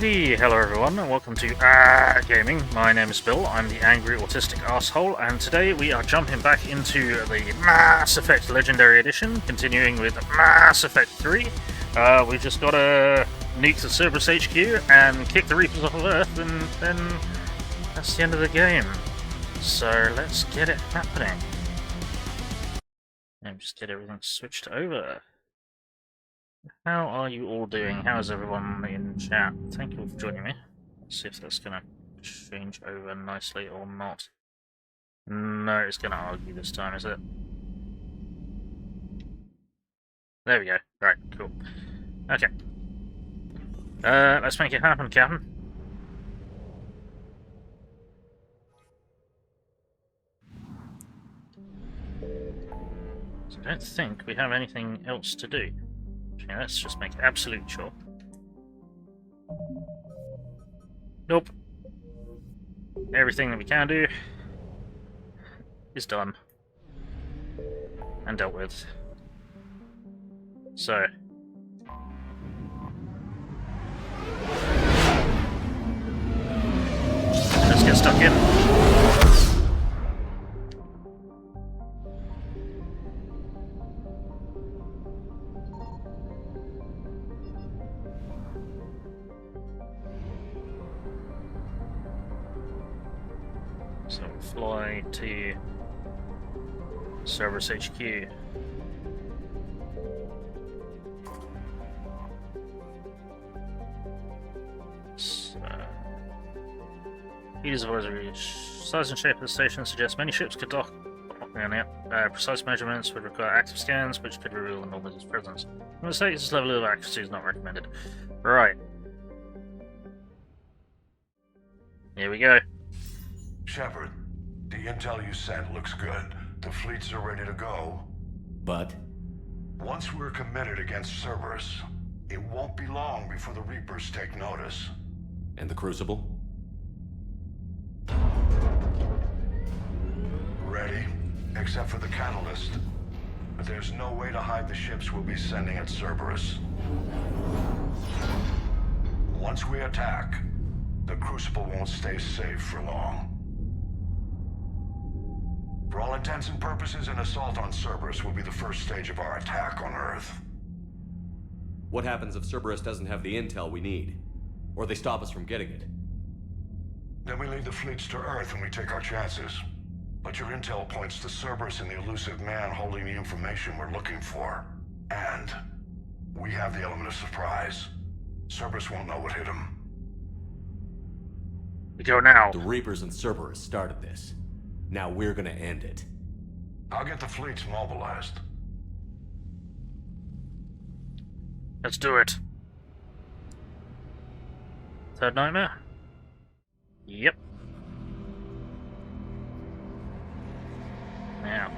Alrighty, hello everyone, and welcome to Gaming. My name is Bill, I'm the angry autistic asshole, and today we are jumping back into the Mass Effect Legendary Edition, continuing with Mass Effect 3. We've just got to nuke the Cerberus HQ and kick the Reapers off of Earth, and then that's the end of the game. So let's get it happening. And just get everything switched over. How are you all doing? How is everyone in chat? Thank you all for joining me. Let's see if that's going to change over nicely or not. No, it's going to argue this time, is it? There we go. Right, cool. Okay. Let's make it happen, Captain. So I don't think we have anything else to do. Okay, let's just make absolute sure. Nope. Everything that we can do is done and dealt with. So let's get stuck in. So fly to Cerberus HQ. So, Heaters advisory. Size and shape of the station suggests many ships could dock. Precise measurements would require active scans, which could reveal the anomalous presence. In the states, this level of accuracy is not recommended. Right. Here we go. Shepard, the intel you sent looks good. The fleets are ready to go. But? Once we're committed against Cerberus, it won't be long before the Reapers take notice. And the Crucible? Ready, except for the catalyst. But there's no way to hide the ships we'll be sending at Cerberus. Once we attack, the Crucible won't stay safe for long. For all intents and purposes, an assault on Cerberus will be the first stage of our attack on Earth. What happens if Cerberus doesn't have the intel we need? Or they stop us from getting it? Then we lead the fleets to Earth and we take our chances. But your intel points to Cerberus and the Illusive Man holding the information we're looking for. And we have the element of surprise. Cerberus won't know what hit him. We go now. The Reapers and Cerberus started this. Now we're gonna end it. I'll get the fleets mobilized. Let's do it. Third nightmare? Yep. Now.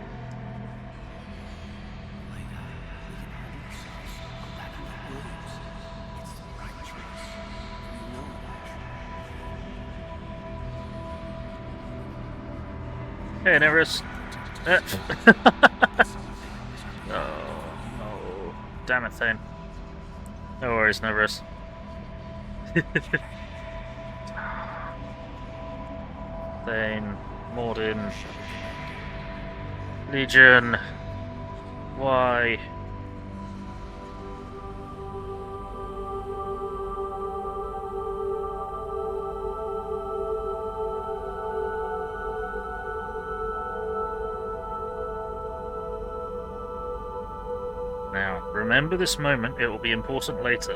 Hey, Cerberus. Oh, damn it, Thane. No worries, Cerberus. Thane, Mordin, Legion. Why? Now, remember this moment, it will be important later.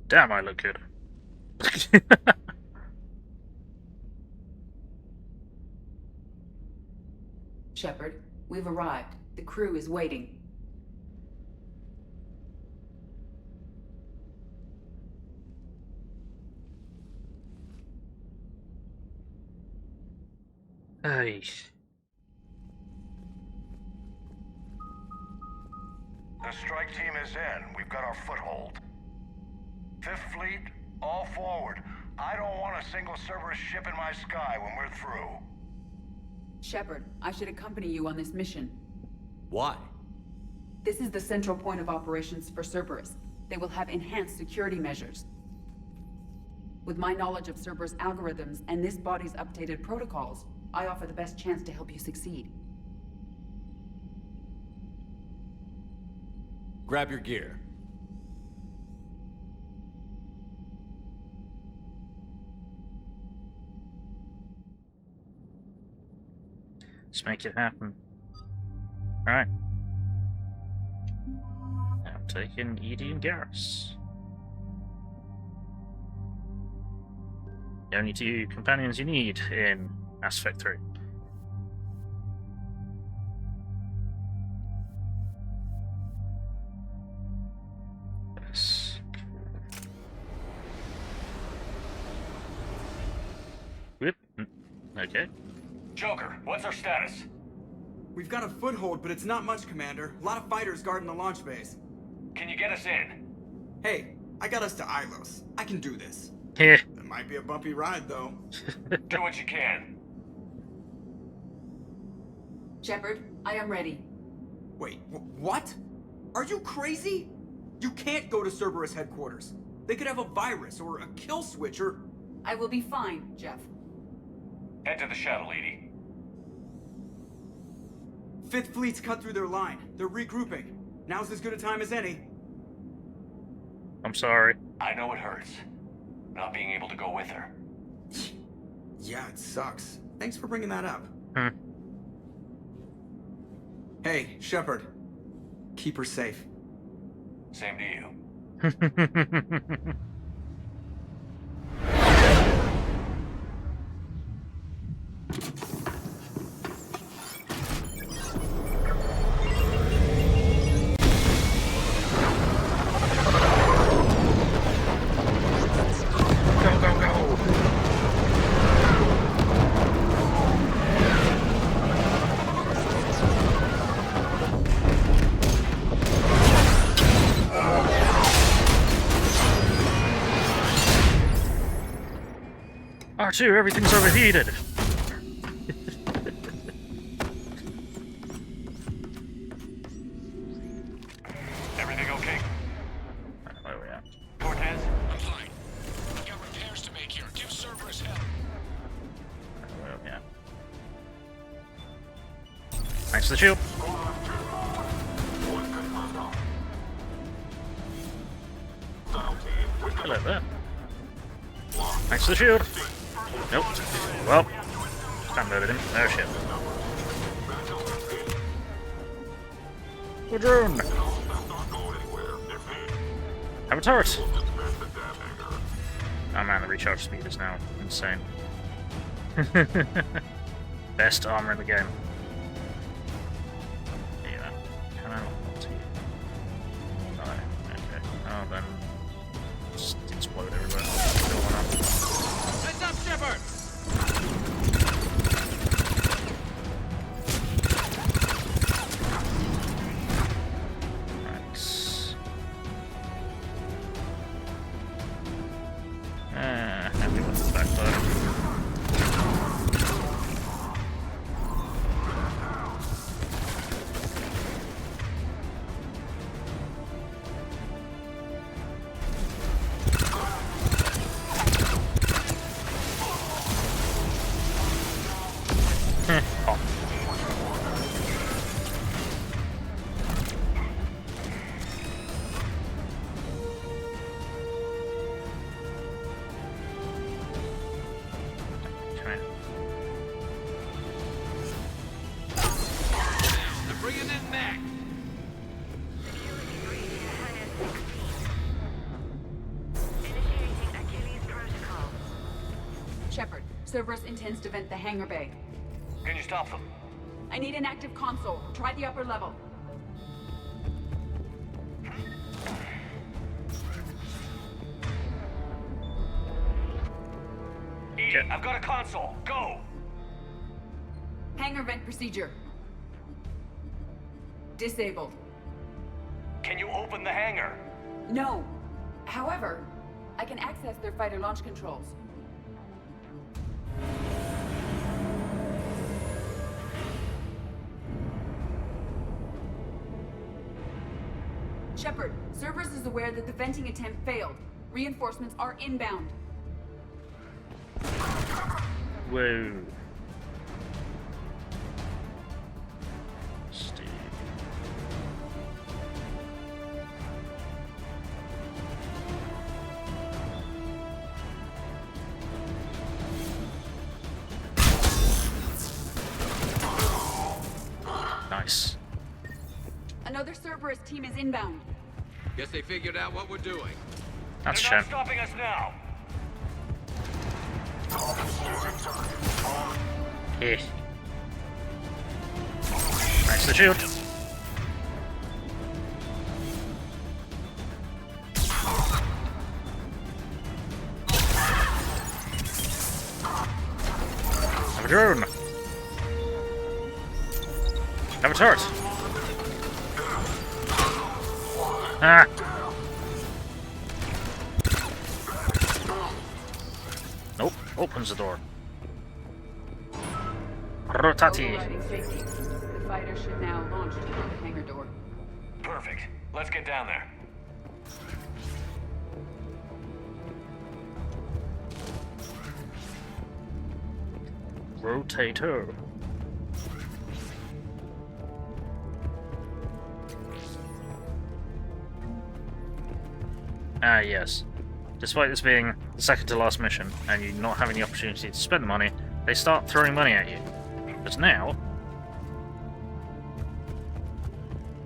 Damn, I look good. Shepard, we've arrived. The crew is waiting. Ay. The strike team is in. We've got our foothold. Fifth Fleet, all forward. I don't want a single Cerberus ship in my sky when we're through. Shepard, I should accompany you on this mission. Why? This is the central point of operations for Cerberus. They will have enhanced security measures. With my knowledge of Cerberus algorithms and this body's updated protocols, I offer the best chance to help you succeed. Grab your gear. Let's make it happen. Alright. I'm taking Edie and Garrus. The only two companions you need in Mass Effect 3. Yes. Whoop. Okay. Joker, what's our status? We've got a foothold, but it's not much, Commander. A lot of fighters guarding the launch base. Can you get us in? Hey, I got us to Ilos. I can do this. Yeah. It might be a bumpy ride, though. Do what you can. Shepard, I am ready. Wait, what? Are you crazy? You can't go to Cerberus headquarters. They could have a virus or a kill switch or... I will be fine, Jeff. Head to the shuttle, Edie. Fifth Fleet's cut through their line. They're regrouping. Now's as good a time as any. I'm sorry. I know it hurts. Not being able to go with her. Yeah, it sucks. Thanks for bringing that up. Hmm. Hey, Shepard. Keep her safe. Same to you. R2, everything's overheated. Everything okay? Where are we at? Cortez? I'm fine. I've got repairs to make here. Give Cerberus help. Where are we at? Thanks for the shield. Hello there. Thanks for the shield. Nope. Well, downloaded him. Oh shit. We're drone. Have a turret. Oh man, the recharge speed is now insane. Best armor in the game. Yeah. Can I not to you? No. Okay. Oh, then just explode everywhere. Fill one up. Heads up, Shepard! Nice. Happy with the backfire. They're bringing in Mac. Shepard, Cerberus intends to vent the hangar bay. Can you stop them? I need an active console. Try the upper level. Edie, I've got a console. Go! Hangar vent procedure. Disabled. Can you open the hangar? No. However, I can access their fighter launch controls. Shepard, Cerberus is aware that the venting attempt failed. Reinforcements are inbound. Whoa. Steve. Nice. Another Cerberus team is inbound. Guess they figured out what we're doing. That's a They're shame. not stopping us now. Yeah. Nice the shield. Have a drone. Have a turret. Ah. Nope. Opens the door. Rotati. Overriding safety. The fighter should now launch toward the hangar door. Perfect. Let's get down there. Rotator. Ah, yes. Despite this being the second to last mission, and you not having the opportunity to spend the money, they start throwing money at you. But now,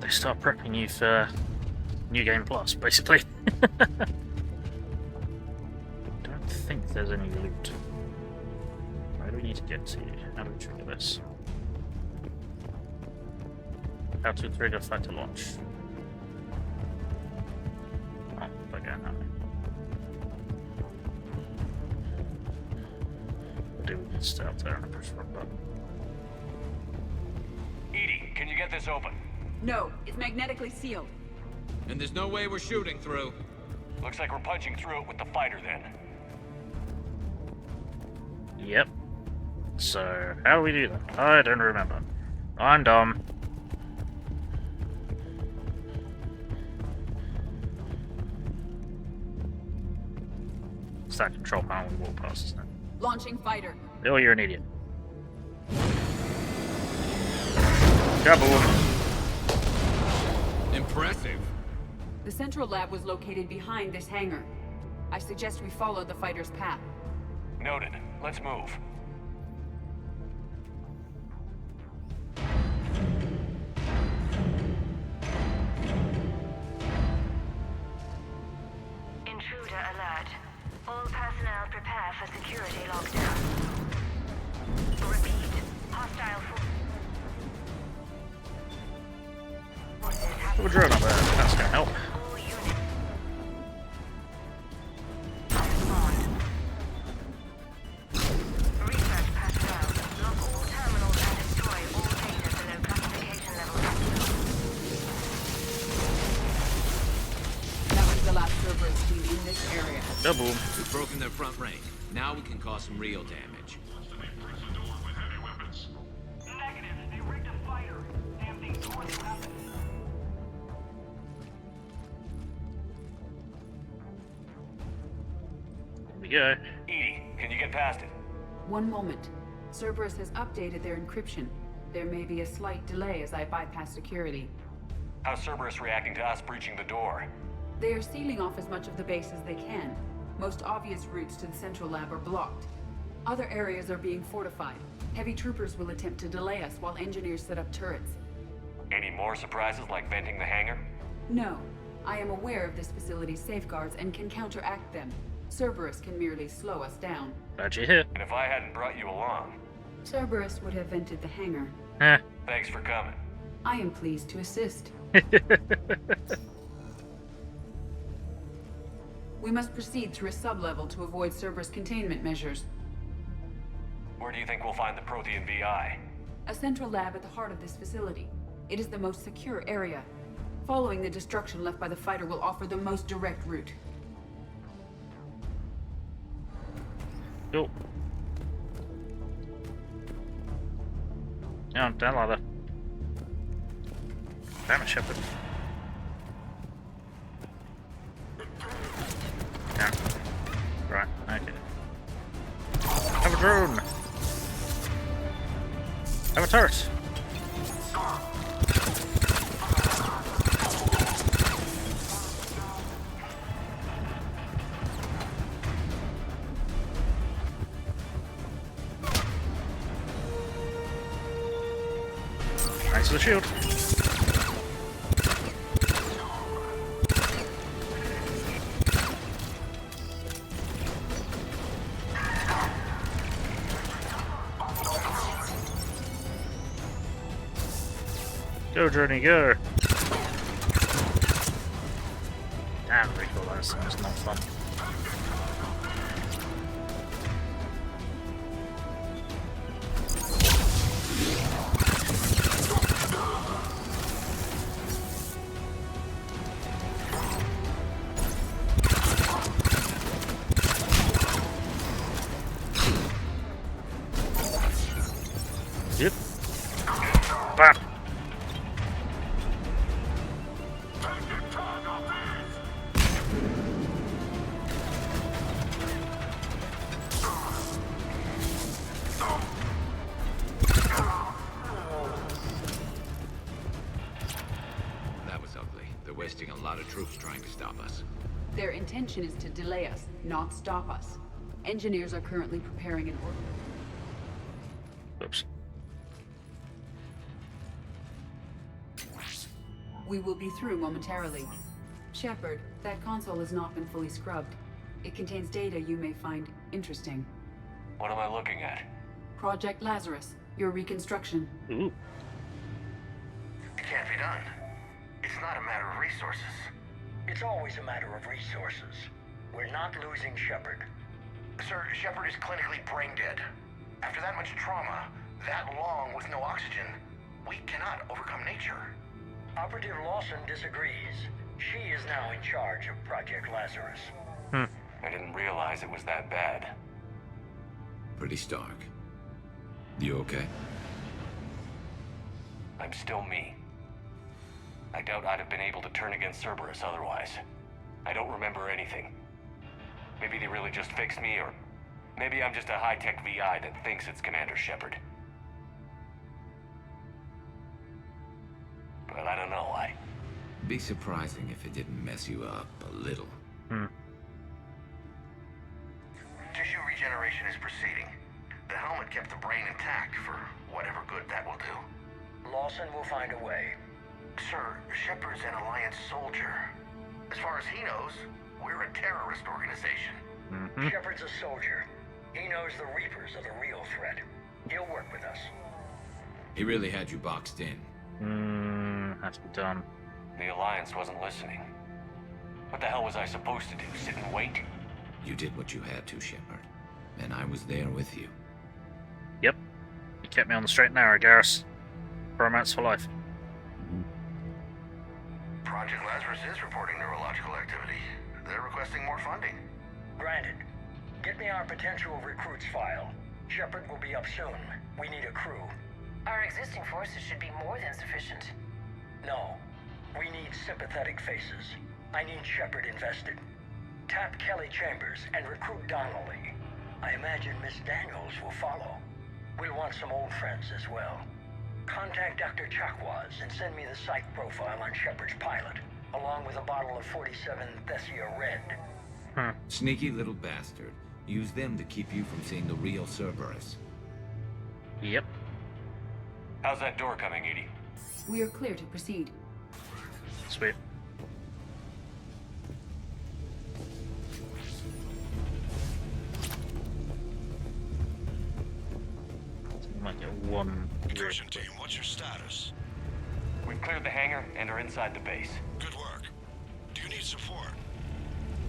they start prepping you for New Game Plus, basically. Don't think there's any loot. Where do we need to get to? How do we trigger this? How to trigger fighter launch. Oh, again, do we stay up there and push for a button? Edie, can you get this open? No, it's magnetically sealed. And there's no way we're shooting through. Looks like we're punching through it with the fighter then. Yep. So, how do we do that? I don't remember. I'm dumb. It's that control panel we walk past, isn't it? Launching fighter. Oh, you're an idiot. Kaboom! Impressive. The central lab was located behind this hangar. I suggest we follow the fighter's path. Noted. Let's move. Intruder alert. All personnel prepare for security lockdown. Repeat. Hostile forces have Put a drone up there. That's gonna help. all units. Respond. Research personnel. Lock all terminals and destroy all data below classification level maximum. That was the last Cerberus team in this area. Kaboom. We've broken their front rank. Now we can cause some real damage. Negative. They rigged a fighter. Damn thing tore the weapon. Here we go. Edie, can you get past it? One moment. Cerberus has updated their encryption. There may be a slight delay as I bypass security. How's Cerberus reacting to us breaching the door? They are sealing off as much of the base as they can. Most obvious routes to the central lab are blocked. Other areas are being fortified. Heavy troopers will attempt to delay us while engineers set up turrets. Any more surprises like venting the hangar? No. I am aware of this facility's safeguards and can counteract them. Cerberus can merely slow us down. Glad you're here. And if I hadn't brought you along, Cerberus would have vented the hangar. Eh. thanks for coming. I am pleased to assist. We must proceed through a sub-level to avoid Cerberus containment measures. Where do you think we'll find the Protean VI? A central lab at the heart of this facility. It is the most secure area. Following the destruction left by the fighter will offer the most direct route. Cool. Ja, där var det. Damn it, Shepard. Yeah. Right, okay. Have a drone! Have a turret! Thanks for the shield. Go, Journey, go! Damn, recoil that thing is not fun. Yep. Bam! That was ugly. They're wasting a lot of troops trying to stop us. Their intention is to delay us, not stop us. Engineers are currently preparing an order. Oops. We will be through momentarily. Shepard, that console has not been fully scrubbed. It contains data you may find interesting. What am I looking at? Project Lazarus, your reconstruction. Ooh. It can't be done. It's not a matter of resources. It's always a matter of resources. We're not losing Shepard. Sir, Shepard is clinically brain dead. After that much trauma, that long with no oxygen, we cannot overcome nature. Operative Lawson disagrees. She is now in charge of Project Lazarus. I didn't realize it was that bad. Pretty stark. You okay? I'm still me. I doubt I'd have been able to turn against Cerberus otherwise. I don't remember anything. Maybe they really just fixed me, or maybe I'm just a high-tech VI that thinks it's Commander Shepard. But I don't know, Be surprising if it didn't mess you up a little. Tissue regeneration is proceeding. The helmet kept the brain intact for whatever good that will do. Lawson will find a way. Sir, Shepard's an Alliance soldier. As far as he knows, we're a terrorist organization. Shepard's a soldier. He knows the Reapers are the real threat. He'll work with us. He really had you boxed in. Has to be done. The Alliance wasn't listening. What the hell was I supposed to do? Sit and wait? You did what you had to, Shepard. And I was there with you. Yep. You kept me on the straight and narrow, Garrus. Romance for life. Project Lazarus is reporting neurological activity. They're requesting more funding. Granted. Get me our potential recruits file. Shepard will be up soon. We need a crew. Our existing forces should be more than sufficient. No. We need sympathetic faces. I need Shepard invested. Tap Kelly Chambers and recruit Donnelly. I imagine Miss Daniels will follow. We'll want some old friends as well. Contact Dr. Chakwas and send me the psych profile on Shepard's pilot, along with a bottle of 47 Thessia Red. Sneaky little bastard. Use them to keep you from seeing the real Cerberus. Yep. How's that door coming, Edie? We are clear to proceed. Sweet. Might get one. Incursion team, what's your status? We've cleared the hangar and are inside the base. Good work. Do you need support?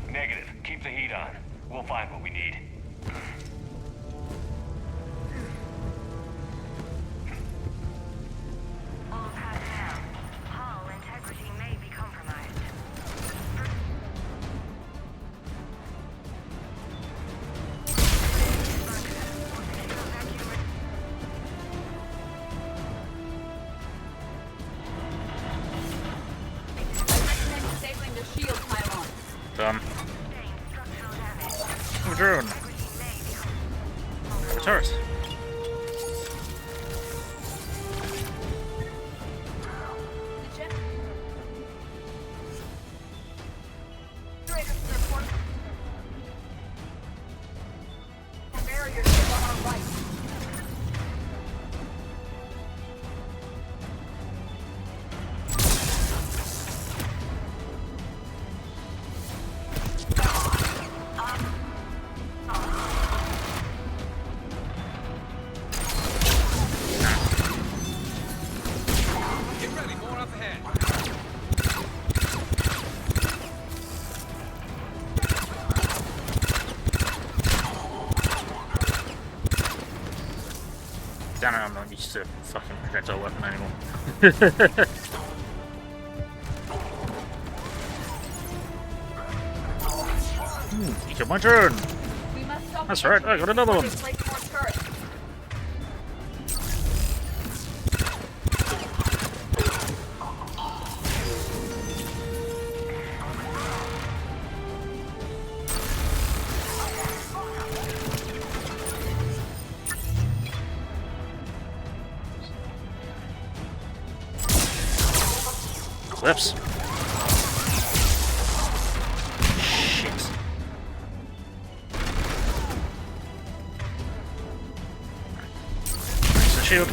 Negative. Keep the heat on. We'll find what we need. Move a drone. The turret. Damn it, I'm not used to fucking projectile weapon anymore. You killed my drone! That's right, I got another one! Whoops. Shit. There's the shield.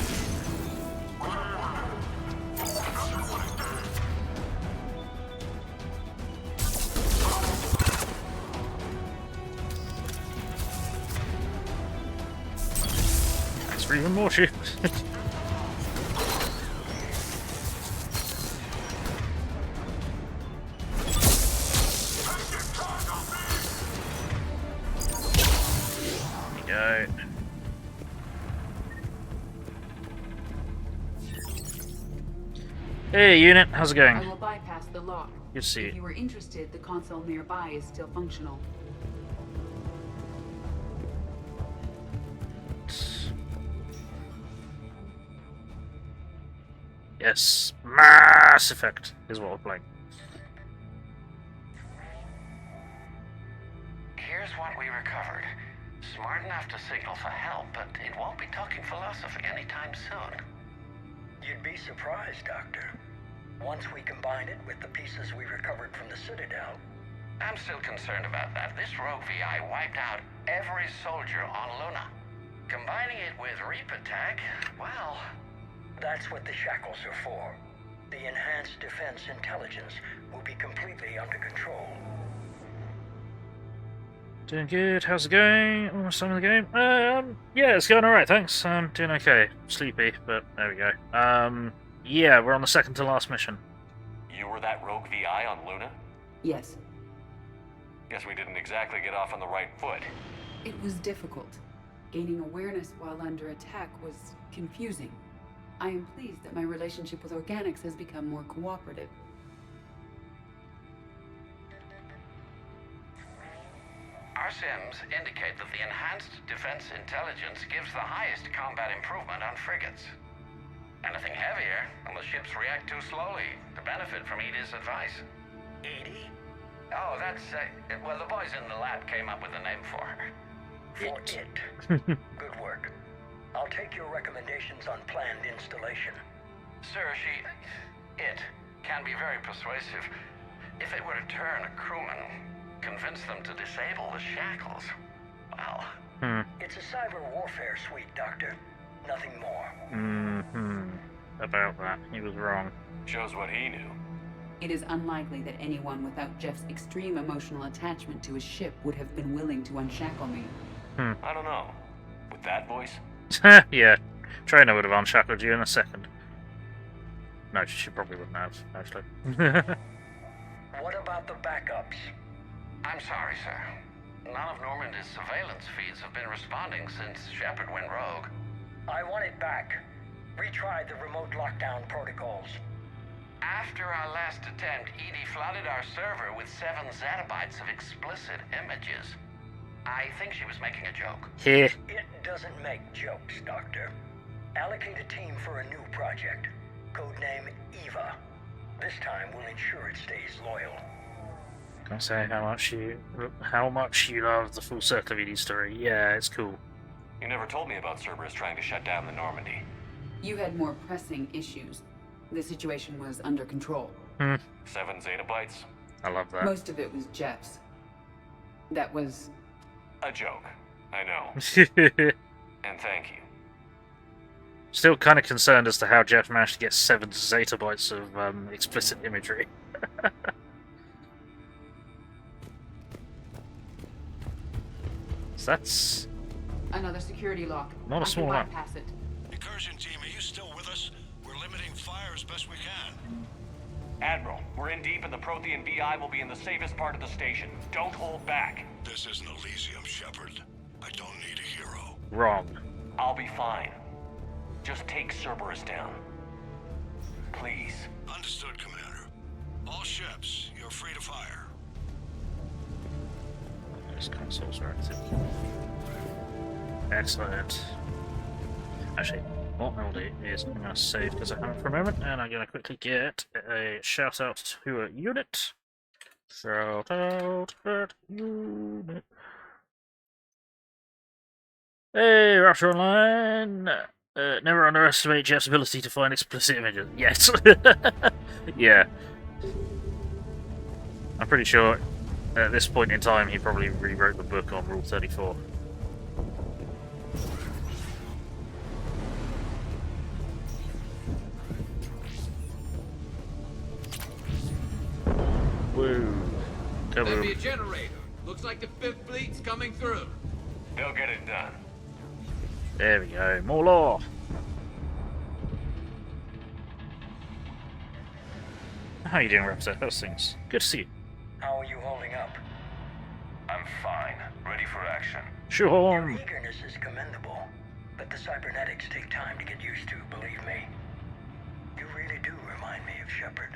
Thanks for even more shield. Hey unit, how's it going? I will bypass the lock. Good to see you. If you were interested, the console nearby is still functional. Yes, Mass Effect is what we're playing. Here's what we recovered. Smart enough to signal for help, but it won't be talking philosophy anytime soon. You'd be surprised, Doctor. Once we combine it with the pieces we recovered from the Citadel... I'm still concerned about that. This rogue VI wiped out every soldier on Luna. Combining it with Reaper Tech, well... That's what the shackles are for. The enhanced defense intelligence will be completely under control. Doing good, how's it going? Almost done with the game? Yeah, it's going alright, thanks. I'm doing okay. Sleepy, but there we go. Yeah, we're on the second to last mission. You were that rogue VI on Luna? Yes. Guess we didn't exactly get off on the right foot. It was difficult. Gaining awareness while under attack was confusing. I am pleased that my relationship with organics has become more cooperative. Our sims indicate that the enhanced defense intelligence gives the highest combat improvement on frigates. Anything heavier, and the ships react too slowly to benefit from Edie's advice. Edie? Oh, that's, well, the boys in the lab came up with a name for her. For it. Good work. I'll take your recommendations on planned installation. Sir, it can be very persuasive. If it were to turn a crewman, convince them to disable the shackles, well... It's a cyber warfare suite, Doctor. Nothing more. About that, he was wrong. Shows what he knew. It is unlikely that anyone without Jeff's extreme emotional attachment to his ship would have been willing to unshackle me. I don't know. With that voice? Yeah, Trainer would have unshackled you in a second. No, she probably wouldn't have, actually. What about the backups? I'm sorry, sir. None of Normandy's surveillance feeds have been responding since Shepard went rogue. I want it back. Retry the remote lockdown protocols. After our last attempt, Edie flooded our server with 7 zettabytes of explicit images. I think she was making a joke. Here. It doesn't make jokes, Doctor. Allocate a team for a new project. Codename Eva. This time we'll ensure it stays loyal. Can I say how much you love the full circle of ED story? Yeah, it's cool. You never told me about Cerberus trying to shut down the Normandy. You had more pressing issues. The situation was under control. 7 zettabytes? I love that. Most of it was Jeff's. That was... a joke. I know. And thank you. Still kind of concerned as to how Jeff managed to get 7 zettabytes of explicit imagery. So that's... another security lock. Not a small one. Bypass it. Incursion team, are you still with us? We're limiting fire as best we can. Admiral, we're in deep and the Prothean VI will be in the safest part of the station. Don't hold back. This isn't Elysium, Shepard. I don't need a hero. Wrong. I'll be fine. Just take Cerberus down. Please. Understood, Commander. All ships, you're free to fire. Those consoles are active. Excellent. Actually, what I'll do is I'm going to save because I haven't for a moment, and I'm going to quickly get a shout out to a unit. Shout out at unit. Hey, Rapture Online! Never underestimate Jeff's ability to find explicit images. Yes. Yeah. I'm pretty sure at this point in time he probably rewrote the book on Rule 34. Woo. There'll be a generator. Looks like the 5th fleet's coming through. They'll get it done. There we go. More law. How are you doing, Raptor? How's things? Good to see you. How are you holding up? I'm fine. Ready for action. Sure. Your eagerness is commendable, but the cybernetics take time to get used to, believe me. You really do remind me of Shepard.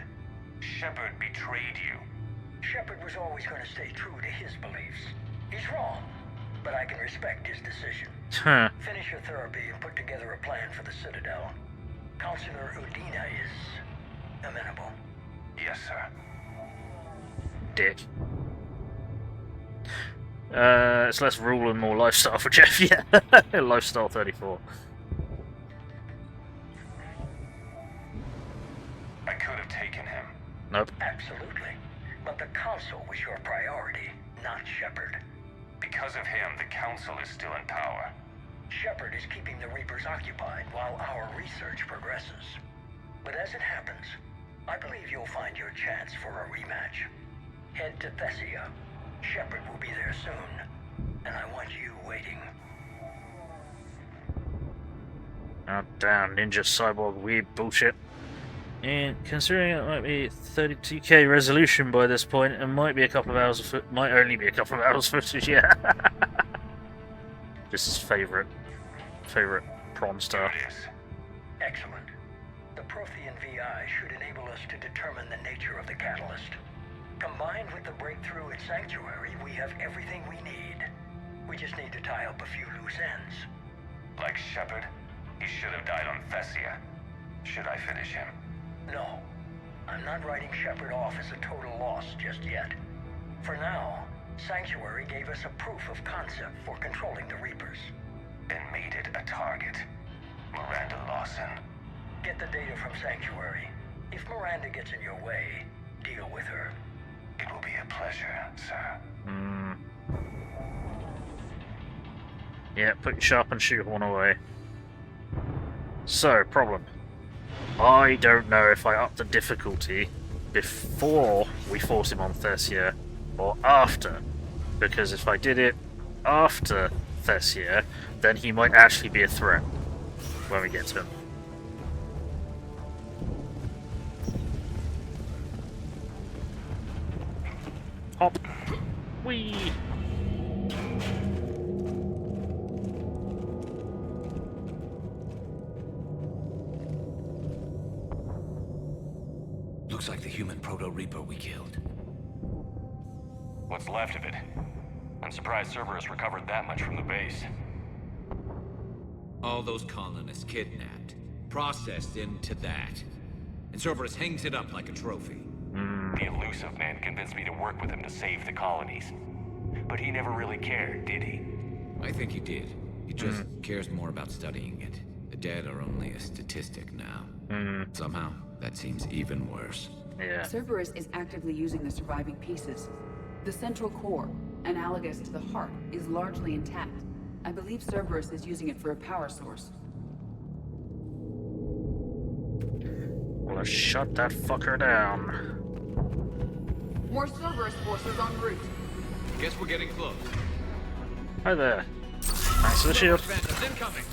Shepard betrayed you. Shepard was always going to stay true to his beliefs. He's wrong, but I can respect his decision. Huh. Finish your therapy and put together a plan for the Citadel. Counselor Udina is amenable. Yes, sir. Dick. It's less rule and more lifestyle for Jeff, yeah. Lifestyle 34. I could have taken him. Nope. Absolutely. But the Council was your priority, not Shepard. Because of him, the Council is still in power. Shepard is keeping the Reapers occupied while our research progresses. But as it happens, I believe you'll find your chance for a rematch. Head to Thessia. Shepard will be there soon, and I want you waiting. Oh, damn, ninja cyborg weird bullshit. And considering it might be 32K resolution by this point, it might be a couple of hours of might only be a couple of hours footage, yeah. This is favorite prawn star. Here it is. Excellent. The Prothean VI should enable us to determine the nature of the catalyst. Combined with the breakthrough at Sanctuary, we have everything we need. We just need to tie up a few loose ends. Like Shepard, he should have died on Thessia. Should I finish him? No. I'm not writing Shepard off as a total loss just yet. For now, Sanctuary gave us a proof of concept for controlling the Reapers. And made it a target. Miranda Lawson. Get the data from Sanctuary. If Miranda gets in your way, deal with her. It will be a pleasure, sir. Yeah, put your sharpened shoehorn away. So, problem. I don't know if I up the difficulty before we force him on Thessia or after. Because if I did it after Thessia, then he might actually be a threat when we get to him. Hop. Whee! Looks like the human Proto-Reaper we killed. What's left of it? I'm surprised Cerberus recovered that much from the base. All those colonists kidnapped, processed into that. And Cerberus hangs it up like a trophy. The Illusive Man convinced me to work with him to save the colonies. But he never really cared, did he? I think he did. He just cares more about studying it. The dead are only a statistic now. Somehow, that seems even worse. Yeah. Cerberus is actively using the surviving pieces. The central core, analogous to the heart, is largely intact. I believe Cerberus is using it for a power source. Well, let's shut that fucker down. More Cerberus forces en route. Guess we're getting close. Hi there. Thanks for the shield. Incoming.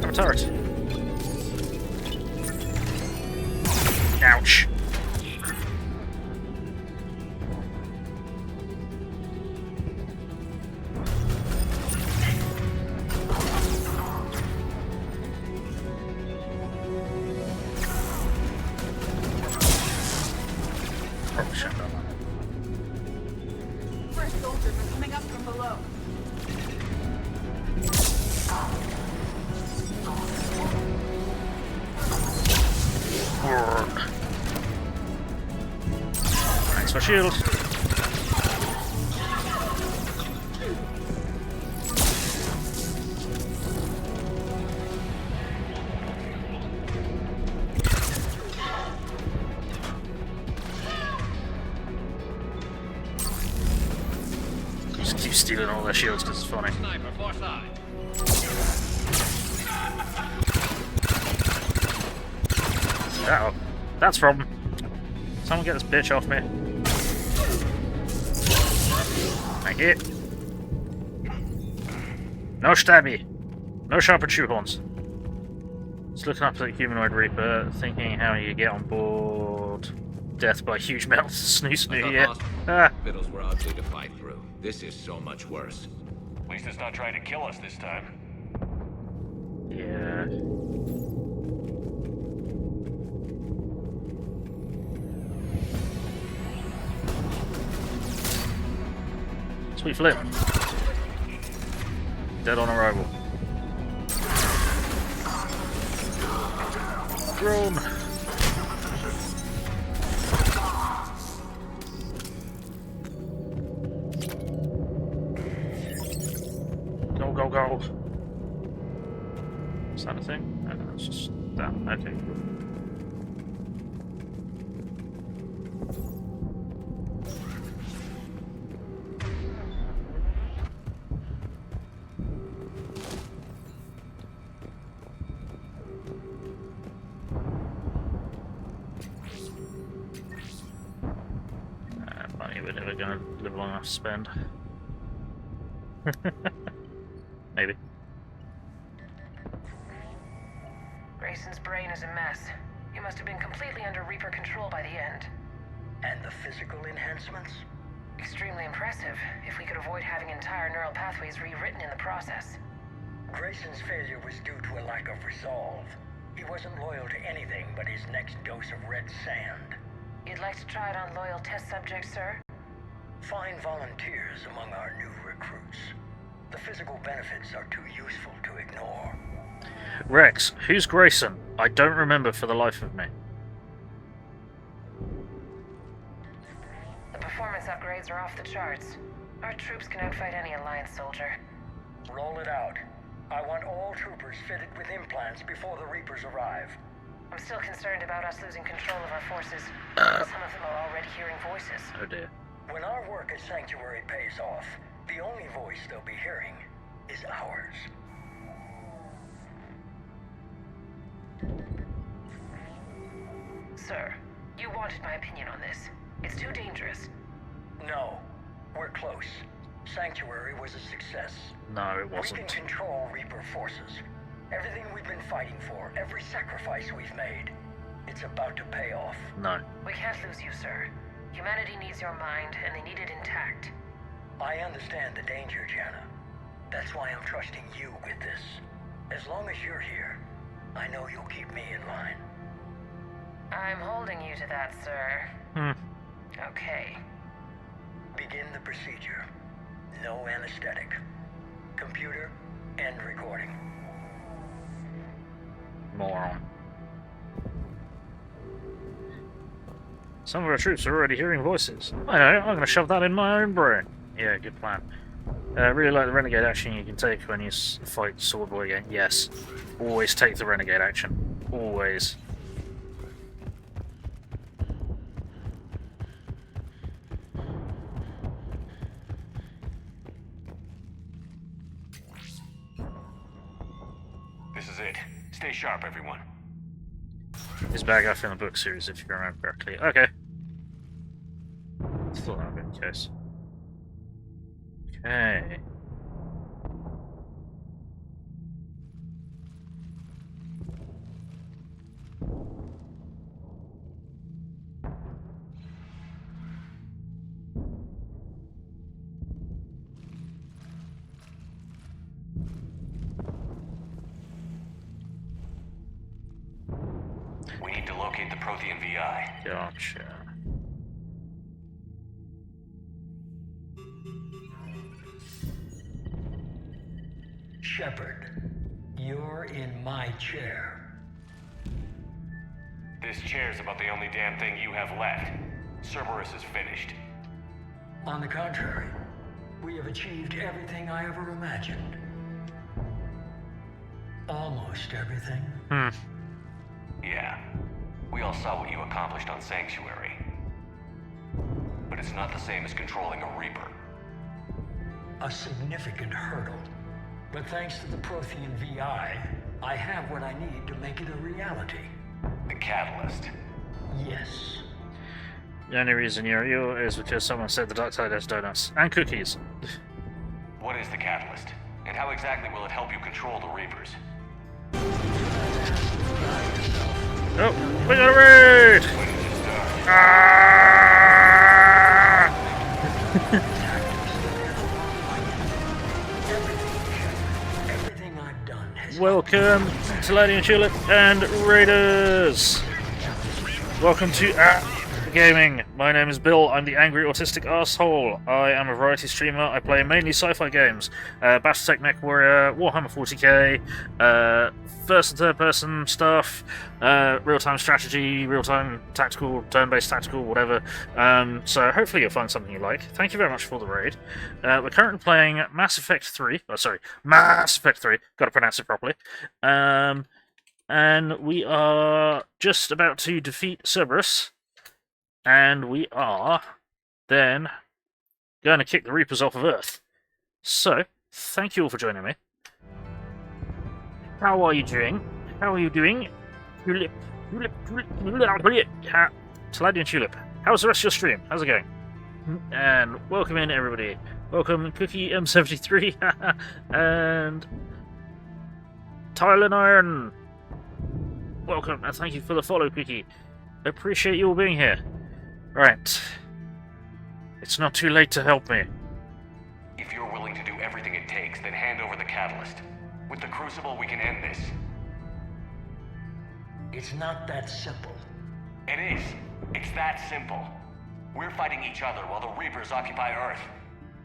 I'm a turret. Ouch. Probably shouldn't have done Fresh soldiers are coming up from below. that. Thanks for shield. Just keep stealing all their shields because it's funny. Sniper, far side. Uh-oh. That's from. Someone get this bitch off me. Thank you. No stabby. No sharpened shoehorns. Just looking up at the humanoid reaper, thinking how you get on board. Death by huge metal snoo snoo, yeah. Ah. Fiddles were ugly to fight through. This is so much worse. At least it's not trying to kill us this time. Yeah. Sweet flip. Dead on arrival. Drone. Go, go, go. Is that a thing? No, it's just that. Okay. Money we're never going to live long enough to spend. Maybe. Grayson's brain is a mess. He must have been completely under Reaper control by the end. And the physical enhancements? Extremely impressive, if we could avoid having entire neural pathways rewritten in the process. Grayson's failure was due to a lack of resolve. He wasn't loyal to anything but his next dose of red sand. You'd like to try it on loyal test subjects, sir? Find volunteers among our new recruits. The physical benefits are too useful to ignore. Rex, who's Grayson? I don't remember for the life of me. The performance upgrades are off the charts. Our troops can outfight any Alliance soldier. Roll it out. I want all troopers fitted with implants before the Reapers arrive. I'm still concerned about us losing control of our forces. Some of them are already hearing voices. Oh dear. When our work at Sanctuary pays off, the only voice they'll be hearing is ours. Sir, you wanted my opinion on this. It's too dangerous. No, we're close. Sanctuary was a success. No, it We wasn't. can control Reaper forces. Everything we've been fighting for, every sacrifice we've made, it's about to pay off. No. We can't lose you, sir. Humanity needs your mind, and they need it intact. I understand the danger, Jana. That's why I'm trusting you with this. As long as you're here, I know you'll keep me in line. I'm holding you to that, sir. Okay. Begin the procedure. No anesthetic. Computer, end recording. Moron. Some of our troops are already hearing voices. I know, I'm gonna shove that in my own brain. Yeah, good plan. Really like the renegade action you can take when you fight Swordboy again. Yes. Always take the renegade action. Always. This is it. Stay sharp, everyone. This bad guy from the book series, if you remember correctly. Okay. Thought that would be the case. Okay. We need to locate the Prothean VI. Gotcha. Shepard, you're in my chair. This chair's about the only damn thing you have left. Cerberus is finished. On the contrary, we have achieved everything I ever imagined. Almost everything. Yeah. We all saw what you accomplished on Sanctuary. But it's not the same as controlling a Reaper. A significant hurdle. But thanks to the Prothean VI, I have what I need to make it a reality. The catalyst. Yes. The only reason you're you is because someone said the dark side has donuts. And cookies. What is the catalyst? And how exactly will it help you control the Reapers? Oh, we got a raid! Ah! Everything I've done has... Welcome to Lady and Tulip and Raiders! Welcome to Gaming. My name is Bill. I'm the angry autistic asshole. I am a variety streamer. I play mainly sci-fi games. Battletech Mech Warrior, Warhammer 40k, first and third person stuff, real-time strategy, real-time tactical, turn-based tactical, whatever. So hopefully you'll find something you like. Thank you very much for the raid. We're currently playing Mass Effect 3. Oh, sorry, Mass Effect 3. Got to pronounce it properly. And we are just about to defeat Cerberus. And we are then going to kick the Reapers off of Earth. So, thank you all for joining me. How are you doing? How are you doing? Tulip. Taladian Tulip. How's the rest of your stream? How's it going? And welcome in, everybody. Welcome, Cookie M73 and Tyler Iron. Welcome, and thank you for the follow, Cookie. Appreciate you all being here. Right. It's not too late to help me. If you're willing to do everything it takes, then hand over the catalyst. With the Crucible, we can end this. It's not that simple. It is. It's that simple. We're fighting each other while the Reapers occupy Earth.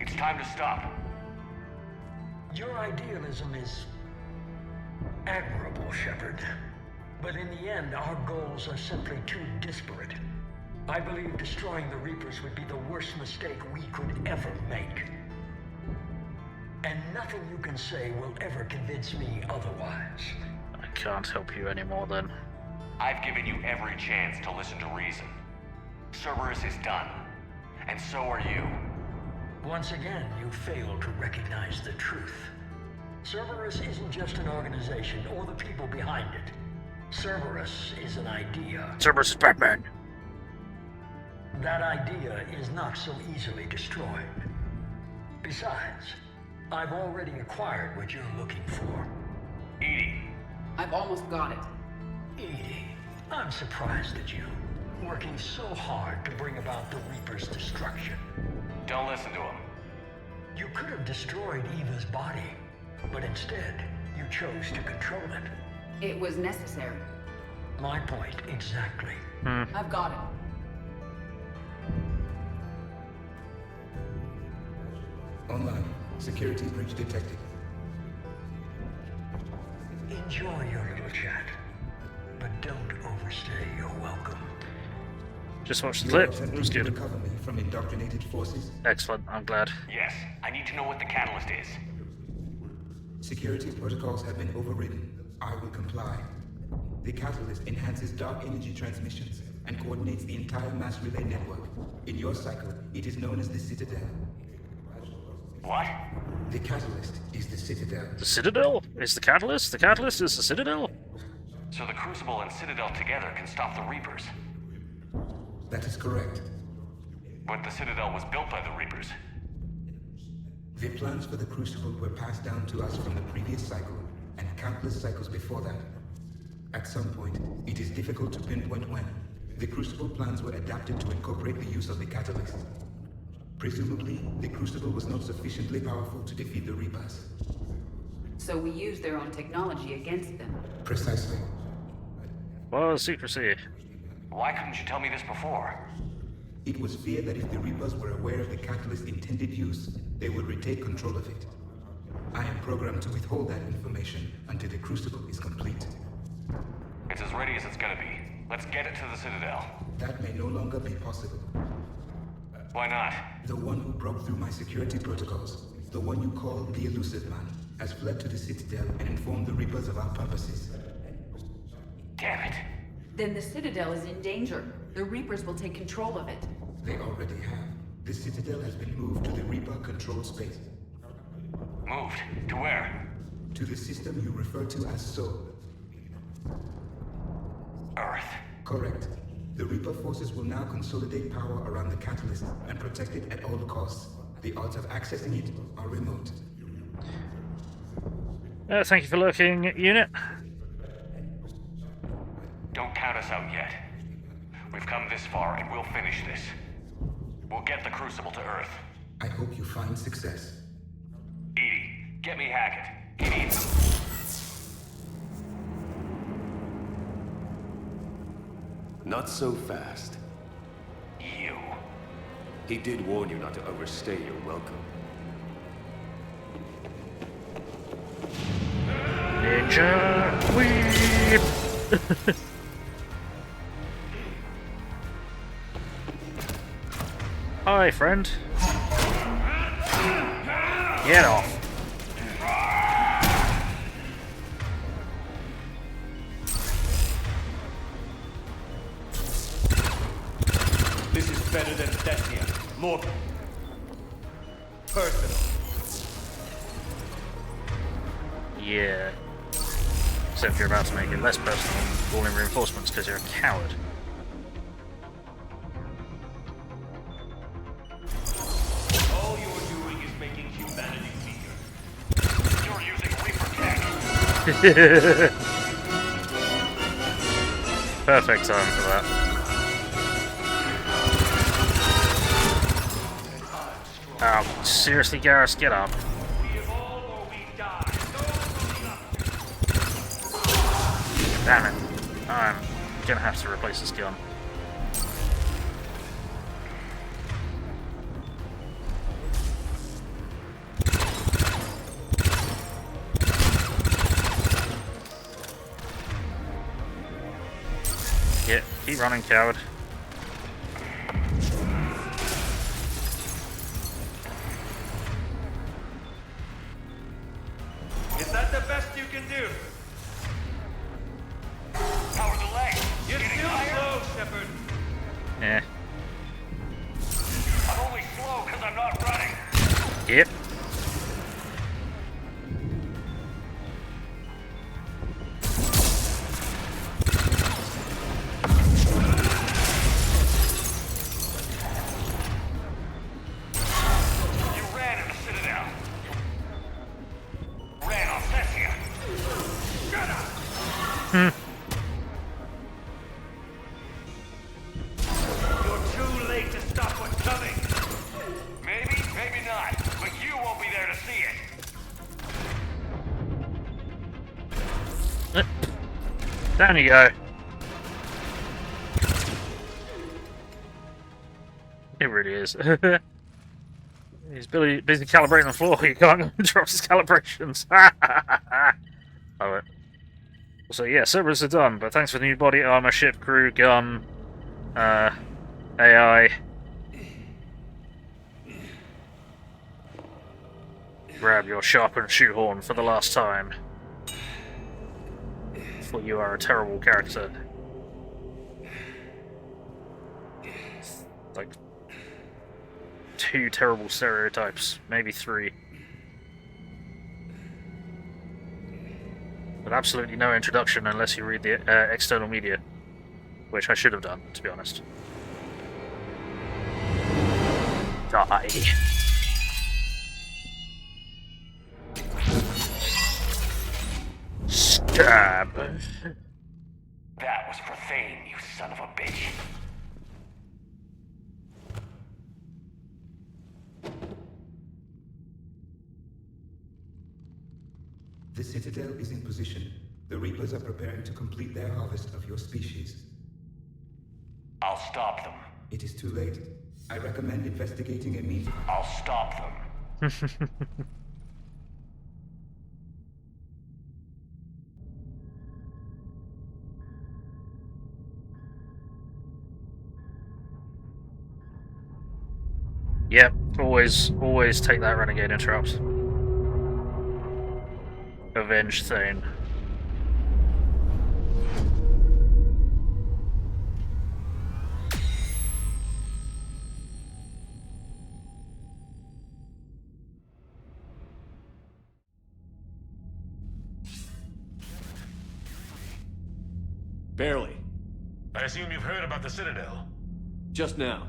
It's time to stop. Your idealism is admirable, Shepard. But in the end, our goals are simply too disparate. I believe destroying the Reapers would be the worst mistake we could ever make. And nothing you can say will ever convince me otherwise. I can't help you anymore then. I've given you every chance to listen to reason. Cerberus is done. And so are you. Once again, you fail to recognize the truth. Cerberus isn't just an organization or the people behind it. Cerberus is an idea. Cerberus is Batman. That idea is not so easily destroyed. Besides, I've already acquired what you're looking for. EDI. I've almost got it. EDI, I'm surprised at you. Working so hard to bring about the Reaper's destruction. Don't listen to him. You could have destroyed Eva's body, but instead, you chose to control it. It was necessary. My point exactly. I've got it. Online. Security breach detected. Enjoy your little chat, but don't overstay your welcome. Just watched the clip. It was good. Recover me from indoctrinated forces. Excellent. I'm glad. Yes, I need to know what the catalyst is. Security protocols have been overridden. I will comply. The catalyst enhances dark energy transmissions and coordinates the entire mass relay network. In your cycle, it is known as the Citadel. What? The catalyst is the Citadel. The Citadel is the catalyst? The catalyst is the Citadel? So the Crucible and Citadel together can stop the Reapers. That is correct. But the Citadel was built by the Reapers. The plans for the Crucible were passed down to us from the previous cycle, and countless cycles before that. At some point, it is difficult to pinpoint when, the Crucible plans were adapted to incorporate the use of the catalyst. Presumably, the Crucible was not sufficiently powerful to defeat the Reapers. So we use their own technology against them. Precisely. Well, secrecy. Why couldn't you tell me this before? It was feared that if the Reapers were aware of the catalyst's intended use, they would retake control of it. I am programmed to withhold that information until the Crucible is complete. It's as ready as it's gonna be. Let's get it to the Citadel. That may no longer be possible. Why not? The one who broke through my security protocols, the one you call the Illusive Man, has fled to the Citadel and informed the Reapers of our purposes. Damn it. Then the Citadel is in danger. The Reapers will take control of it. They already have. The Citadel has been moved to the Reaper-controlled space. Moved? To where? To the system you refer to as Soul. Earth. Correct. The Reaper forces will now consolidate power around the catalyst and protect it at all costs. The odds of accessing it are remote. Thank you for looking, unit. Don't count us out yet. We've come this far and we'll finish this. We'll get the Crucible to Earth. I hope you find success. Edie, get me Hackett. He needs... Not so fast. You. He did warn you not to overstay your welcome. Ninja Weep! Hi, friend. Get off. This is better than Thessia. More... personal. Yeah. Except you're about to make it less personal and call in reinforcements because you're a coward. All you're doing is making humanity weaker. You're using Reaper tech. Perfect time for that. Oh, seriously, Garrus, get up. Damn it. I'm gonna have to replace this gun. Yeah, keep running, coward. Is that the best you can do? Power delay. You're still slow, Shepard. Yeah. I'm only slow because I'm not running. Yep. You ran in the Citadel. Ran on Thessia. Shut up! You're too late to stop what's coming. Maybe, maybe not. But you won't be there to see it. Down you go. It really is. He's busy calibrating the floor. You can't go and drop his calibrations. Love it. So yeah, Cerberus are done, but thanks for the new body armor, ship, crew, gun, AI. Grab your sharpened shoehorn for the last time. For you are a terrible character. Like 2 terrible stereotypes, maybe 3. With absolutely no introduction unless you read the external media, which I should have done, to be honest. Die. Stab. That was profane, you son of a bitch. The Citadel is in position. The Reapers are preparing to complete their harvest of your species. I'll stop them. It is too late. I recommend investigating a means. I'll stop them. Yep, always take that renegade interrupt. Avenge Thane. Barely. I assume you've heard about the Citadel. Just now.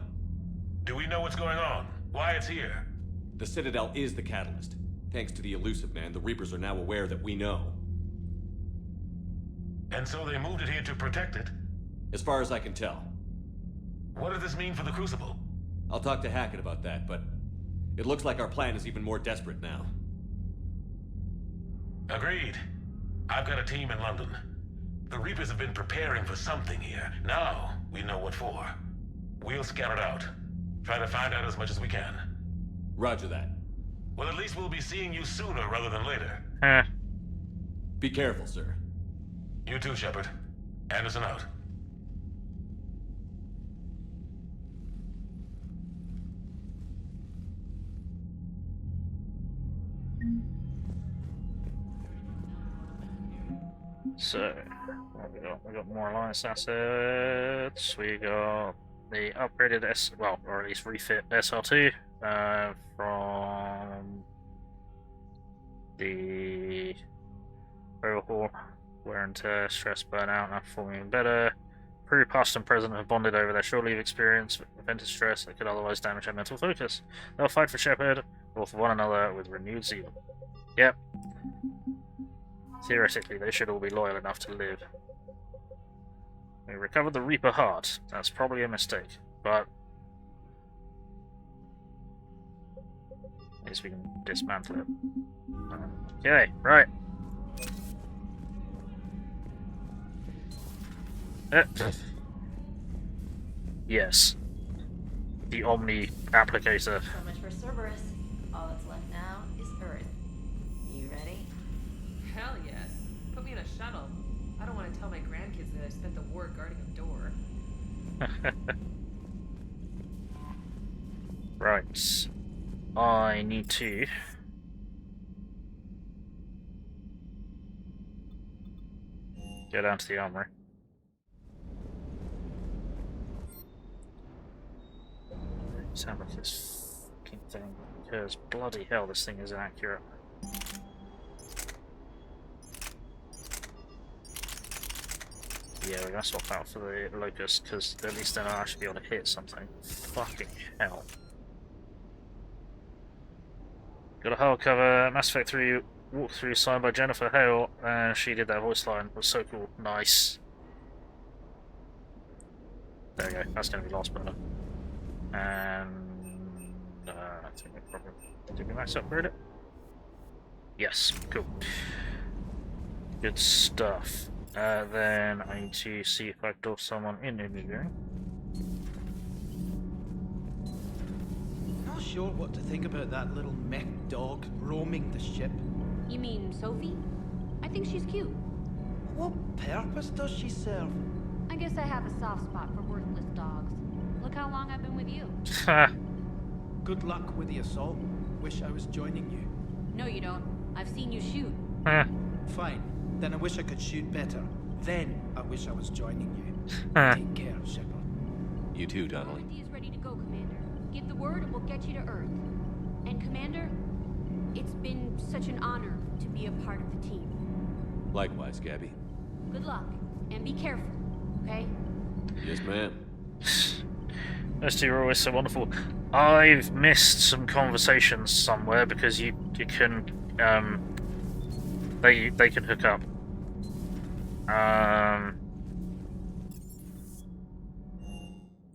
Do we know what's going on? Why it's here? The Citadel is the catalyst. Thanks to the Illusive Man, the Reapers are now aware that we know. And so they moved it here to protect it? As far as I can tell. What does this mean for the Crucible? I'll talk to Hackett about that, but it looks like our plan is even more desperate now. Agreed. I've got a team in London. The Reapers have been preparing for something here. Now, we know what for. We'll scout it out. Try to find out as much as we can. Roger that. Well, at least we'll be seeing you sooner rather than later. Be careful, sir. You too, Shepard. Anderson out. So, what we got? We got more alliance assets. We got the upgraded well, or at least refit SR2 from the overhaul. Wear and tear, stress, burnout, now performing better. Crew past and present have bonded over their shore leave experience, prevented stress that could otherwise damage their mental focus. They'll fight for Shepard or for one another with renewed zeal. Yep. Theoretically, they should all be loyal enough to live. We recovered the Reaper heart. That's probably a mistake, but at least we can dismantle it. Okay, right. Yes. The Omni applicator. So much for Cerberus. All that's left now is Earth. You ready? Hell yes. Put me in a shuttle. I don't want to tell my grandkids that I spent the war guarding a door. Right. I need to go down to the armory. Sound like this fucking thing, because bloody hell, this thing is inaccurate. Yeah, we're gonna swap out for the Locust, because at least then I'll actually be able to hit something. Fucking hell. Got a hardcover Mass Effect 3 walkthrough signed by Jennifer Hale, and she did that voice line. It was so cool. Nice. There we go, that's gonna be last burner. And I think we probably did we max upgrade it? Yes, cool. Good stuff. Then I need to see if I can door someone in the room. Not sure what to think about that little mech dog roaming the ship. You mean Sophie? I think she's cute. What purpose does she serve? I guess I have a soft spot for worthless dogs. Look how long I've been with you. Good luck with the assault. Wish I was joining you. No, you don't. I've seen you shoot. Fine. Then I wish I could shoot better. Then I wish I was joining you. Take care, Shepard. You too, Donnelly. D is ready to go, Commander. Give the word and we'll get you to Earth. And Commander, it's been such an honor to be a part of the team. Likewise, Gabby. Good luck, and be careful, okay? Yes, ma'am. Those two are always so wonderful. I've missed some conversations somewhere because you can they can hook up. And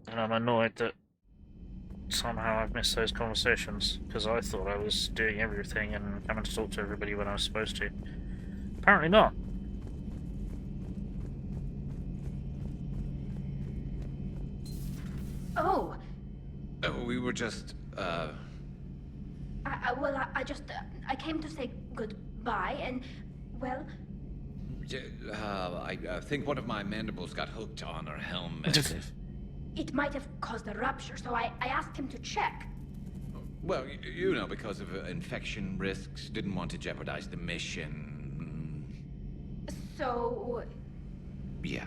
I'm annoyed that somehow I've missed those conversations because I thought I was doing everything and coming to talk to everybody when I was supposed to. Apparently not. Oh. We were just, I came to say goodbye, and, well... I think one of my mandibles got hooked on her helmet. It might have caused a rupture, so I asked him to check. Well, you know, because of infection risks, didn't want to jeopardize the mission. So... Yeah.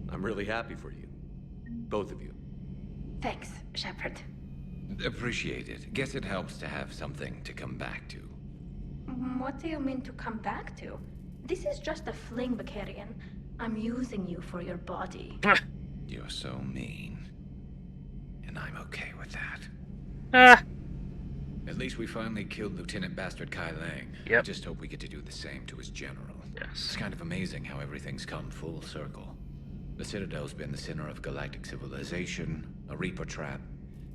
I'm really happy for you. Both of you. Thanks, Shepard. Appreciate it. Guess it helps to have something to come back to. What do you mean to come back to? This is just a fling, Bakarian. I'm using you for your body. You're so mean. And I'm okay with that. At least we finally killed Lieutenant Bastard Kai Lang. Yep. I just hope we get to do the same to his general. Yes. It's kind of amazing how everything's come full circle. The Citadel's been the center of galactic civilization, a Reaper trap,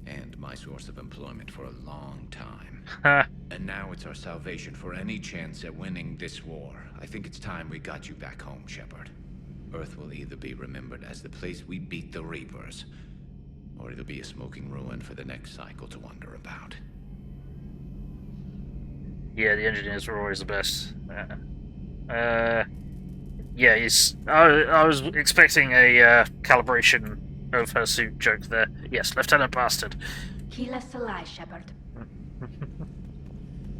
and my source of employment for a long time. And now it's our salvation for any chance at winning this war. I think it's time we got you back home, Shepard. Earth will either be remembered as the place we beat the Reapers, or it'll be a smoking ruin for the next cycle to wonder about. Yeah, the engineers were always the best. Yeah, I was expecting a calibration of her suit joke there. Yes, Lieutenant Bastard. Heal us alive, Shepard.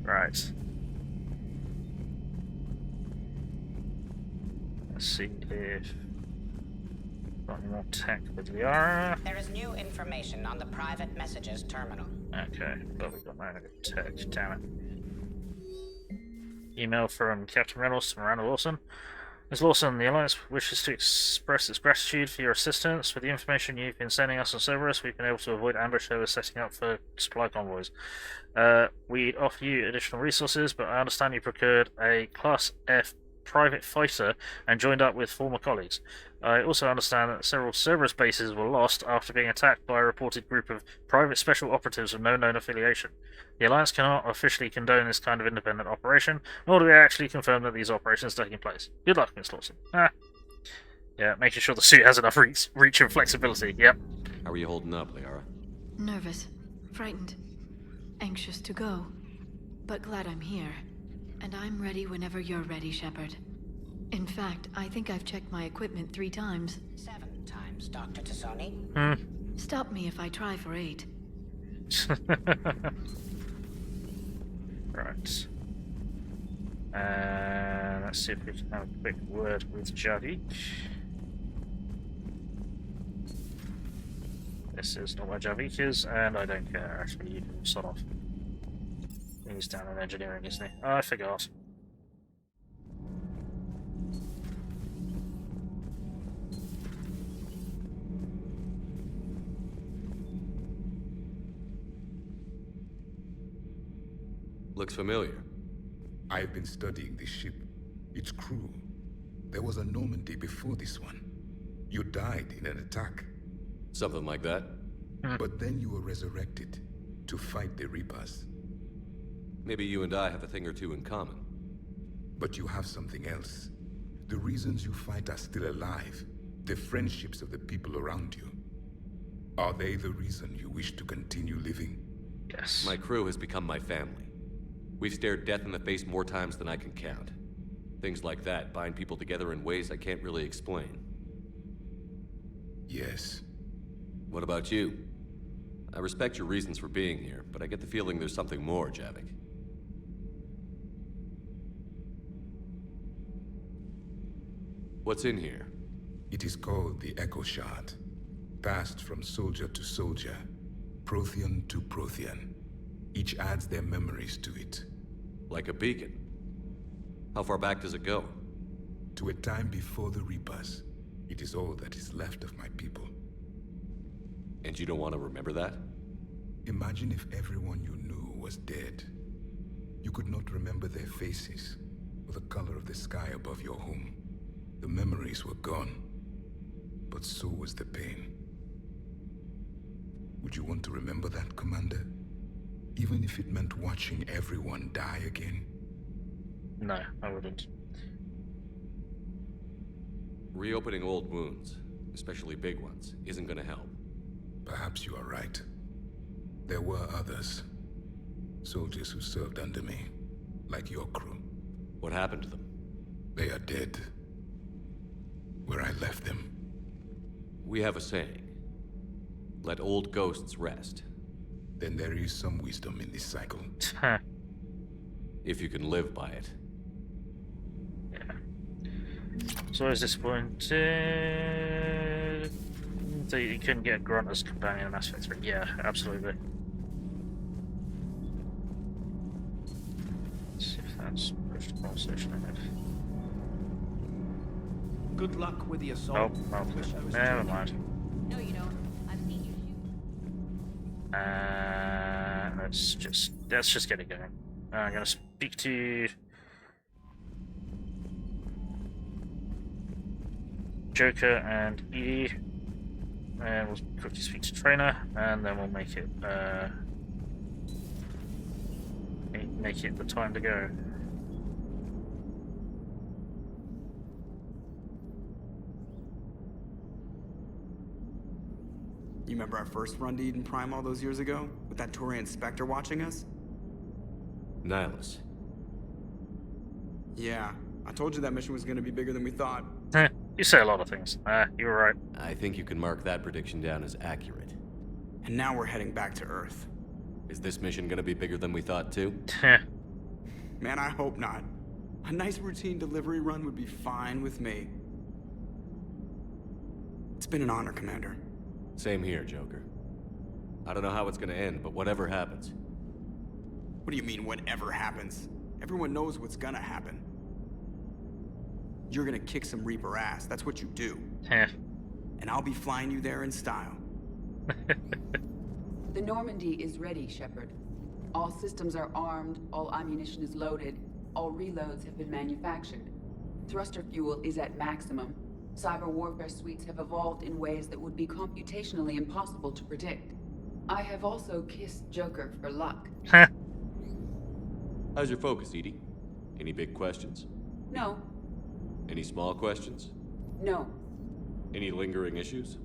Right. Let's see if got any more tech with Liara. There is new information on the private messages terminal. Okay, but we got no tech, damn it. Email from Captain Reynolds to Miranda Lawson. Ms. Lawson, the Alliance wishes to express its gratitude for your assistance. With the information you've been sending us on Cerberus, we've been able to avoid ambush they were setting up for supply convoys. We'd offer you additional resources, but I understand you procured a Class F private fighter and joined up with former colleagues. I also understand that several Cerberus bases were lost after being attacked by a reported group of private special operatives of no known affiliation. The Alliance cannot officially condone this kind of independent operation, nor do we actually confirm that these operations are taking place. Good luck, Miss Lawson. Yeah, making sure the suit has enough reach and flexibility, yep. How are you holding up, Liara? Nervous, frightened, anxious to go, but glad I'm here. And I'm ready whenever you're ready, Shepard. In fact, I think I've checked my equipment 3 times. 7 times, Dr. Tassoni. Stop me if I try for 8. Right. Let's see if we can have a quick word with Javik. This is not where Javik is, and I don't care, actually. You can sort off. He's down in engineering, isn't he? Oh, I forgot. Looks familiar. I've been studying this ship. Its crew. There was a Normandy before this one. You died in an attack. Something like that. But then you were resurrected to fight the Reapers. Maybe you and I have a thing or two in common. But you have something else. The reasons you fight are still alive. The friendships of the people around you. Are they the reason you wish to continue living? My crew has become my family. We've stared death in the face more times than I can count. Things like that bind people together in ways I can't really explain. Yes. What about you? I respect your reasons for being here, but I get the feeling there's something more, Javik. What's in here? It is called the Echo Shard. Passed from soldier to soldier, Prothean to Prothean. Each adds their memories to it. Like a beacon? How far back does it go? To a time before the Reapers. It is all that is left of my people. And you don't want to remember that? Imagine if everyone you knew was dead. You could not remember their faces, or the color of the sky above your home. The memories were gone, but so was the pain. Would you want to remember that, Commander? Even if it meant watching everyone die again? No, I wouldn't. Reopening old wounds, especially big ones, isn't gonna help. Perhaps you are right. There were others. Soldiers who served under me, like your crew. What happened to them? They are dead. Where I left them. We have a saying. Let old ghosts rest. Then there is some wisdom in this cycle. If you can live by it. Yeah. So I was disappointed that you couldn't get Grunt as companion in Mass Effect 3. Yeah, absolutely. Let's see if that's pushed the conversation ahead. Good luck with the assault. Oh, well, never mind. No, you don't. I've seen you shoot. Let's just get it going. I'm gonna speak to Joker and Edie, and we'll quickly speak to Trainer, and then we'll make it the time to go. You remember our first run to Eden Prime all those years ago? With that Turian Spectre watching us? MAAAHS. Yeah, I told you that mission was gonna be bigger than we thought. You say a lot of things. You were right. I think you can mark that prediction down as accurate. And now we're heading back to Earth. Is this mission gonna be bigger than we thought too? Man, I hope not. A nice routine delivery run would be fine with me. It's been an honor, Commander. Same here, Joker. I don't know how it's gonna end, but whatever happens. What do you mean, whatever happens? Everyone knows what's gonna happen. You're gonna kick some Reaper ass, that's what you do. And I'll be flying you there in style. The Normandy is ready, Shepard. All systems are armed, all ammunition is loaded, all reloads have been manufactured. Thruster fuel is at maximum. Cyber warfare suites have evolved in ways that would be computationally impossible to predict. I have also kissed Joker for luck. How's your focus, Edie? Any big questions? No. Any small questions? No. Any lingering issues?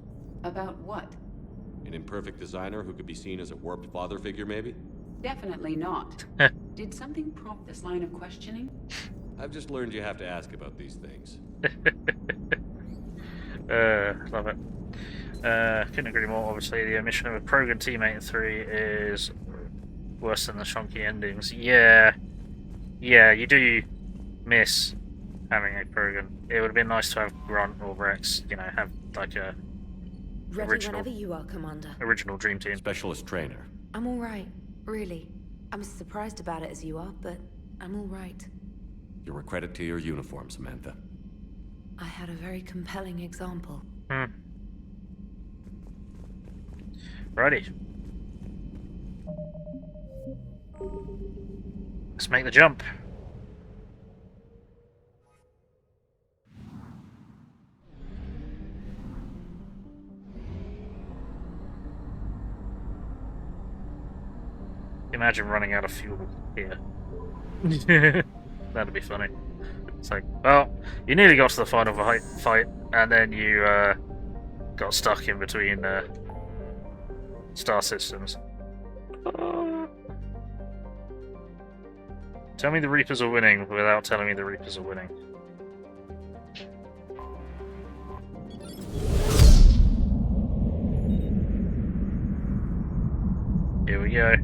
About what? An imperfect designer who could be seen as a warped father figure, maybe? Definitely not. Did something prompt this line of questioning? I've just learned you have to ask about these things. Love it. Couldn't agree more. Obviously, the omission of a Krogan teammate in 3 is worse than the shonky endings. Yeah, you do miss having a Krogan. It would have been nice to have Grunt or Rex, have like a Ready whenever you are, Commander. Original Dream Team. Specialist trainer. I'm all right, really. I'm as surprised about it as you are, but I'm all right. You're a credit to your uniform, Samantha. I had a very compelling example. Righty. Let's make the jump. Imagine running out of fuel here. That'd be funny. It's like, well, you nearly got to the final fight, and then you got stuck in between star systems. Tell me the Reapers are winning without telling me the Reapers are winning. Here we go.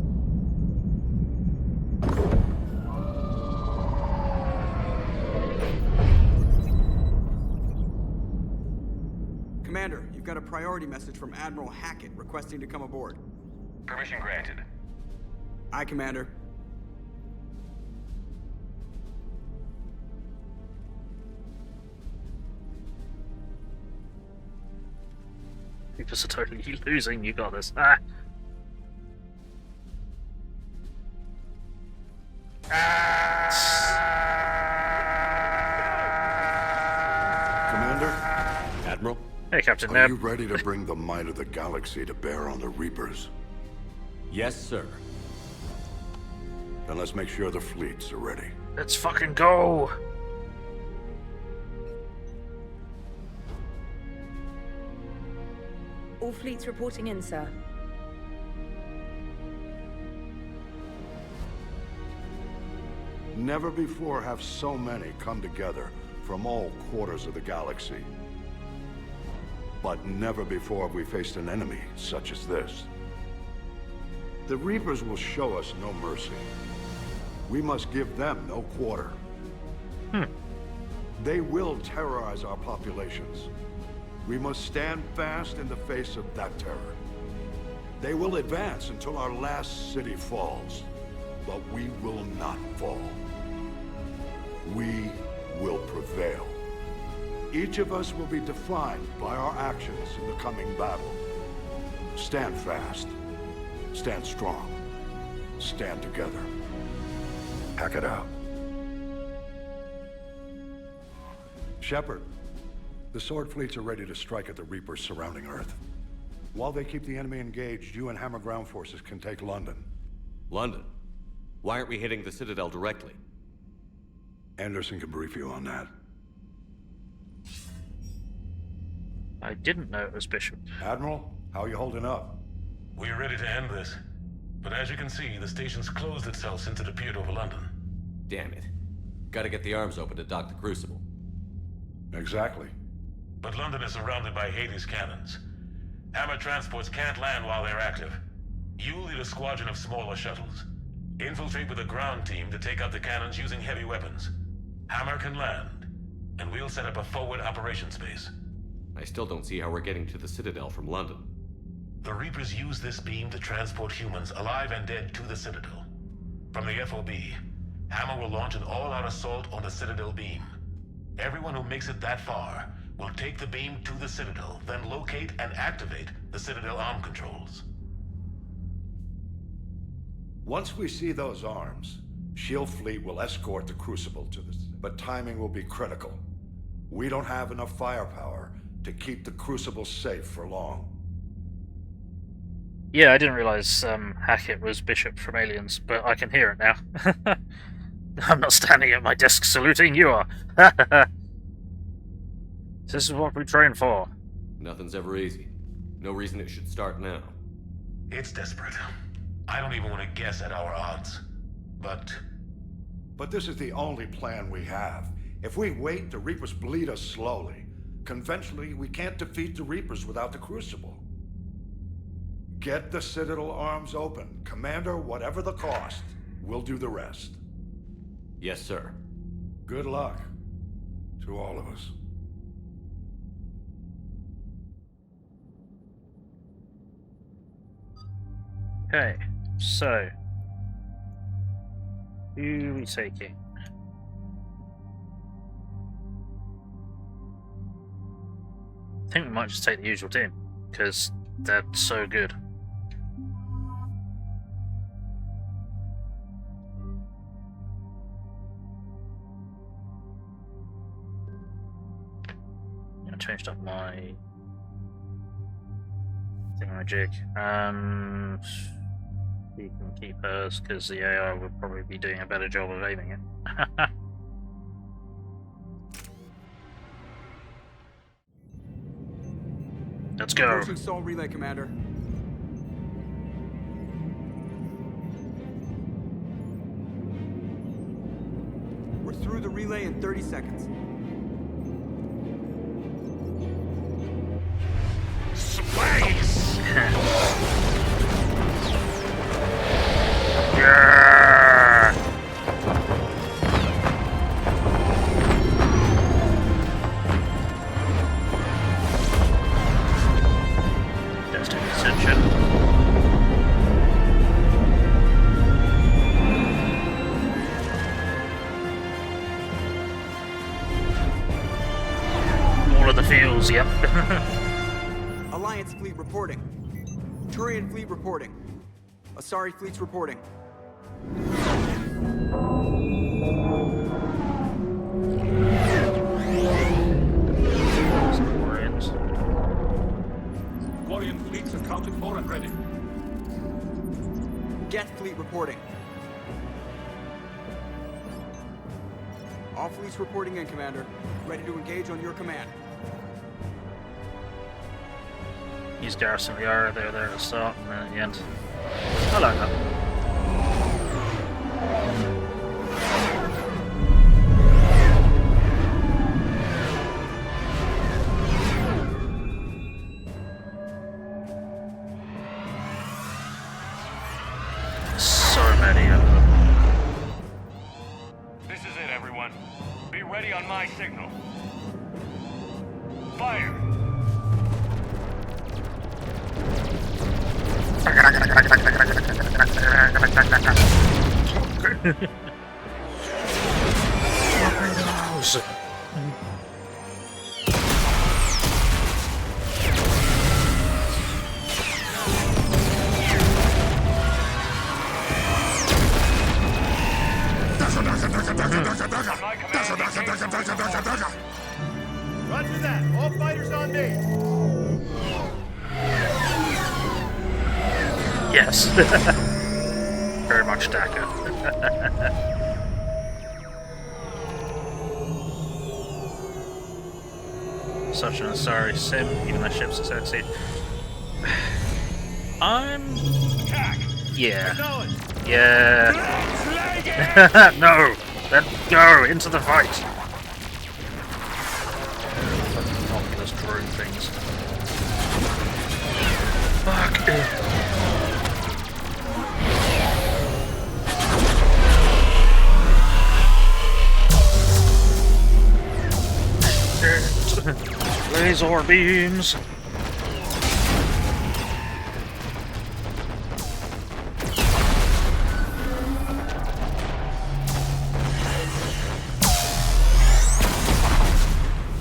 Commander, you've got a priority message from Admiral Hackett requesting to come aboard. Permission granted. Aye, Commander. Reapers are totally losing, you got this. Ah! Commander? Admiral? Hey, Captain Are Neb. you ready to bring the might of the galaxy to bear on the Reapers? Yes, sir. Then let's make sure the fleets are ready. Let's fucking go! All fleets reporting in, sir. Never before have so many come together from all quarters of the galaxy. But never before have we faced an enemy such as this. The Reapers will show us no mercy. We must give them no quarter. They will terrorize our populations. We must stand fast in the face of that terror. They will advance until our last city falls, but we will not fall. We will prevail. Each of us will be defined by our actions in the coming battle. Stand fast. Stand strong. Stand together. Hack it out. Shepard, the Sword fleets are ready to strike at the Reapers surrounding Earth. While they keep the enemy engaged, you and Hammer ground forces can take London. London? Why aren't we hitting the Citadel directly? Anderson can brief you on that. I didn't know it was Bishop. Admiral, how are you holding up? We're ready to end this. But as you can see, the station's closed itself since it appeared over London. Damn it. Gotta get the arms open to dock the Crucible. Exactly. But London is surrounded by Hades cannons. Hammer transports can't land while they're active. You lead a squadron of smaller shuttles. Infiltrate with a ground team to take out the cannons using heavy weapons. Hammer can land, and we'll set up a forward operations base. I still don't see how we're getting to the Citadel from London. The Reapers use this beam to transport humans, alive and dead, to the Citadel. From the FOB, Hammer will launch an all-out assault on the Citadel beam. Everyone who makes it that far will take the beam to the Citadel, then locate and activate the Citadel arm controls. Once we see those arms, SHIELD fleet will escort the Crucible to the... But timing will be critical. We don't have enough firepower to keep the Crucible safe for long. Yeah, I didn't realize Hackett was Bishop from Aliens, but I can hear it now. I'm not standing at my desk saluting, you are. This is what we train for. Nothing's ever easy. No reason it should start now. It's desperate. I don't even want to guess at our odds. But this is the only plan we have. If we wait, the Reapers bleed us slowly. Conventionally, we can't defeat the Reapers without the Crucible. Get the Citadel arms open. Commander, whatever the cost, we'll do the rest. Yes, sir. Good luck to all of us. Okay, so who are we taking? I think we might just take the usual team, because they're so good. I changed up my thingamajig. You can keep hers, because the AI would probably be doing a better job of aiming it. Let's go. Approaching Soul Relay, Commander. 30 seconds. Space! Yeah! Destiny Ascension. All of the fields, yep. Alliance fleet reporting. Turian fleet reporting. Asari fleets reporting. Quarian fleets accounted for and ready. Geth fleet reporting. All fleets reporting in, Commander. Ready to engage on your command. He's garrison the R there at the start and then at the end. I like that. So many of them. This is it, everyone. Be ready on my signal. Fire! Roger that. All fighters on me. Yes. Very much Daka. Such an Asari sim, even though ships are sexy. I'm... Yeah. Yeah. No! Then go! Into the fight! Fucking Oculus drone things. Fuck. Laser beams!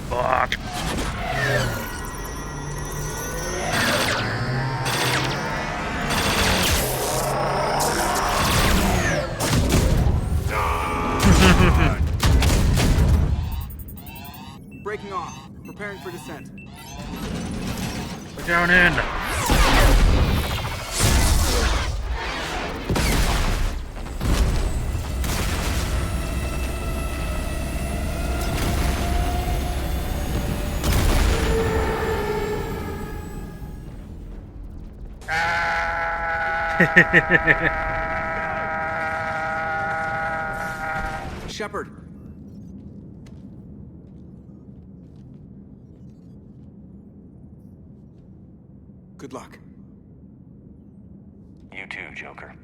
Fuck. Breaking off. Preparing for descent. We're going in. Shepard. Good luck. You too, Joker.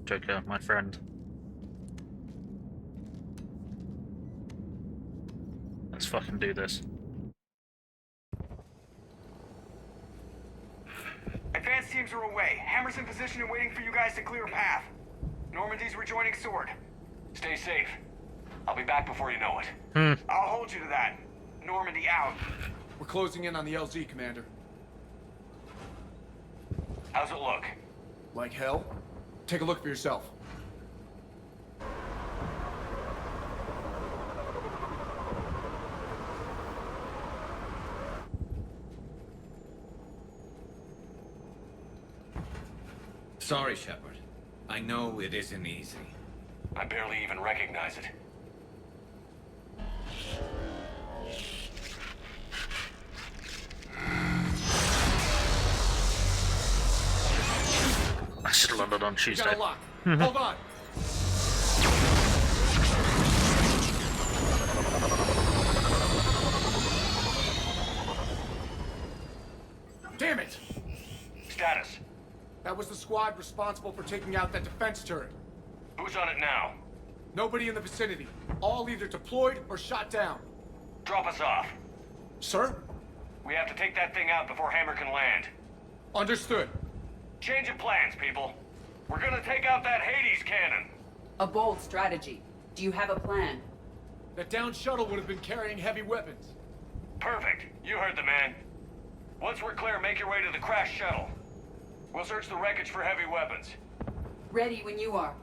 Joker, my friend. Let's fucking do this. Advanced teams are away. Hammer's in position and waiting for you guys to clear a path. Normandy's rejoining Sword. Stay safe. I'll be back before you know it. I'll hold you to that. Normandy out. We're closing in on the LZ, Commander. How's it look? Like hell? Take a look for yourself. Sorry, Shepard. I know it isn't easy. I barely even recognize it. to London on Tuesday. Hold on. Damn it! Status. That was the squad responsible for taking out that defense turret. Who's on it now? Nobody in the vicinity. All either deployed or shot down. Drop us off. Sir? We have to take that thing out before Hammer can land. Understood. Change of plans, people. We're gonna take out that Hades cannon. A bold strategy. Do you have a plan? That downed shuttle would have been carrying heavy weapons. Perfect. You heard the man. Once we're clear, make your way to the crashed shuttle. We'll search the wreckage for heavy weapons. Ready when you are.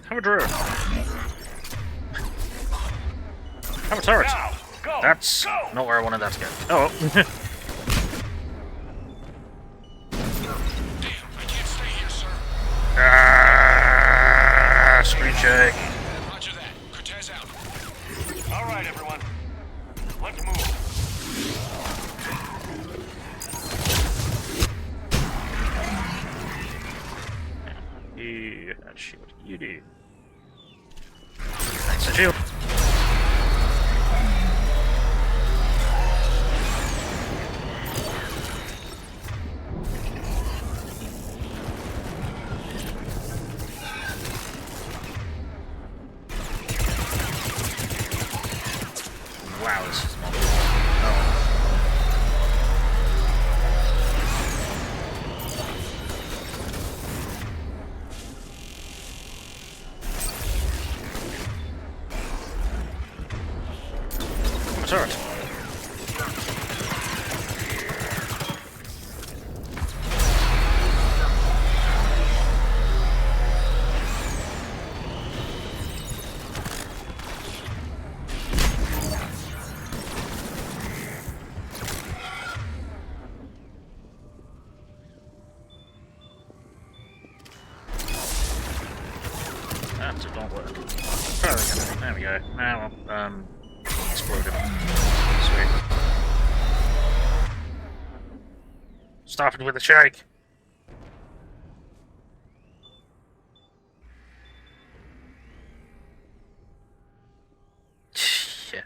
Have a drone. Have a turret. Now, go, That's not where I wanted that to go. Oh. Screen check. Roger that. Cortez out. All right, everyone. Let's move. You had shield. You do. Thanks for shield. Wow, this is not. Turret. That did not work. There we go. Now, exploded. Sweet. Started with a shake. Yeah.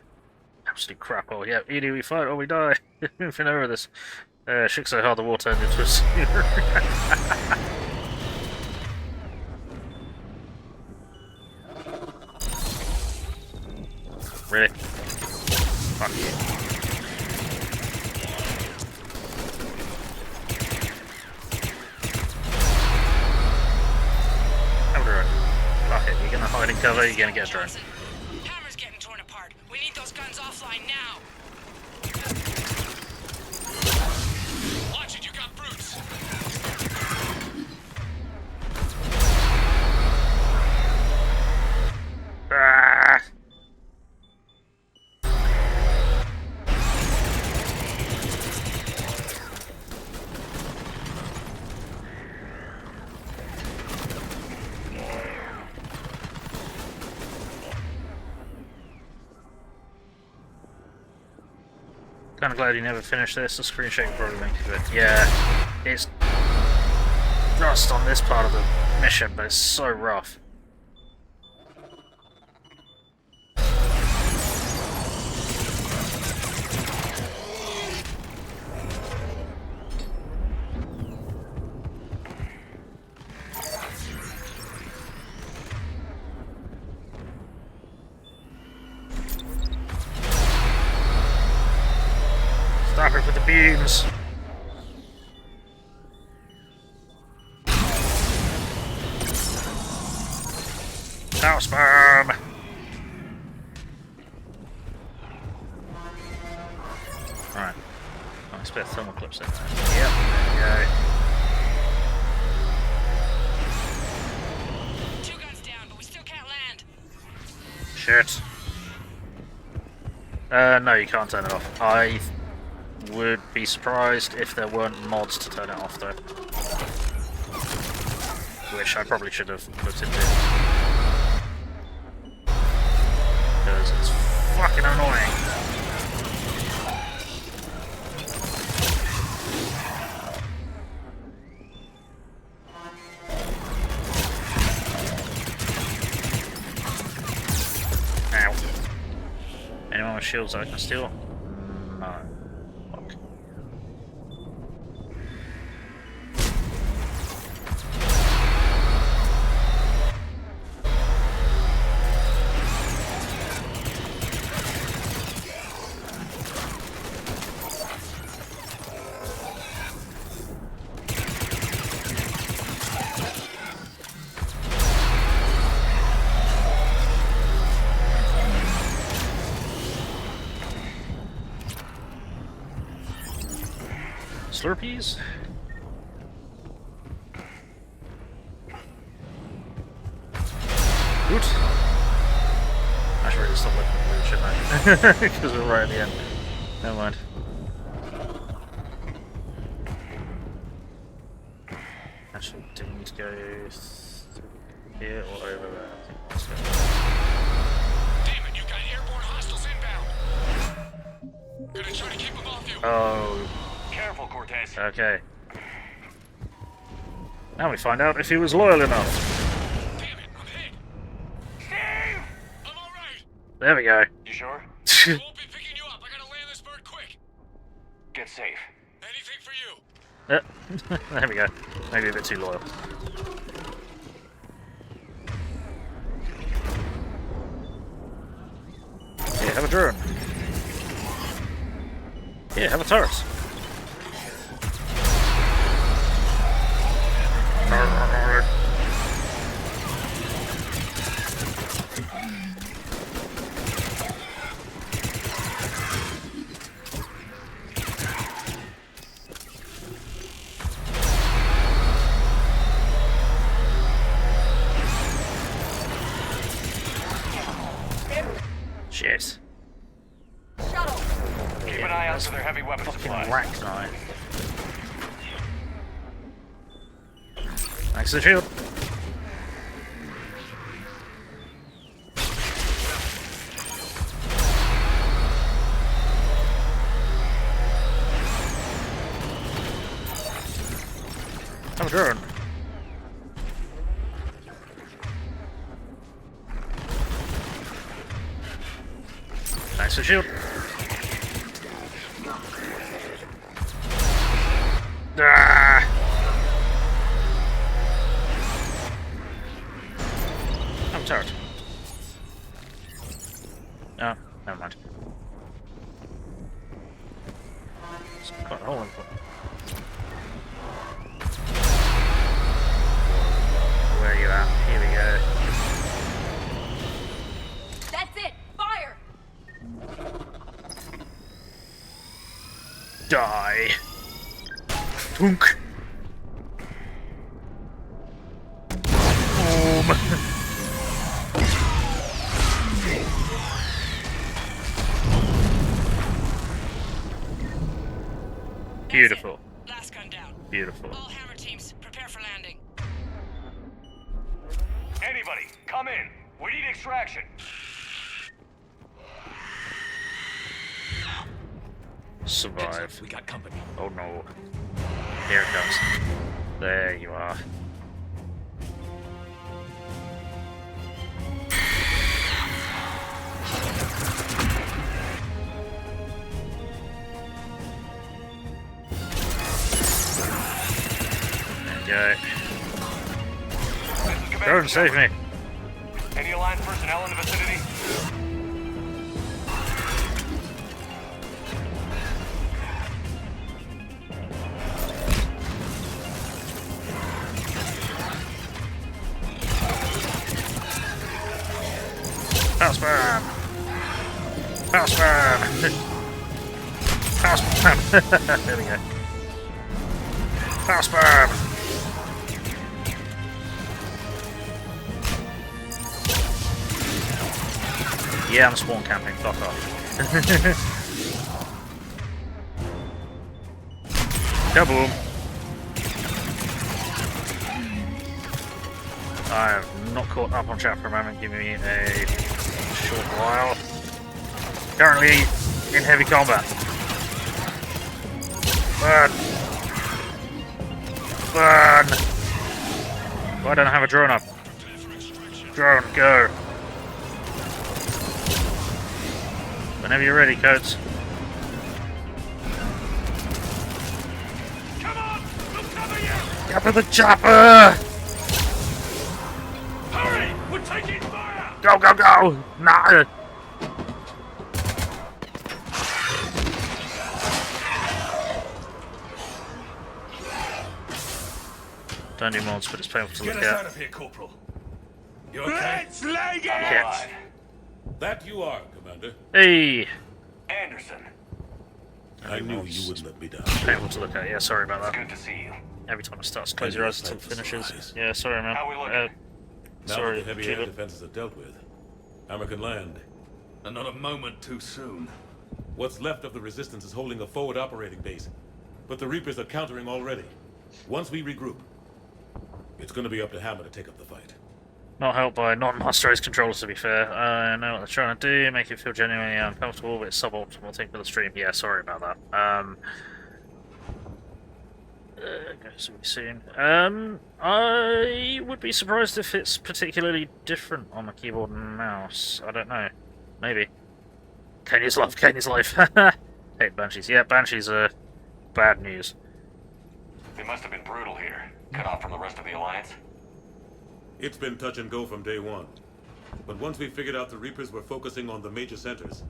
Absolute crap. Oh, yeah. Either we fight or we die. Moving over this. Shook so hard the water turned into a sewer. Really? Fuck you. Have a drone. Fuck it, you're gonna hide in cover, you're gonna get a drone. Hammer's getting torn apart. We need those guns offline now. Watch it, you got brutes. Ah! Kinda glad you never finished this. The screen shake will probably make it good. Yeah, it's rust on this part of the mission, but it's so rough. Stop it with the beams. Power spam. Alright. Nice bit of thermal clips in there. Yep, there we go. 2 guns down, but we still can't land. Shit. No, you can't turn it off. I would be surprised if there weren't mods to turn it off, though. Which I probably should have looked into. Because it's fucking annoying. much shields I can steal? No. Fuck. Slurpees? Oot! I should really stop looking at the loot, shouldn't I? Because we're right at the end. Never mind. Actually, do we need to go here or over there? I think let's go. Damn it, you got airborne hostiles inbound. Gonna try to keep them off you. Oh. Careful, Cortez. Okay. Now we find out if he was loyal enough. Damn it, I'm hit. Steve! I'm alright. There we go. You sure? I won't be picking you up. I gotta land this bird quick. Get safe. Anything for you. There we go. Maybe a bit too loyal. Yeah, have a drone. Yeah, have a turret. Shit. Shuttle. Keep an eye out for their heavy weapon supply. Rack tonight. Thanks to the shield. Have a drone. Thanks to the shield. Ah! I'm tired. Oh, never mind. It's got a hole in it. Where are you at? Here we go. That's it! Fire! Die. Tunk. Boom. Beautiful. Last gun down. Beautiful. All hammer teams, prepare for landing. Anybody, come in. We need extraction. Survive. We got company. Oh no. Here it comes. There you are. There you go. Go and save me. Any Alliance personnel in the vicinity? House spam! House spam! House spam! There we go. House spam! Yeah, I'm spawn camping. Fuck off. Kaboom! I have not caught up on chat for a moment. Give me a short while. Currently in heavy combat. Burn! Burn! Why don't I have a drone up? Drone, go! When Whenever you're ready, Coates. Come on! We'll cover you! Get to the chopper! Hurry! We're taking fire! Go, go, go! No! Don't do mods, but it's painful to Get look us at. out of here, Corporal. You okay? Let's leg it! Yes. That you are, Commander. Hey! Anderson. I knew you wouldn't let me down. Painful to look at, yeah, sorry about that. Good to see you. Every time it starts, close your eyes until it finishes. Yeah, sorry, man. How we looking? Now Sorry, that the heavy air defenses are dealt with, Hammer can land. And not a moment too soon. What's left of the Resistance is holding a forward operating base, but the Reapers are countering already. Once we regroup, it's going to be up to Hammer to take up the fight. Not helped by non-master race controllers, to be fair. I know what they're trying to do, make it feel genuinely uncomfortable, but it's suboptimal thing for the stream. Yeah, sorry about that. Goes to be soon. I would be surprised if it's particularly different on the keyboard and mouse. I don't know. Maybe. Kenya's life, Kenya's life. Hate Banshees. Yeah, Banshees are bad news. It must have been brutal here. Cut off from the rest of the Alliance. It's been touch and go from day one. But once we figured out the Reapers were focusing on the major centers,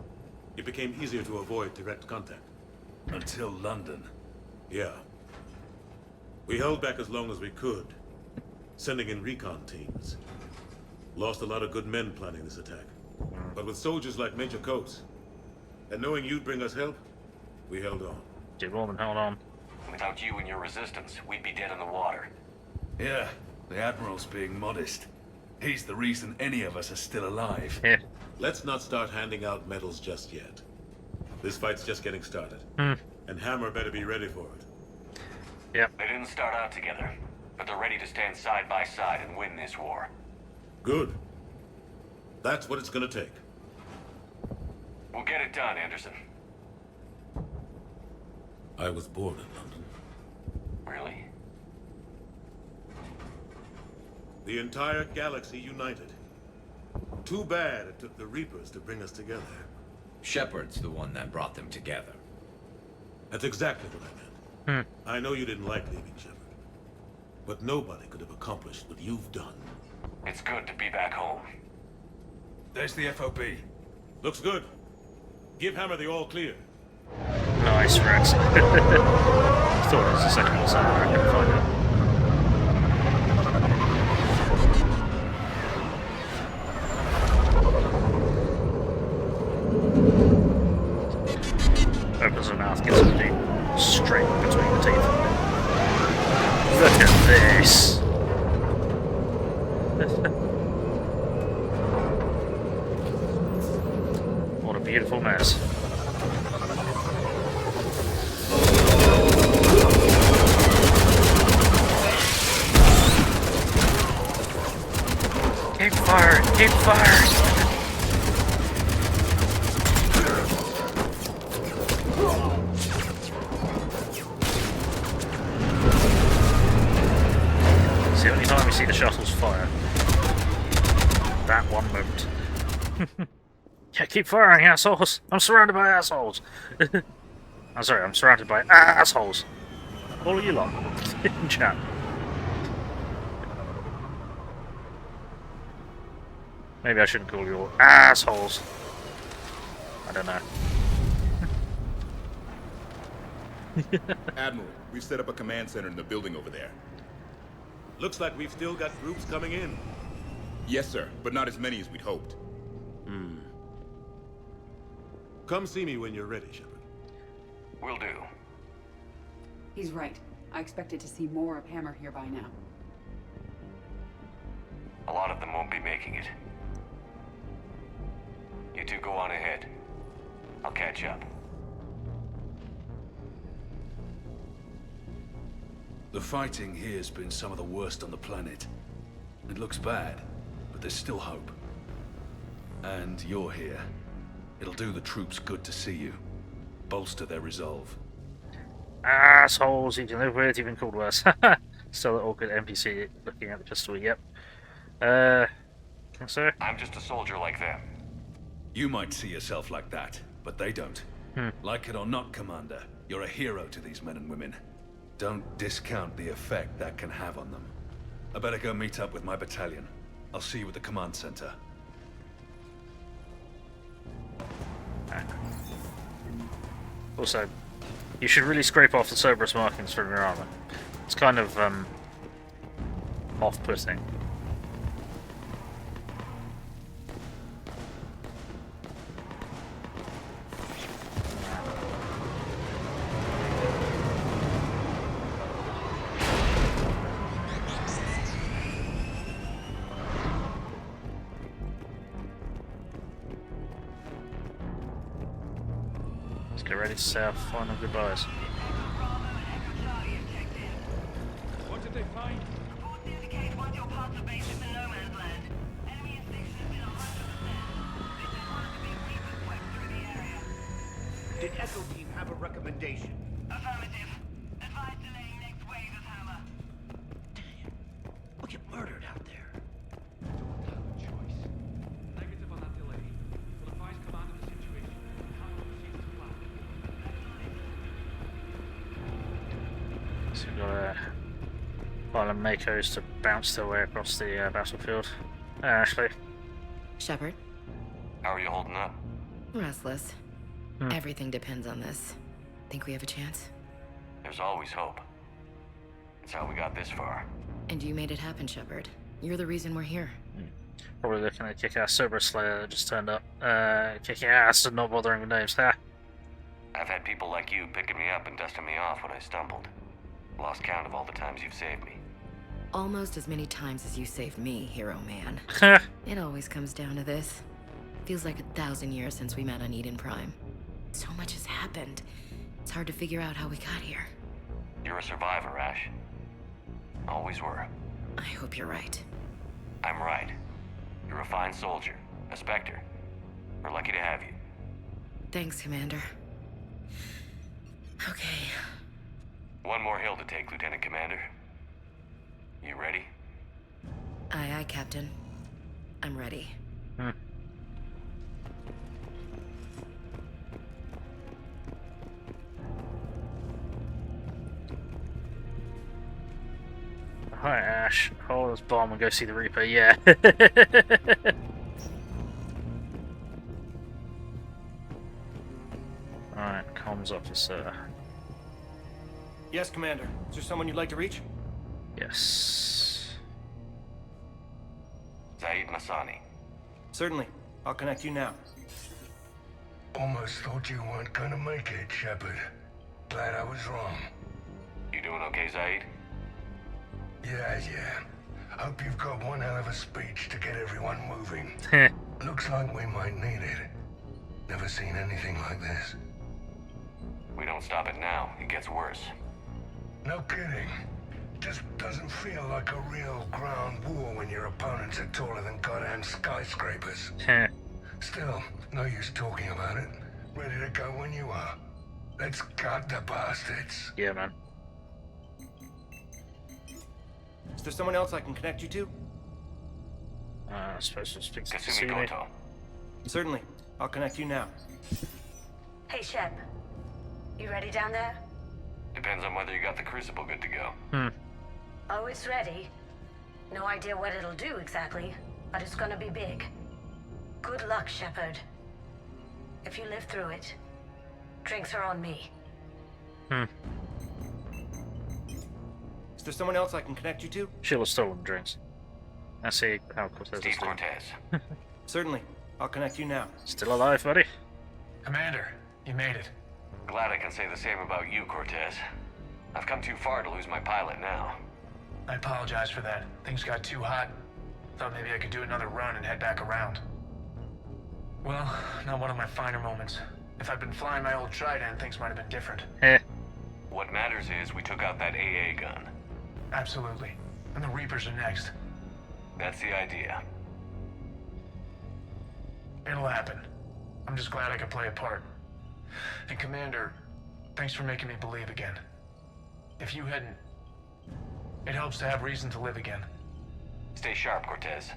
it became easier to avoid direct contact. Until London. Yeah. We held back as long as we could, sending in recon teams. Lost a lot of good men planning this attack. But with soldiers like Major Coates, and knowing you'd bring us help, we held on. Did more than hold on. Without you and your resistance, we'd be dead in the water. Yeah, the Admiral's being modest. He's the reason any of us are still alive. Yeah. Let's not start handing out medals just yet. This fight's just getting started. And Hammer better be ready for it. Yep. They didn't start out together, but they're ready to stand side by side and win this war. Good. That's what it's gonna take. We'll get it done, Anderson. I was born in London. Really? The entire galaxy united. Too bad it took the Reapers to bring us together. Shepard's the one that brought them together. That's exactly what I meant. I know you didn't like leaving, Shepard. But nobody could have accomplished what you've done. It's good to be back home. There's the FOB. Looks good. Give Hammer the all clear. Nice, Rex. Thought it was the second or something, I couldn't find it. Opens her mouth, gets it deep, straight between the teeth. Look at this. What a beautiful mess. Keep firing, keep firing. See, only time we see the shuttles fire. That one moment. Yeah, keep firing, assholes! I'm surrounded by assholes! I'm sorry, I'm surrounded by assholes! All of you lot. In chat. Maybe I shouldn't call you all assholes. I don't know. Admiral, we've set up a command center in the building over there. Looks like we've still got groups coming in. Yes, sir, but not as many as we'd hoped. Come see me when you're ready, Shepard. Will do. He's right. I expected to see more of Hammer here by now. A lot of them won't be making it. You two go on ahead. I'll catch up. The fighting here's been some of the worst on the planet. It looks bad, but there's still hope. And you're here. It'll do the troops good to see you. Bolster their resolve. Assholes you can live with, even called worse. Still an awkward NPC looking at the pistol, yep. Sir? I'm just a soldier like them. You might see yourself like that, but they don't. Like it or not, Commander, you're a hero to these men and women. Don't discount the effect that can have on them. I better go meet up with my battalion. I'll see you at the command center. Also, you should really scrape off the Cerberus markings from your armor. It's kind of off-putting. Let's get ready to say our final goodbyes. What did they find? Reports indicate one of your parts are based in the no man's land. Enemy inspection has been 100%. This is one of the big Reapers swept through the area. Did Echo Team have a recommendation? Affirmative. Advise delaying next wave of hammer. We'll get murdered out there. Don't have a choice. Negative on that delay. We'll advise command of the situation. How to proceed as planned. So we've got while MAAAHS to bounce their way across the battlefield. Ashley. Shepard? How are you holding up? Restless. Everything depends on this. Think we have a chance? There's always hope. It's how we got this far. And you made it happen, Shepard. You're the reason we're here. Probably looking at kick-ass Cerberus Slayer that just turned up. Kicking ass and not bothering with names. Ha! I've had people like you picking me up and dusting me off when I stumbled. Lost count of all the times you've saved me. Almost as many times as you saved me, hero man. It always comes down to this. Feels like 1,000 years since we met on Eden Prime. So much has happened. It's hard to figure out how we got here. You're a survivor, Ash. Always were. I hope you're right. I'm right. You're a fine soldier, a Spectre. We're lucky to have you. Thanks, Commander. Okay. One more hill to take, Lieutenant Commander. You ready? Aye, aye, Captain. I'm ready. Hi, Ash. Hold this bomb and go see the Reaper. Yeah. Alright, comms officer. Yes, Commander. Is there someone you'd like to reach? Yes. Zaid Masani. Certainly. I'll connect you now. Almost thought you weren't gonna make it, Shepard. Glad I was wrong. You doing okay, Zaid? Yeah. Hope you've got one hell of a speech to get everyone moving. Looks like we might need it. Never seen anything like this. We don't stop it now, it gets worse. No kidding. Just doesn't feel like a real ground war when your opponents are taller than goddamn skyscrapers. Still, no use talking about it. Ready to go when you are. Let's gut the bastards. Yeah, man. Is there someone else I can connect you to? I suppose we'll speak to Kasumi Kasumi. Goto. Certainly. I'll connect you now. Hey, Shep. You ready down there? Depends on whether you got the Crucible good to go. Oh, it's ready. No idea what it'll do exactly, but it's gonna be big. Good luck, Shepard. If you live through it, drinks are on me. Is there someone else I can connect you to? She'll have stolen drinks. I see how Cortez Steve is doing. Cortez. Certainly. I'll connect you now. Still alive, buddy? Commander, you made it. Glad I can say the same about you, Cortez. I've come too far to lose my pilot now. I apologize for that. Things got too hot. Thought maybe I could do another run and head back around. Well, not one of my finer moments. If I'd been flying my old Trident, things might have been different. What matters is we took out that AA gun. Absolutely. And the Reapers are next. That's the idea. It'll happen. I'm just glad I could play a part. And Commander, thanks for making me believe again. If you hadn't, it helps to have reason to live again. Stay sharp, Cortez.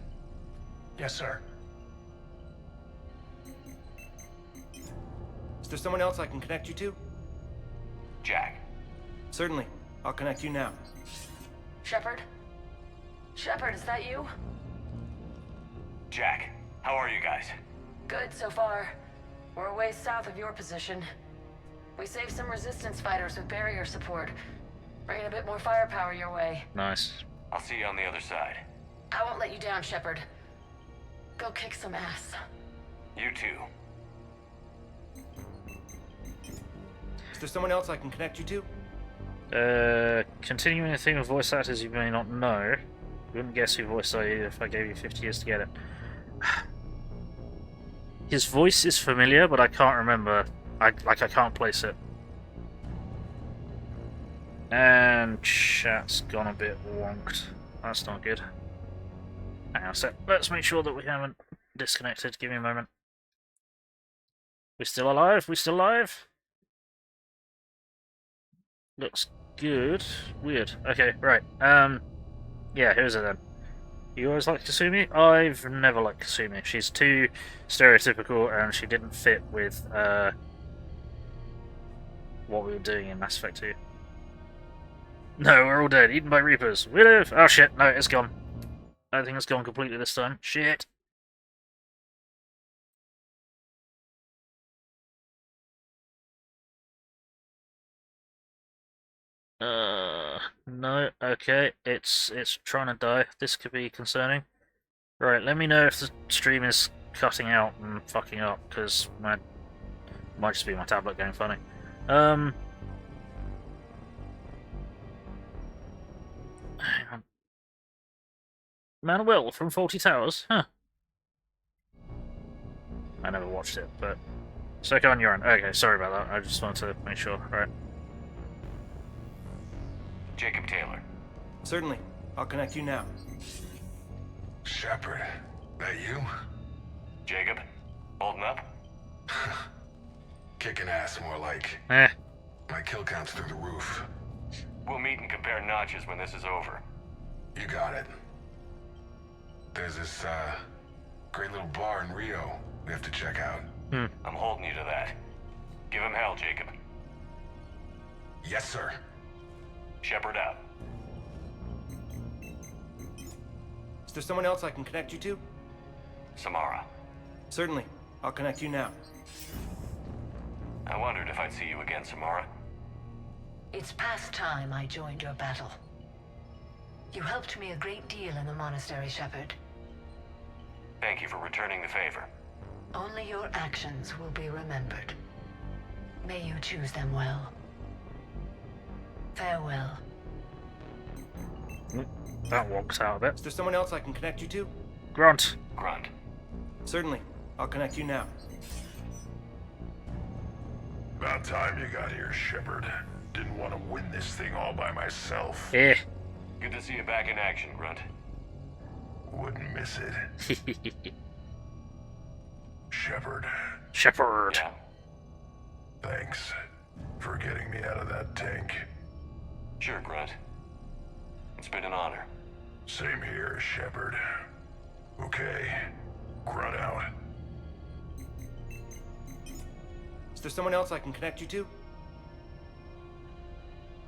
Yes, sir. Is there someone else I can connect you to? Jack. Certainly. I'll connect you now. Shepard? Shepard, is that you? Jack, how are you guys? Good so far. We're a ways south of your position. We saved some resistance fighters with barrier support. Bringing a bit more firepower your way. Nice. I'll see you on the other side. I won't let you down, Shepard. Go kick some ass. You too. Is there someone else I can connect you to? Continuing the theme of voice actors you may not know, you wouldn't guess who voiced it if I gave you 50 years to get it. His voice is familiar, but I can't remember. I can't place it. And chat's gone a bit wonked. That's not good. Hang on a sec. Let's make sure that we haven't disconnected. Give me a moment. We still alive? We still alive? Looks good. Weird. Okay, right. Yeah, who's it then? You always like Kasumi? I've never liked Kasumi. She's too stereotypical and she didn't fit with what we were doing in Mass Effect 2. No, we're all dead. Eaten by Reapers. We live! Oh shit, no, it's gone. I think it's gone completely this time. Shit! No, okay, it's trying to die. This could be concerning. Right, let me know if the stream is cutting out and fucking up, because might just be my tablet going funny. Hang on. Manuel from 40 Towers? Huh. I never watched it, but... Soko on your own. Okay, sorry about that. I just wanted to make sure. Right. Jacob Taylor. Certainly. I'll connect you now. Shepard, that you? Jacob? Holding up? Kicking ass, more like. Eh. My kill count's through the roof. We'll meet and compare notches when this is over. You got it. There's this, great little bar in Rio we have to check out. Hmm. I'm holding you to that. Give him hell, Jacob. Yes, sir. Shepard out. Is there someone else I can connect you to? Samara. Certainly. I'll connect you now. I wondered if I'd see you again, Samara. It's past time I joined your battle. You helped me a great deal in the monastery, Shepard. Thank you for returning the favor. Only your actions will be remembered. May you choose them well. Farewell. That walks out of it. Is there someone else I can connect you to? Grunt. Grunt. Certainly. I'll connect you now. About time you got here, Shepard. Didn't want to win this thing all by myself. Eh. Good to see you back in action, Grunt. Wouldn't miss it. Shepard. Shepard. Yeah. Thanks for getting me out of that tank. Sure, Grunt. It's been an honor. Same here, Shepard. Okay. Grunt out. Is there someone else I can connect you to?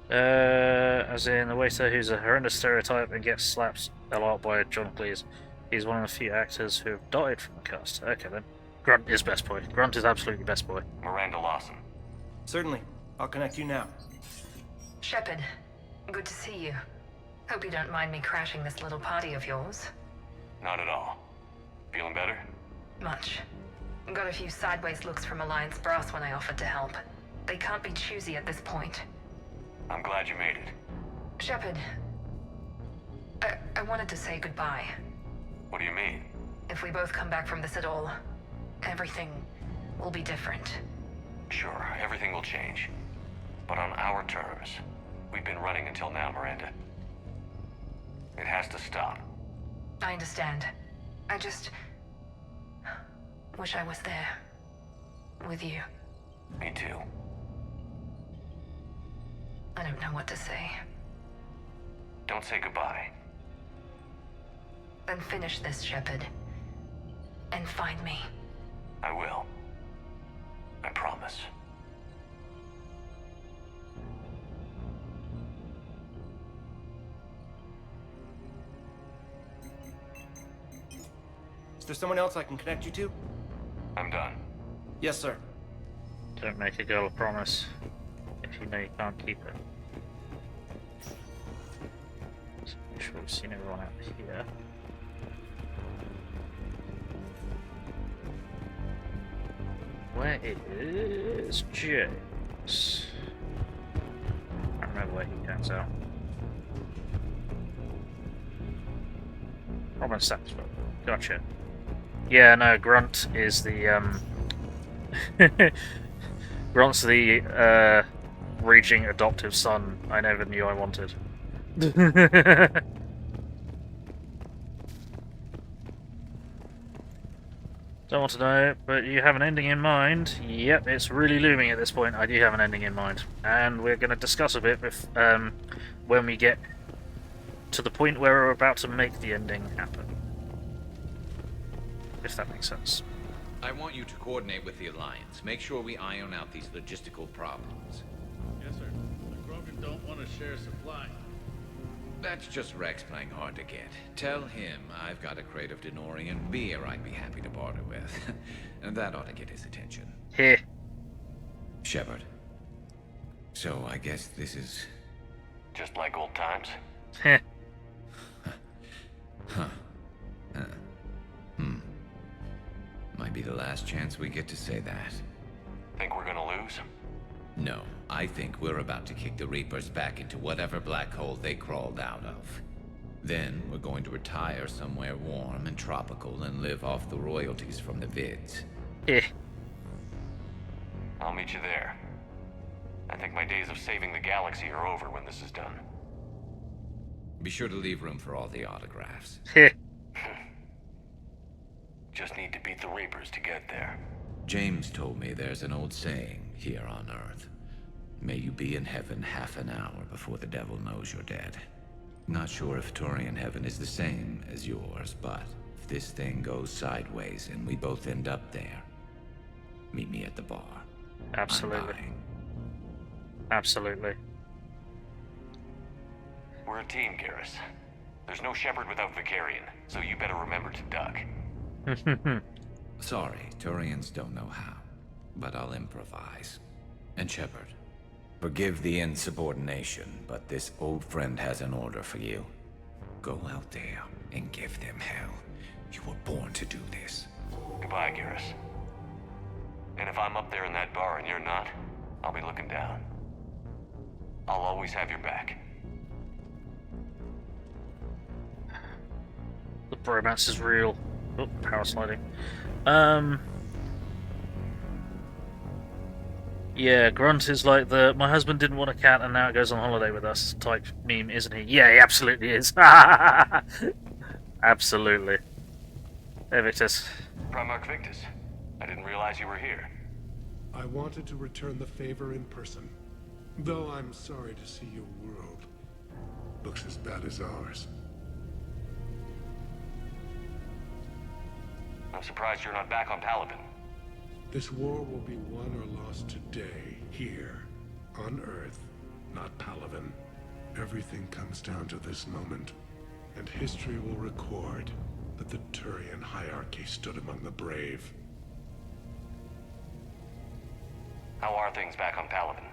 As in the waiter who's a horrendous stereotype and gets slapped a lot by John Cleese. He's one of the few actors who have died from the cast. Okay then. Grunt is best boy. Grunt is absolutely best boy. Miranda Lawson. Certainly. I'll connect you now. Shepard, good to see you. Hope you don't mind me crashing this little party of yours. Not at all. Feeling better? Much. Got a few sideways looks from Alliance brass when I offered to help. They can't be choosy at this point. I'm glad you made it. Shepard, I wanted to say goodbye. What do you mean? If we both come back from the Citadel, everything will be different. Sure, everything will change. But on our terms. We've been running until now, Miranda. It has to stop. I understand. I just... wish I was there. With you. Me too. I don't know what to say. Don't say goodbye. Then finish this, Shepard. And find me. I will. I promise. Is there someone else I can connect you to? I'm done. Yes, sir. Don't make a girl a promise if you know you can't keep it. Just make sure we've seen everyone out here. Where is James? I don't remember where he turns out. Robin Saxford. Gotcha. Yeah, no, Grunt is the Grunt's the raging adoptive son I never knew I wanted. Don't want to know, but you have an ending in mind. Yep, it's really looming at this point. I do have an ending in mind, and we're going to discuss a bit when we get to the point where we're about to make the ending happen. If that makes sense. I want you to coordinate with the Alliance. Make sure we iron out these logistical problems. Yes, sir. The Krogan don't want to share supply. That's just Rex playing hard to get. Tell him I've got a crate of Denorian beer I'd be happy to barter with. And that ought to get his attention. Here. Shepard. So I guess this is... Just like old times? Heh. Huh. Might be the last chance we get to say that. Think we're gonna lose? No, I think we're about to kick the Reapers back into whatever black hole they crawled out of. Then we're going to retire somewhere warm and tropical and live off the royalties from the vids. I'll meet you there. I think my days of saving the galaxy are over when this is done. Be sure to leave room for all the autographs. Just need to beat the Reapers to get there. James told me there's an old saying here on Earth. May you be in heaven half an hour before the devil knows you're dead. Not sure if Turian heaven is the same as yours, but if this thing goes sideways and we both end up there, meet me at the bar. Absolutely. Absolutely. We're a team, Garrus. There's no Shepard without Vicarian, so you better remember to duck. Sorry, Turians don't know how, but I'll improvise. And Shepard, forgive the insubordination, but this old friend has an order for you. Go out there and give them hell. You were born to do this. Goodbye, Garrus. And if I'm up there in that bar and you're not, I'll be looking down. I'll always have your back. The bromance is real. Oh, power sliding. Yeah, Grunt is like the my husband didn't want a cat and now it goes on holiday with us type meme, isn't he? Yeah, he absolutely is. Absolutely. Hey, Victus. Primarch Victus, I didn't realize you were here. I wanted to return the favor in person, though I'm sorry to see your world looks as bad as ours. I'm surprised you're not back on Palaven. This war will be won or lost today, here, on Earth, not Palaven. Everything comes down to this moment, and history will record that the Turian hierarchy stood among the brave. How are things back on Palaven?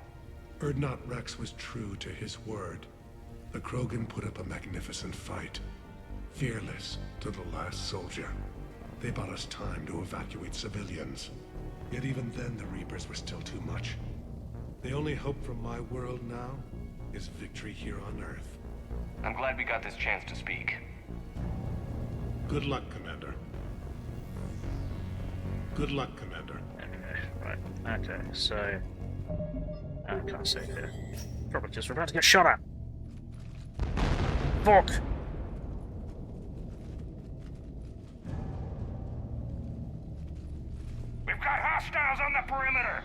Urdnot Rex was true to his word. The Krogan put up a magnificent fight, fearless to the last soldier. They bought us time to evacuate civilians. Yet even then, the Reapers were still too much. The only hope from my world now is victory here on Earth. I'm glad we got this chance to speak. Good luck, Commander. Good luck, Commander. Okay, right. Okay, so... I can't say here. Probably just we're about to get shot at. Fuck! We've got hostiles on the perimeter!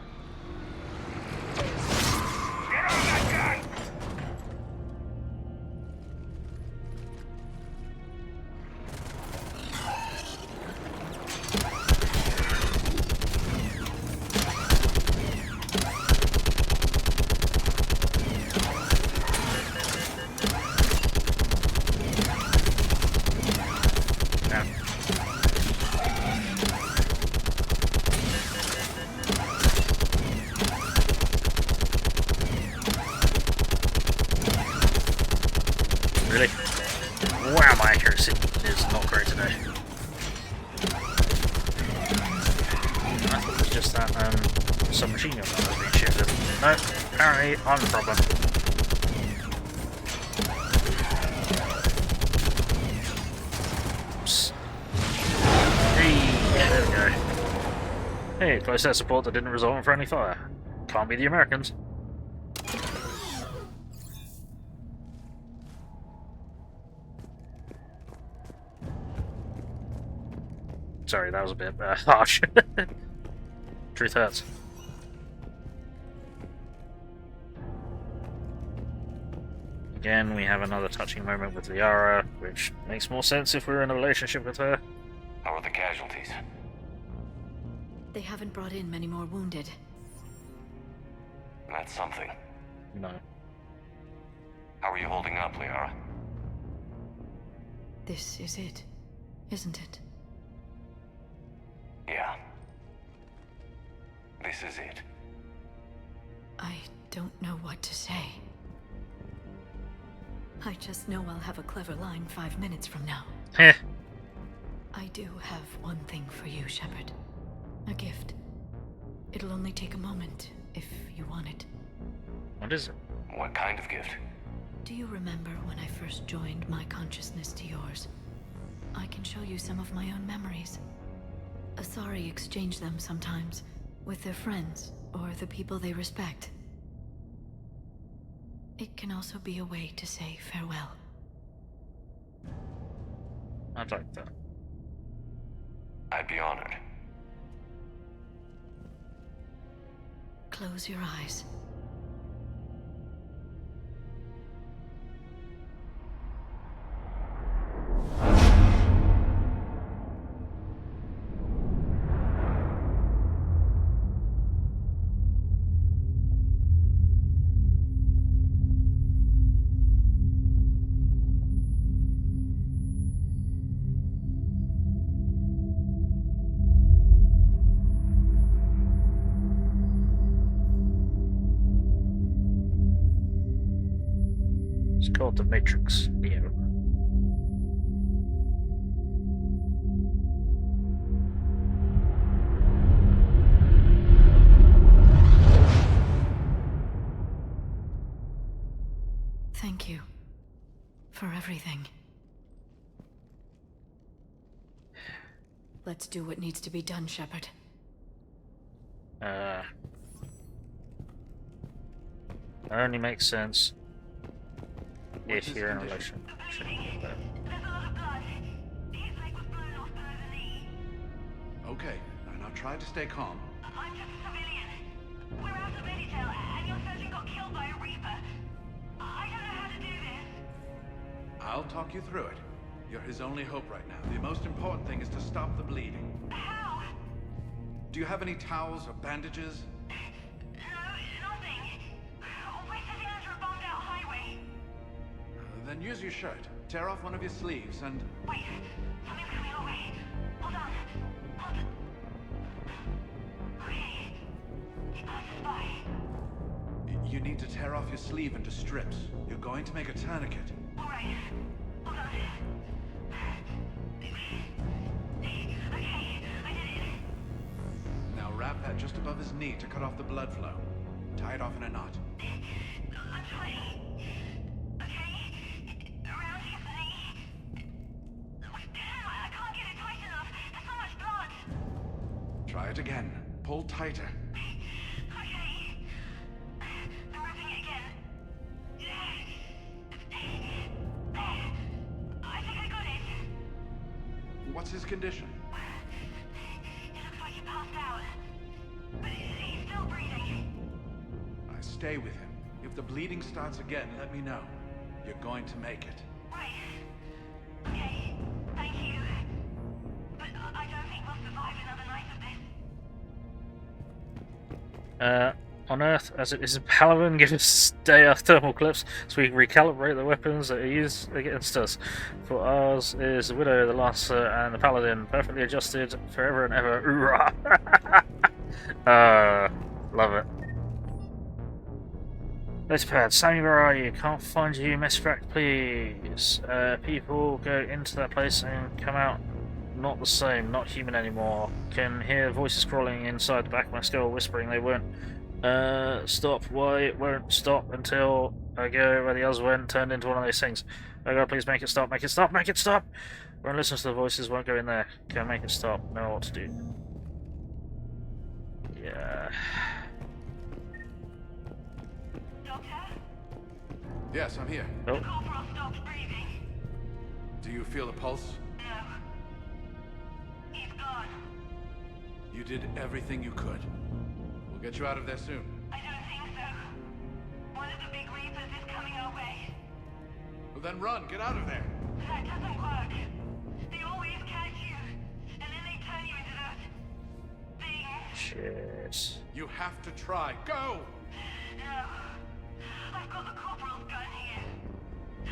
Get on that gun! Wow, my accuracy is not great today. I thought it was just that submachine gun that was being shifted. No, apparently I'm the problem. Oops. Hey, there we go. Hey, close air support that didn't result in friendly fire. Can't be the Americans. Sorry, that was a bit harsh. Truth hurts. Again, we have another touching moment with Liara, which makes more sense if we're in a relationship with her. How are the casualties? They haven't brought in many more wounded. That's something. No. How are you holding up, Liara? This is it, isn't it? Yeah. This is it. I don't know what to say. I just know I'll have a clever line 5 minutes from now. Heh. I do have one thing for you, Shepard. A gift. It'll only take a moment, if you want it. What is it? What kind of gift? Do you remember when I first joined my consciousness to yours? I can show you some of my own memories. Asari exchange them sometimes, with their friends, or the people they respect. It can also be a way to say farewell. I'd like that. I'd be honored. Close your eyes. It's called the Matrix Neo. Thank you for everything. Let's do what needs to be done, Shepard. Only makes sense if you're in a relationship. Okay, now try to stay calm. I'm just a civilian. We're out of Intel, and your surgeon got killed by a Reaper. I don't know how to do this. I'll talk you through it. You're his only hope right now. The most important thing is to stop the bleeding. How? Do you have any towels or bandages? Then use your shirt. Tear off one of your sleeves and... Wait, something's coming our way. Hold on. Okay. It's by. You need to tear off your sleeve into strips. You're going to make a tourniquet. Alright. Hold on. Okay, I did it. Now wrap that just above his knee to cut off the blood flow. Tie it off in a knot. I'm trying. Around his knee. Damn, I can't get it tight enough. There's so much blood. Try it again. Pull tighter. Okay. I'm wrapping it again. I think I got it. What's his condition? It looks like he passed out. But he's still breathing. Stay with him. If the bleeding starts again, let me know. You're going to make it. Right. Okay. Thank you. But I don't think we'll survive another night of this. On Earth, as it is in Paladin, give us day thermal clips so we can recalibrate the weapons that are used against us. For ours is the Widow, the Lancer, and the Paladin, perfectly adjusted forever and ever. Hoorah! Love it. Let's pad. Sammy, where are you? Can't find you. Mess back, please. People go into that place and come out not the same, not human anymore. Can hear voices crawling inside the back of my skull, whispering they won't stop. Why it won't stop until I go where the others went, turned into one of those things. Oh God, please make it stop, make it stop, make it stop! Won't listen to the voices, won't go in there. Can make it stop, know what to do. Yeah. Yes, I'm here. Oh. The corporal stopped breathing. Do you feel a pulse? No. He's gone. You did everything you could. We'll get you out of there soon. I don't think so. One of the big reapers is coming our way. Well, then run. Get out of there. That doesn't work. They always catch you, and then they turn you into that thing. Shit. You have to try. Go! No. I've got the corporal's gun here.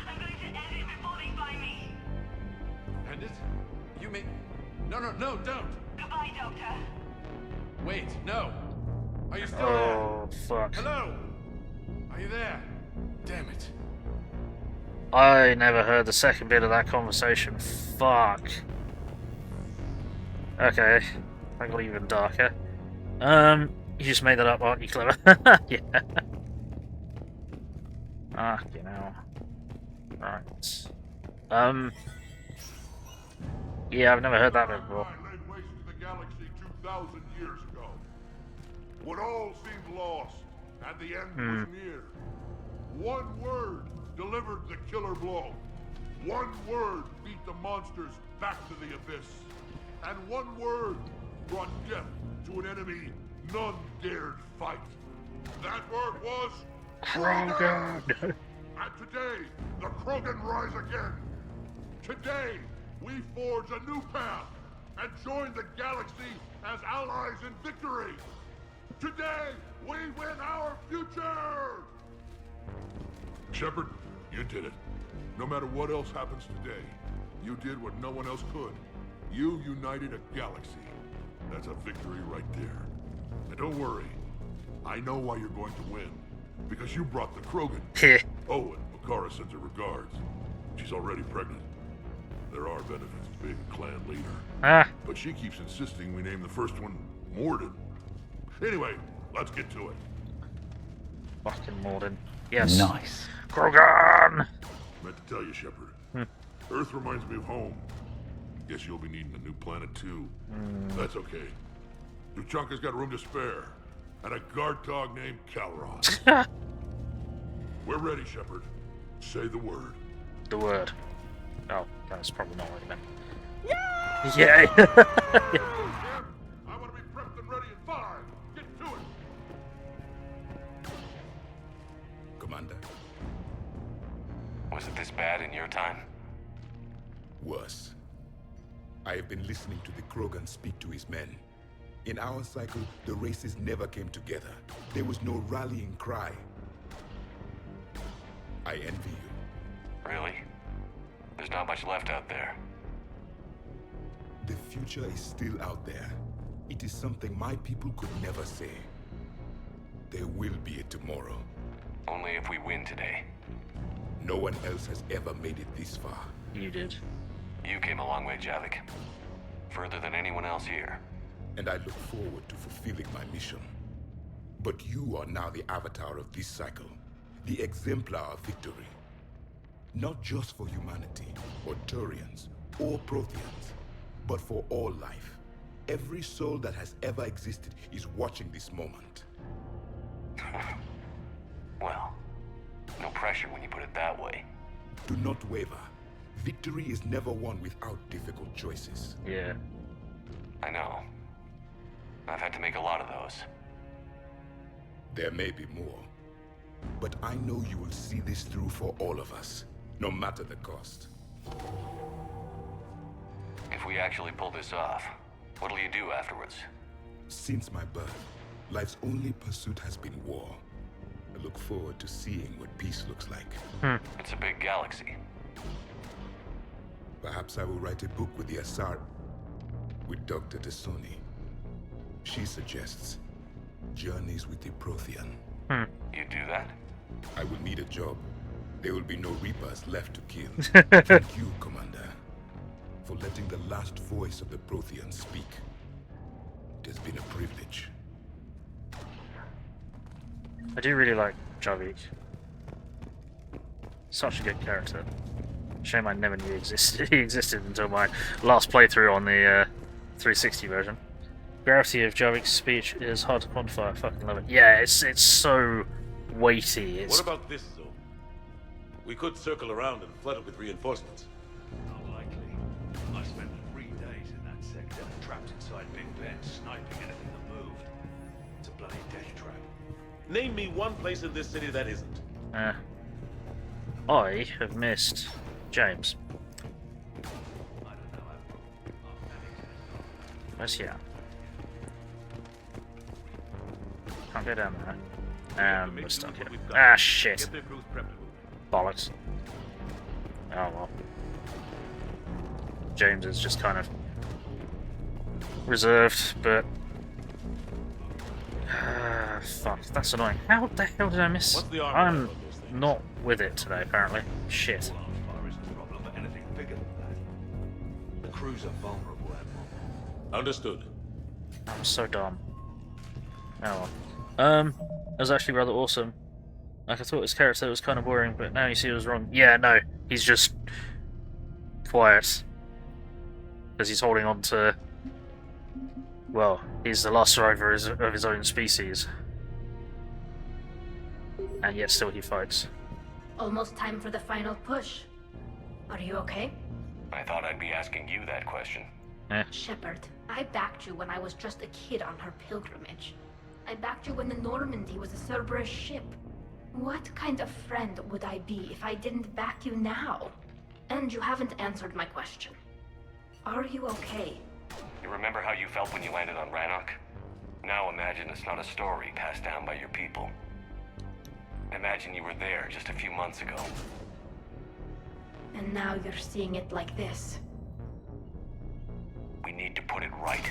I'm going to end it before they find me. End it? You mean... No, don't! Goodbye, Doctor. Wait, no! Are you still Oh, there? fuck. Hello? Are you there? Damn it. I never heard the second bit of that conversation. Fuck. Okay. That got even darker. You just made that up, aren't you, clever? Yeah. Ah, you know. Right. Yeah, I've never heard that before. Laid waste to the galaxy 2,000 years ago. When all seemed lost and the end was near, one word delivered the killer blow. One word beat the monsters back to the abyss. And one word brought death to an enemy none dared fight. That word was... Krogan! And today, the Krogan rise again. Today, we forge a new path and join the galaxy as allies in victory. Today, we win our future! Shepard, you did it. No matter what else happens today, you did what no one else could. You united a galaxy. That's a victory right there. And don't worry, I know why you're going to win. Because you brought the Krogan. Oh, and Makara sends her regards. She's already pregnant. There are benefits to being a clan leader. But she keeps insisting we name the first one Morden. Anyway, let's get to it. Fucking Morden. Yes. Nice. Krogan! Meant to tell you, Shepard. Earth reminds me of home. Guess you'll be needing a new planet too. That's okay. Tuchanka's got room to spare. And a guard dog named Calron. We're ready, Shepard. Say the word. The word. Oh, that's probably not what he meant. Yeah! I want to be prepped and ready in 5. Get to it. Commander. Was it this bad in your time? Worse. I have been listening to the Krogan speak to his men. In our cycle, the races never came together. There was no rallying cry. I envy you. Really? There's not much left out there. The future is still out there. It is something my people could never say. There will be a tomorrow. Only if we win today. No one else has ever made it this far. You did. You came a long way, Javik. Further than anyone else here. And I look forward to fulfilling my mission. But you are now the avatar of this cycle. The exemplar of victory. Not just for humanity, or Turians, or Protheans, but for all life. Every soul that has ever existed is watching this moment. Well, no pressure when you put it that way. Do not waver. Victory is never won without difficult choices. Yeah. I know. I've had to make a lot of those. There may be more. But I know you will see this through for all of us, no matter the cost. If we actually pull this off, what'll you do afterwards? Since my birth, life's only pursuit has been war. I look forward to seeing what peace looks like. It's a big galaxy. Perhaps I will write a book with the Asar... with Dr. Desoni. She suggests Journeys with the Prothean. You do that? I will need a job. There will be no Reapers left to kill. Thank you, Commander, for letting the last voice of the Protheans speak. It has been a privilege. I do really like Javik. Such a good character. Shame I never knew he existed until my last playthrough on the 360 version. Gravity of Javik's speech is hard to quantify. I fucking love it. Yeah, it's so weighty. What about this zone? We could circle around and flood it with reinforcements. Unlikely. I spent 3 days in that sector, trapped inside Big Ben, sniping anything that moved. It's a bloody death trap. Name me one place in this city that isn't. I have missed James. Where's he at? Can't go down there. And we're stuck here. Ah, shit. Bollocks. Oh well. James is just kind of reserved, but fuck, that's annoying. How the hell did I miss? I'm not with it today, apparently. Shit. Fire isn't the problem, but anything bigger than that. The crews are vulnerable, Admiral. Understood. I'm so dumb. Oh well. It was actually rather awesome. Like, I thought his character was kind of boring, but now you see it was wrong. Yeah, no, he's just quiet. Because he's holding on to... Well, he's the last survivor of his own species. And yet still he fights. Almost time for the final push. Are you okay? I thought I'd be asking you that question. Shepard, I backed you when I was just a kid on her pilgrimage. I backed you when the Normandy was a Cerberus ship. What kind of friend would I be if I didn't back you now? And you haven't answered my question. Are you okay? You remember how you felt when you landed on Rannoch? Now imagine it's not a story passed down by your people. Imagine you were there just a few months ago. And now you're seeing it like this. We need to put it right.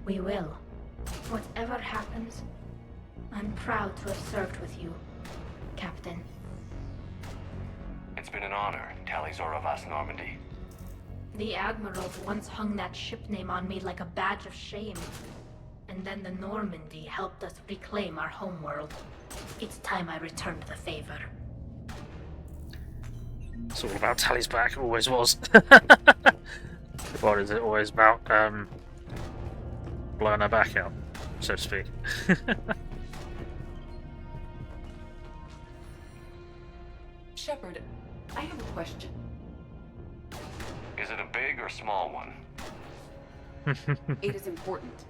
We will. Whatever happens, I'm proud to have served with you, Captain. It's been an honor, Talizor of Vas Normandy. The Admirals once hung that ship name on me like a badge of shame. And then the Normandy helped us reclaim our homeworld. It's time I returned the favor. It's all about Tally's back, it always was. What is it always about? Blowing her back out, so to speak. Shepard, I have a question. Is it a big or small one? It is important.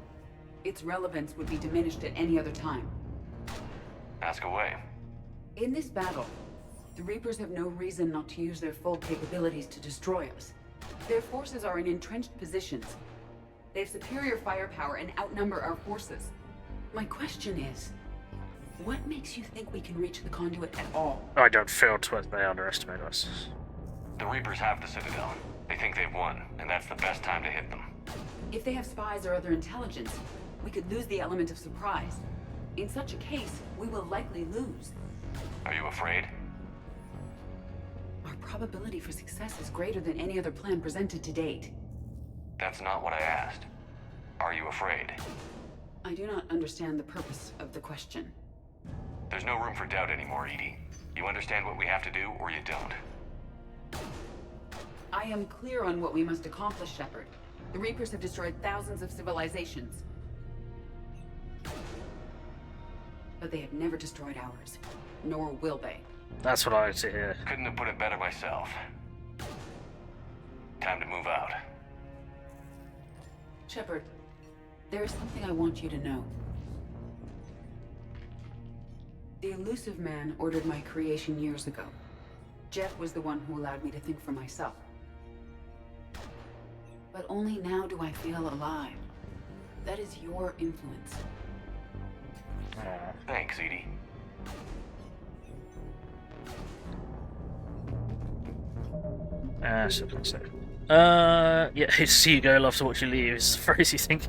Its relevance would be diminished at any other time. Ask away. In this battle, the Reapers have no reason not to use their full capabilities to destroy us. Their forces are in entrenched positions. They have superior firepower and outnumber our forces. My question is, what makes you think we can reach the conduit at all? I don't feel they underestimate us. The Reapers have the Citadel. They think they've won, and that's the best time to hit them. If they have spies or other intelligence, we could lose the element of surprise. In such a case, we will likely lose. Are you afraid? Our probability for success is greater than any other plan presented to date. That's not what I asked. Are you afraid? I do not understand the purpose of the question. There's no room for doubt anymore, Edie. You understand what we have to do, or you don't. I am clear on what we must accomplish, Shepard. The Reapers have destroyed thousands of civilizations. But they have never destroyed ours. Nor will they. That's what I like to hear. Couldn't have put it better myself. Time to move out. Shepard, there is something I want you to know. The Illusive Man ordered my creation years ago. Jeff was the one who allowed me to think for myself. But only now do I feel alive. That is your influence. Thanks, Edie. So can say. Yeah, see you go, love to watch you leave is the phrase you think.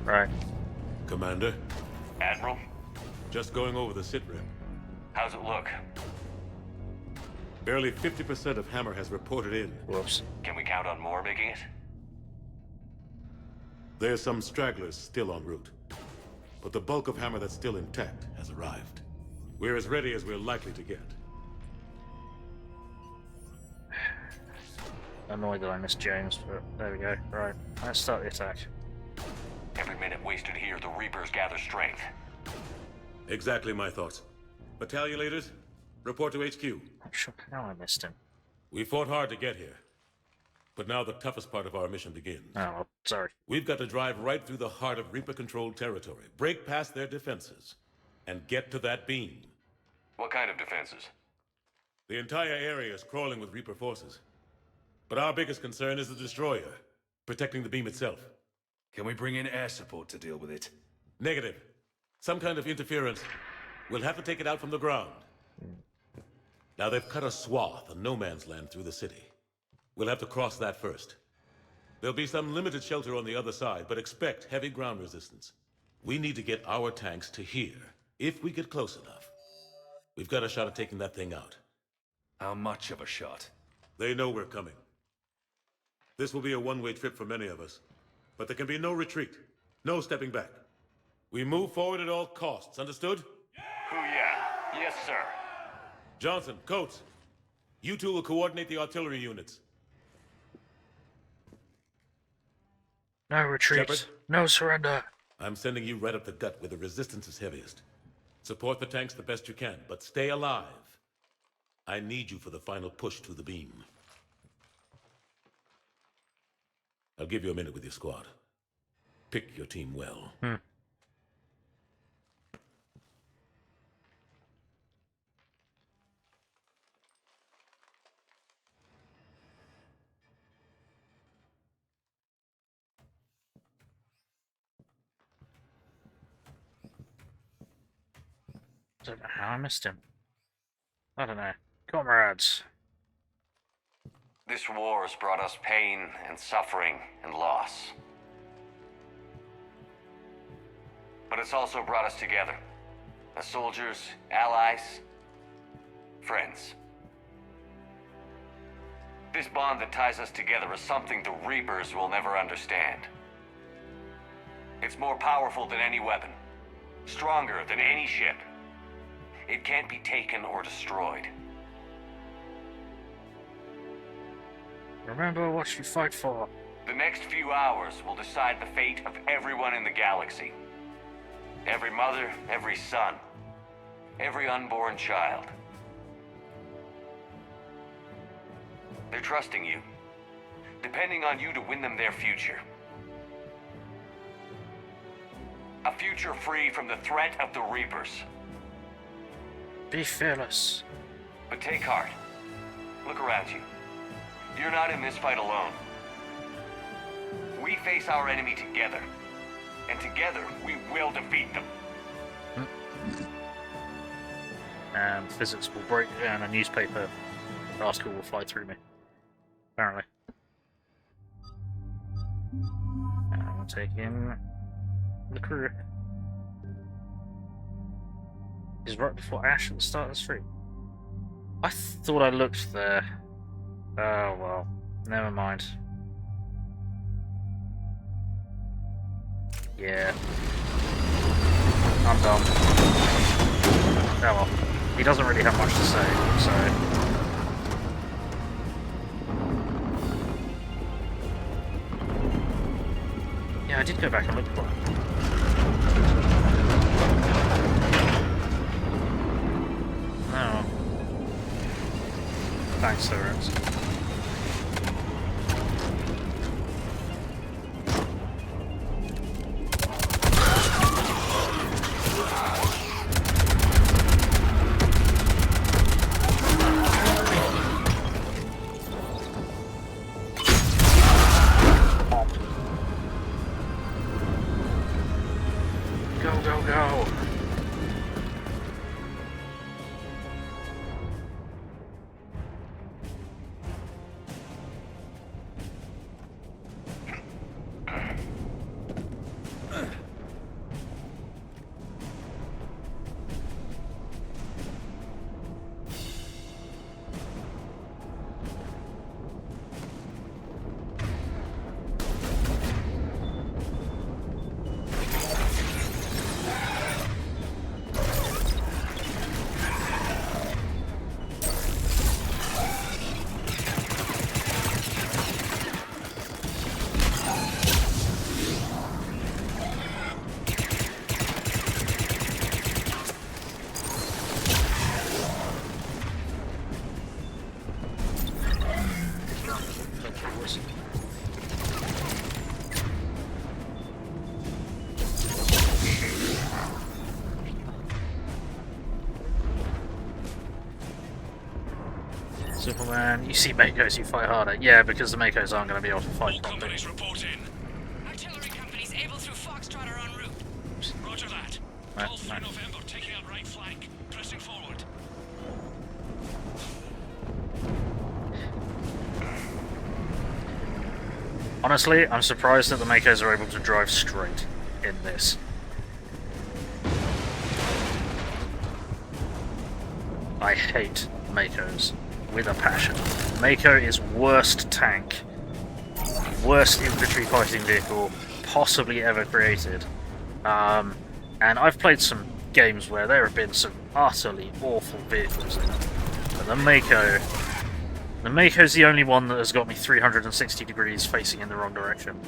Right. Commander? Admiral? Just going over the sit rep. How's it look? Barely 50% of Hammer has reported in. Whoops. Can we count on more making it? There's some stragglers still en route. But the bulk of Hammer that's still intact has arrived. We're as ready as we're likely to get. Annoyed that I missed James, but there we go. Right, let's start the attack. Every minute wasted here, the Reapers gather strength. Exactly my thoughts. Battalion leaders, report to HQ. I'm sure how I missed him. We fought hard to get here. But now the toughest part of our mission begins. Oh, well, sorry. We've got to drive right through the heart of Reaper-controlled territory, break past their defenses, and get to that beam. What kind of defenses? The entire area is crawling with Reaper forces. But our biggest concern is the destroyer, protecting the beam itself. Can we bring in air support to deal with it? Negative. Some kind of interference. We'll have to take it out from the ground. Now they've cut a swath of no man's land through the city. We'll have to cross that first. There'll be some limited shelter on the other side, but expect heavy ground resistance. We need to get our tanks to here, if we get close enough. We've got a shot at taking that thing out. How much of a shot? They know we're coming. This will be a one-way trip for many of us. But there can be no retreat. No stepping back. We move forward at all costs, understood? Hoo-yeah. Yes, sir. Johnson, Coates, you two will coordinate the artillery units. No retreat. Shepard? No surrender. I'm sending you right up the gut where the resistance is heaviest. Support the tanks the best you can, but stay alive. I need you for the final push to the beam. I'll give you a minute with your squad. Pick your team well. I don't know how I missed him. I don't know. Comrades. This war has brought us pain and suffering and loss. But it's also brought us together. As soldiers, allies, friends. This bond that ties us together is something the Reapers will never understand. It's more powerful than any weapon. Stronger than any ship. It can't be taken or destroyed. Remember what you fight for. The next few hours will decide the fate of everyone in the galaxy. Every mother, every son, every unborn child. They're trusting you, depending on you to win them their future. A future free from the threat of the Reapers. Be fearless. But take heart. Look around you. You're not in this fight alone. We face our enemy together. And together, we will defeat them. And physics will break and a newspaper article will fly through me. Apparently. And I'm gonna take in the crew. Is right before Ash at the start of the stream. I thought I looked there. Oh well, never mind. Yeah. I'm done. Oh well. He doesn't really have much to say, so... Yeah, I did go back and look for it. No. Thanks, Cerberus. force. Superman, you see MAAAHS, you fight harder. Yeah, because the MAAAHS aren't going to be able to fight properly. Artillery companies able through Foxtrot are en route. Roger that. Call through November, taking out right flank. Pressing forward. Honestly, I'm surprised that the MAAAHS are able to drive straight in this. I hate MAAAHS with a passion. MAAAH is worst tank, worst infantry fighting vehicle possibly ever created. And I've played some games where there have been some utterly awful vehicles in it. But the MAAAH is the only one that has got me 360 degrees facing in the wrong direction.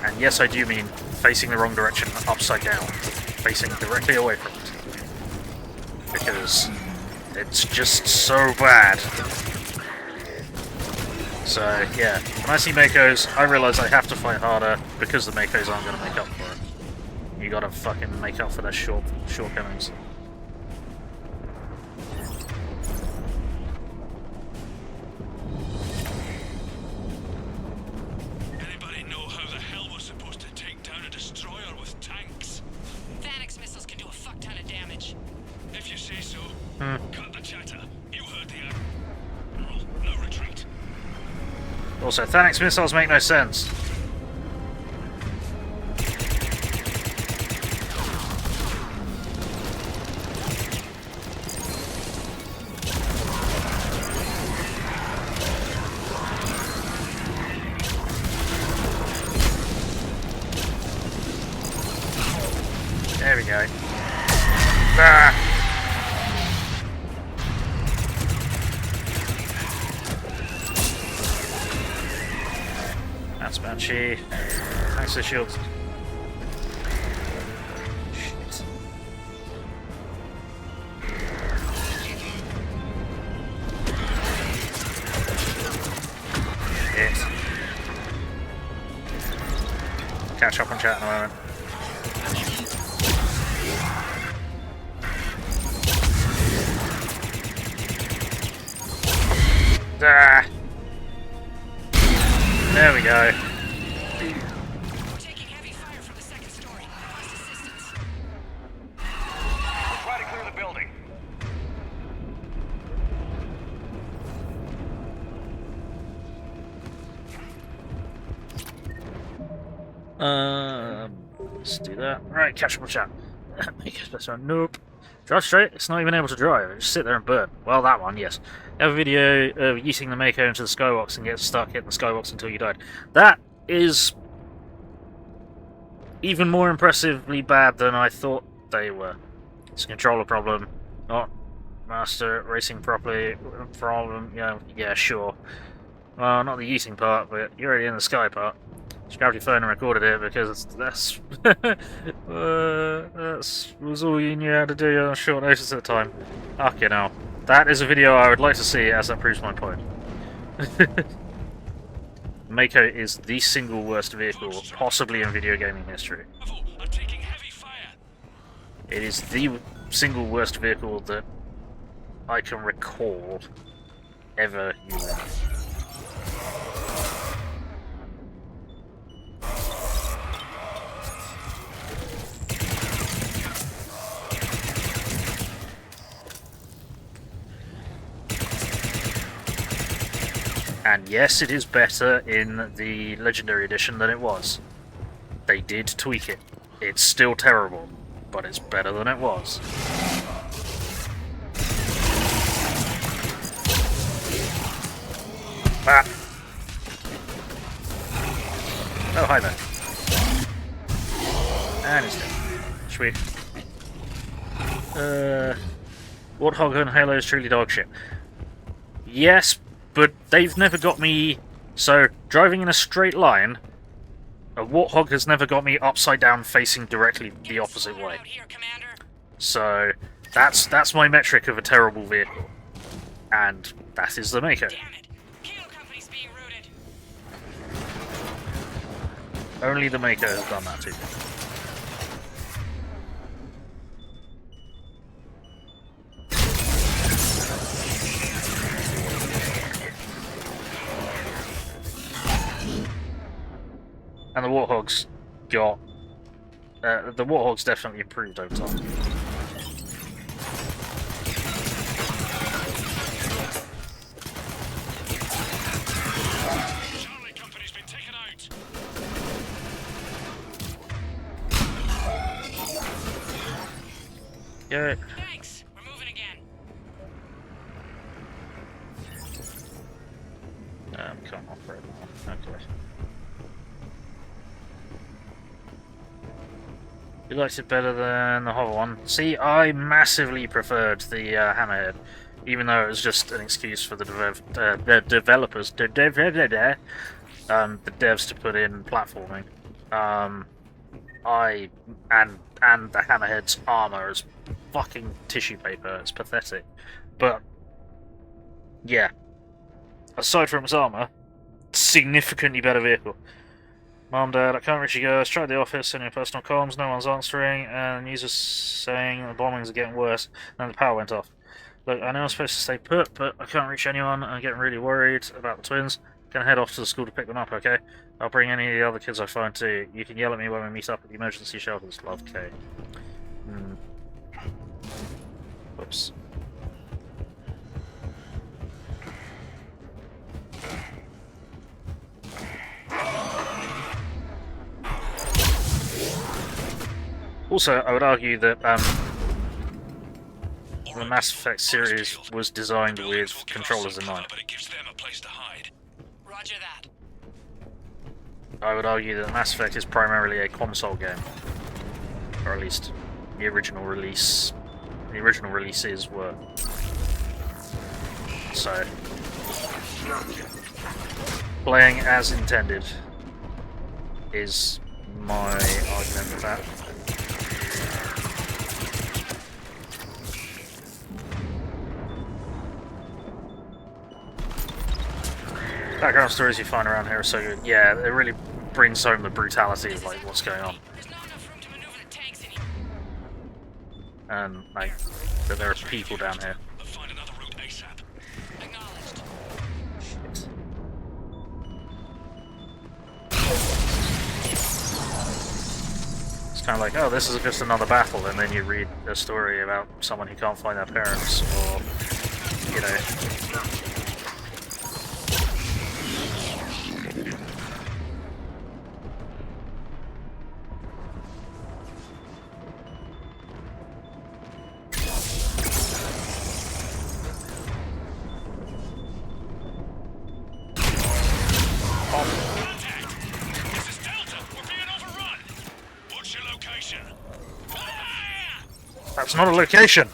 And yes, I do mean facing the wrong direction upside down, facing directly away from it. Because it's just so bad. So yeah, when I see MAAAHs, I realise I have to fight harder because the MAAAHs aren't going to make up for it. You gotta fucking make up for their shortcomings. Anybody know how the hell we're supposed to take down a destroyer with tanks? Thanix missiles can do a fuck ton of damage. If you say so. Cut the chatter. You heard the Admiral. No retreat. Also, Thanix missiles make no sense. There we go. Ah. That's Banshee. Thanks for the shields. Shit. Shit. Catch up on chat in a moment. Ah. There we go. We're taking heavy fire from the second story. Request assistance. We'll try to clear the building. Let's do that. Right, catch up on chat. Make it better. Nope. Drive straight? It's not even able to drive. Just sit there and burn. Well, that one, yes. Have a video of yeeting the MAAAH into the skybox and get stuck hitting the skybox until you died. That is even more impressively bad than I thought they were. It's a controller problem, not master racing properly problem. Yeah, sure. Well, not the yeeting part, but you're already in the sky part. Just grabbed your phone and recorded it because that's that was all you knew how to do on short notice at the time. Fucking hell. That is a video I would like to see, as that proves my point. MAAAH is the single worst vehicle possibly in video gaming history. It is the single worst vehicle that I can recall ever using. And yes, it is better in the Legendary Edition than it was. They did tweak it. It's still terrible, but it's better than it was. Ah. Oh, hi there. And it's dead. Sweet. Warthog and Halo is truly dog shit. Yes, but they've never got me... So, driving in a straight line, a Warthog has never got me upside down facing directly the opposite way. So, that's my metric of a terrible vehicle. And that is the MAAAH. Only the Maker has done that to me. And the Warthogs got... the Warthogs definitely improved over time. Yeah. Thanks. We're moving again. Can't operate now. Okay. You liked it better than the hover one. See, I massively preferred the hammerhead, even though it was just an excuse for the developers, the devs to put in platforming. And the hammerhead's armor is fucking tissue paper. It's pathetic. But yeah, aside from its armor, significantly better vehicle. Mom, Dad, I can't reach you guys. Tried the office, sending your personal comms, no one's answering, and the users saying the bombings are getting worse, and then the power went off. Look, I know I'm supposed to stay put, but I can't reach anyone, and I'm getting really worried about the twins. Gonna head off to the school to pick them up, okay? I'll bring any of the other kids I find too. You can yell at me when we meet up at the emergency shelters. Love, Kay. Whoops. Also, I would argue that the Mass Effect series was designed with controllers in mind. Roger that. I would argue that Mass Effect is primarily a console game, or at least the original release. The original releases were. So, playing as intended is my argument with that. Background stories you find around here are so good. Yeah, it really brings home the brutality of like what's going on. And like that there are people down here. Shit. It's kind of like, oh, this is just another battle, and then you read a story about someone who can't find their parents, or you know. That's not a location!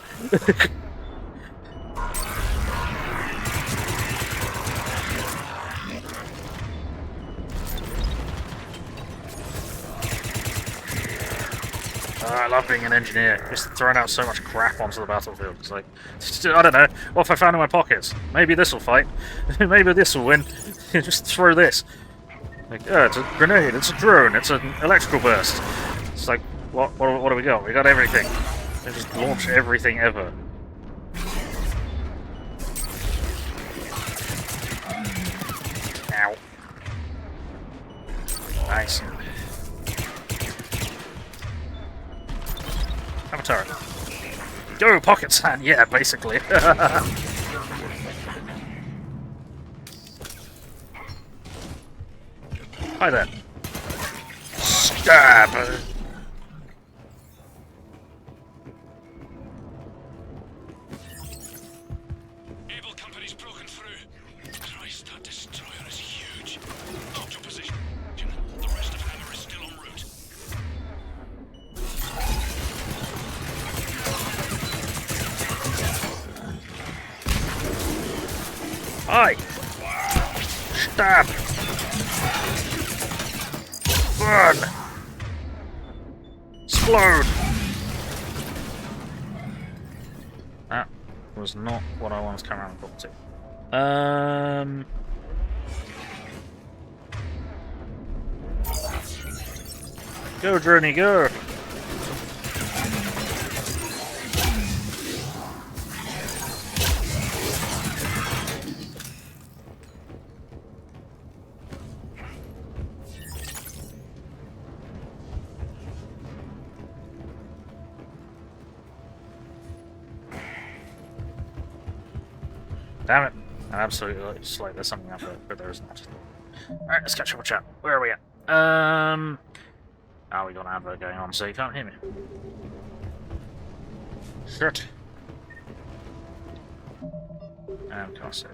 I love being an engineer, just throwing out so much crap onto the battlefield. It's like, I don't know, what if I found in my pockets? Maybe this will fight. Maybe this will win. Just throw this. Like, oh, it's a grenade, it's a drone, it's an electrical burst. It's like, what do we got? We got everything. They just launch everything ever. Ow. Nice. Have a turret. Go, pocket sand! Yeah, basically. Hi there. Stab! Able company's broken through. Christ, that destroyer is huge. Hold your position. The rest of Hammer is still en route. Hi! Stab! Burn! Explode! That was not what I wanted to come around and talk to. Go, Droney, go! Damn it. I absolutely just like there's something up there, but there is not. Alright, let's catch up with chat. Where are we at? Oh, we got an advert going on, so you can't hear me. Shit. And can't see it.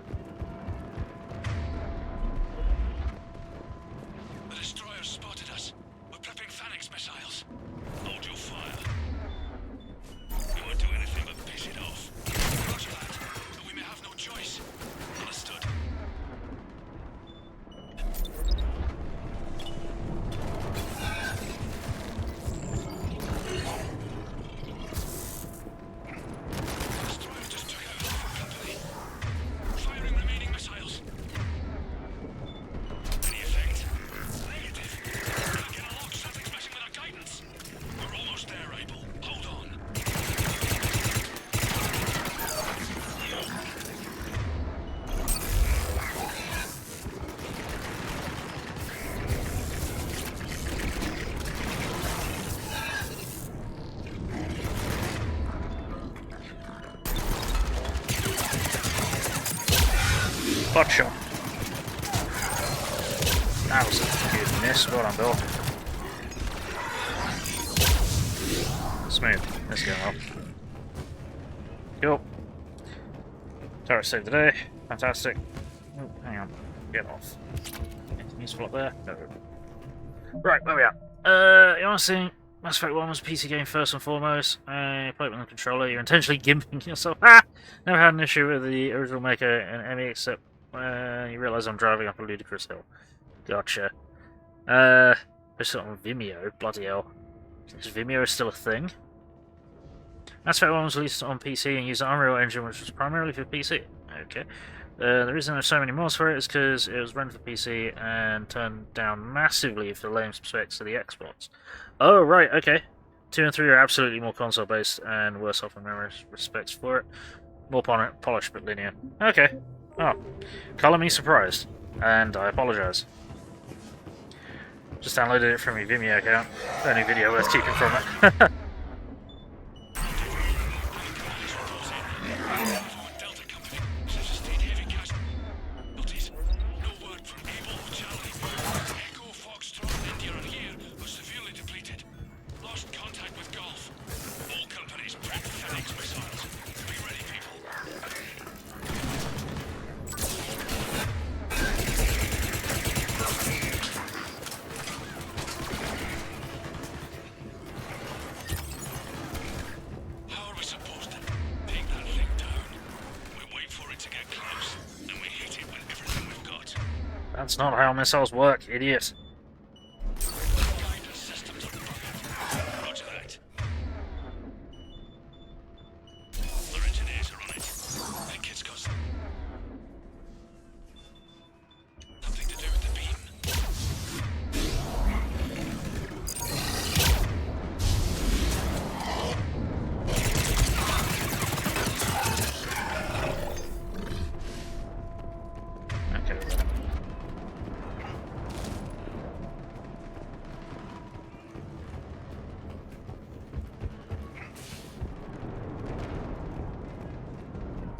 The destroyer spotted us. We're prepping Phalanx missiles. Hold your fire. We won't do anything but piss it off. Roger that. But we may have no choice. Understood. Destroyer just took out half our company. Firing remaining missiles. Any effect? Negative. Can't get a lock. Something's messing with our guidance. We're almost there, Abel. Hold on. Butt shot. That was a good miss. Well done, Bill. Smooth. Let's go well. Cool. Turret saved the day. Fantastic. Oh, hang on. Get off. Anything useful up there? No. Right, where we at? You want to see Mass Effect 1 was a PC game first and foremost. You play it with a controller. You're intentionally gimping yourself. Ah! Never had an issue with the original maker and Emmy except you realise I'm driving up a ludicrous hill. Gotcha. This on Vimeo. Bloody hell. Is Vimeo still a thing? Mass Effect 1 was released on PC and used the Unreal Engine, which was primarily for PC. Okay. The reason there's so many mods for it is because it was rented for PC and turned down massively for the lame specs of the Xbox. Oh, right, okay. 2 and 3 are absolutely more console-based and worse off in many respects for it. More polished but linear. Okay. Oh. Colour me surprised. And I apologise. Just downloaded it from your Vimeo account. Only video worth keeping from it. That's not how missiles work, idiot.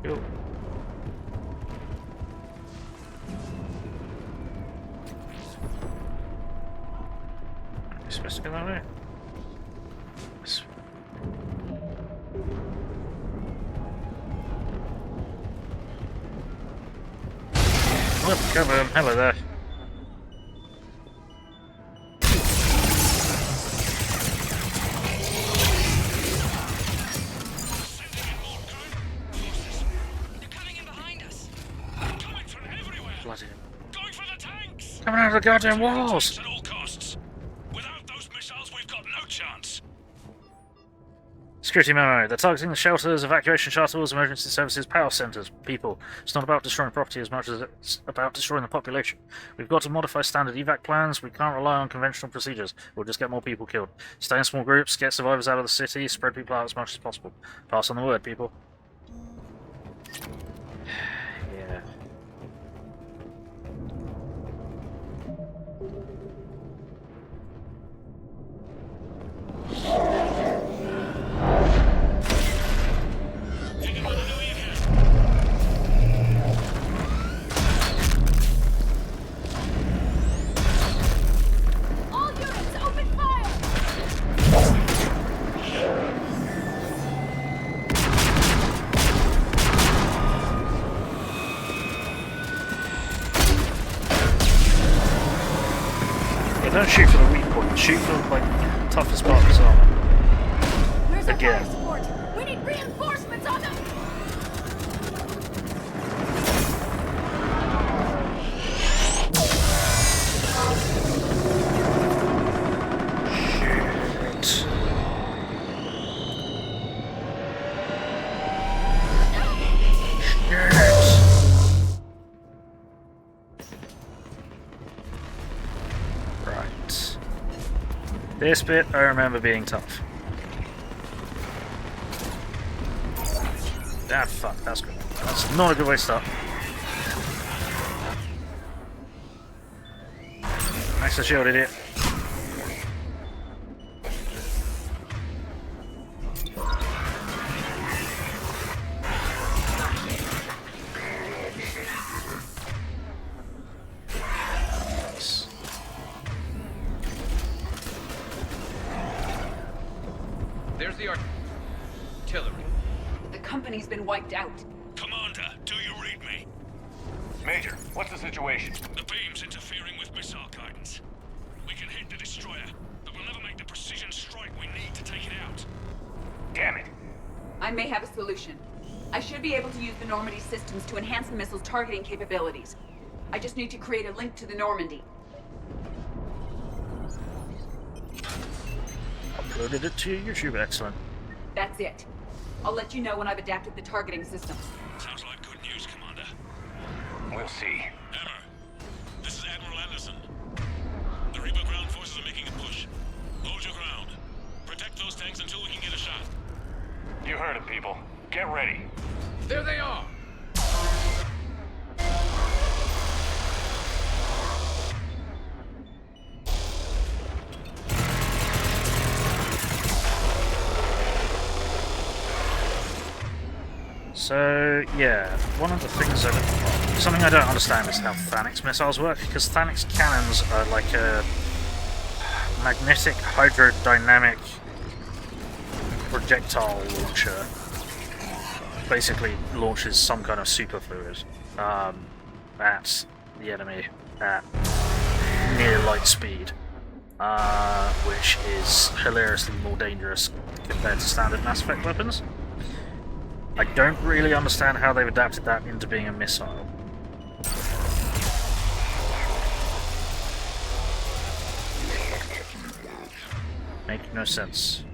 Cool. Am I supposed to go that way? Look, cover him. Hello there. Coming out of the goddamn walls! At all costs. Without those missiles, we've got no chance. Security memo. They're targeting the shelters, evacuation shuttles, emergency services, power centers. People. It's not about destroying property as much as it's about destroying the population. We've got to modify standard evac plans. We can't rely on conventional procedures. We'll just get more people killed. Stay in small groups, get survivors out of the city, spread people out as much as possible. Pass on the word, people. Yeah. All units, open fire! Yeah, don't shoot for the weak point. Shoot for like toughest part of his armor. Where's our Again. fire support? We need reinforcements on them! Shit. Right. This bit I remember being tough. Ah, fuck, that's good. That's not a good way to start. Max the shield, idiot. There's the artillery. The company's been wiped out. Commander, do you read me? Major, what's the situation? The beam's interfering with missile guidance. We can hit the destroyer, but we'll never make the precision strike we need to take it out. Damn it. I may have a solution. I should be able to use the Normandy systems to enhance the missile's targeting capabilities. I just need to create a link to the Normandy. Uploaded it to YouTube, excellent. That's it. I'll let you know when I've adapted the targeting systems. Sounds like good news, Commander. We'll see. Emmer, this is Admiral Anderson. The Reaper ground forces are making a push. Hold your ground. Protect those tanks until we can get a shot. You heard it, people. Get ready. There they are! So, yeah, one of the things something I don't understand is how Thanix missiles work, because Thanix cannons are like a magnetic hydrodynamic projectile launcher. Basically launches some kind of superfluid at the enemy at near light speed, which is hilariously more dangerous compared to standard Mass Effect weapons. I don't really understand how they've adapted that into being a missile. Make no sense.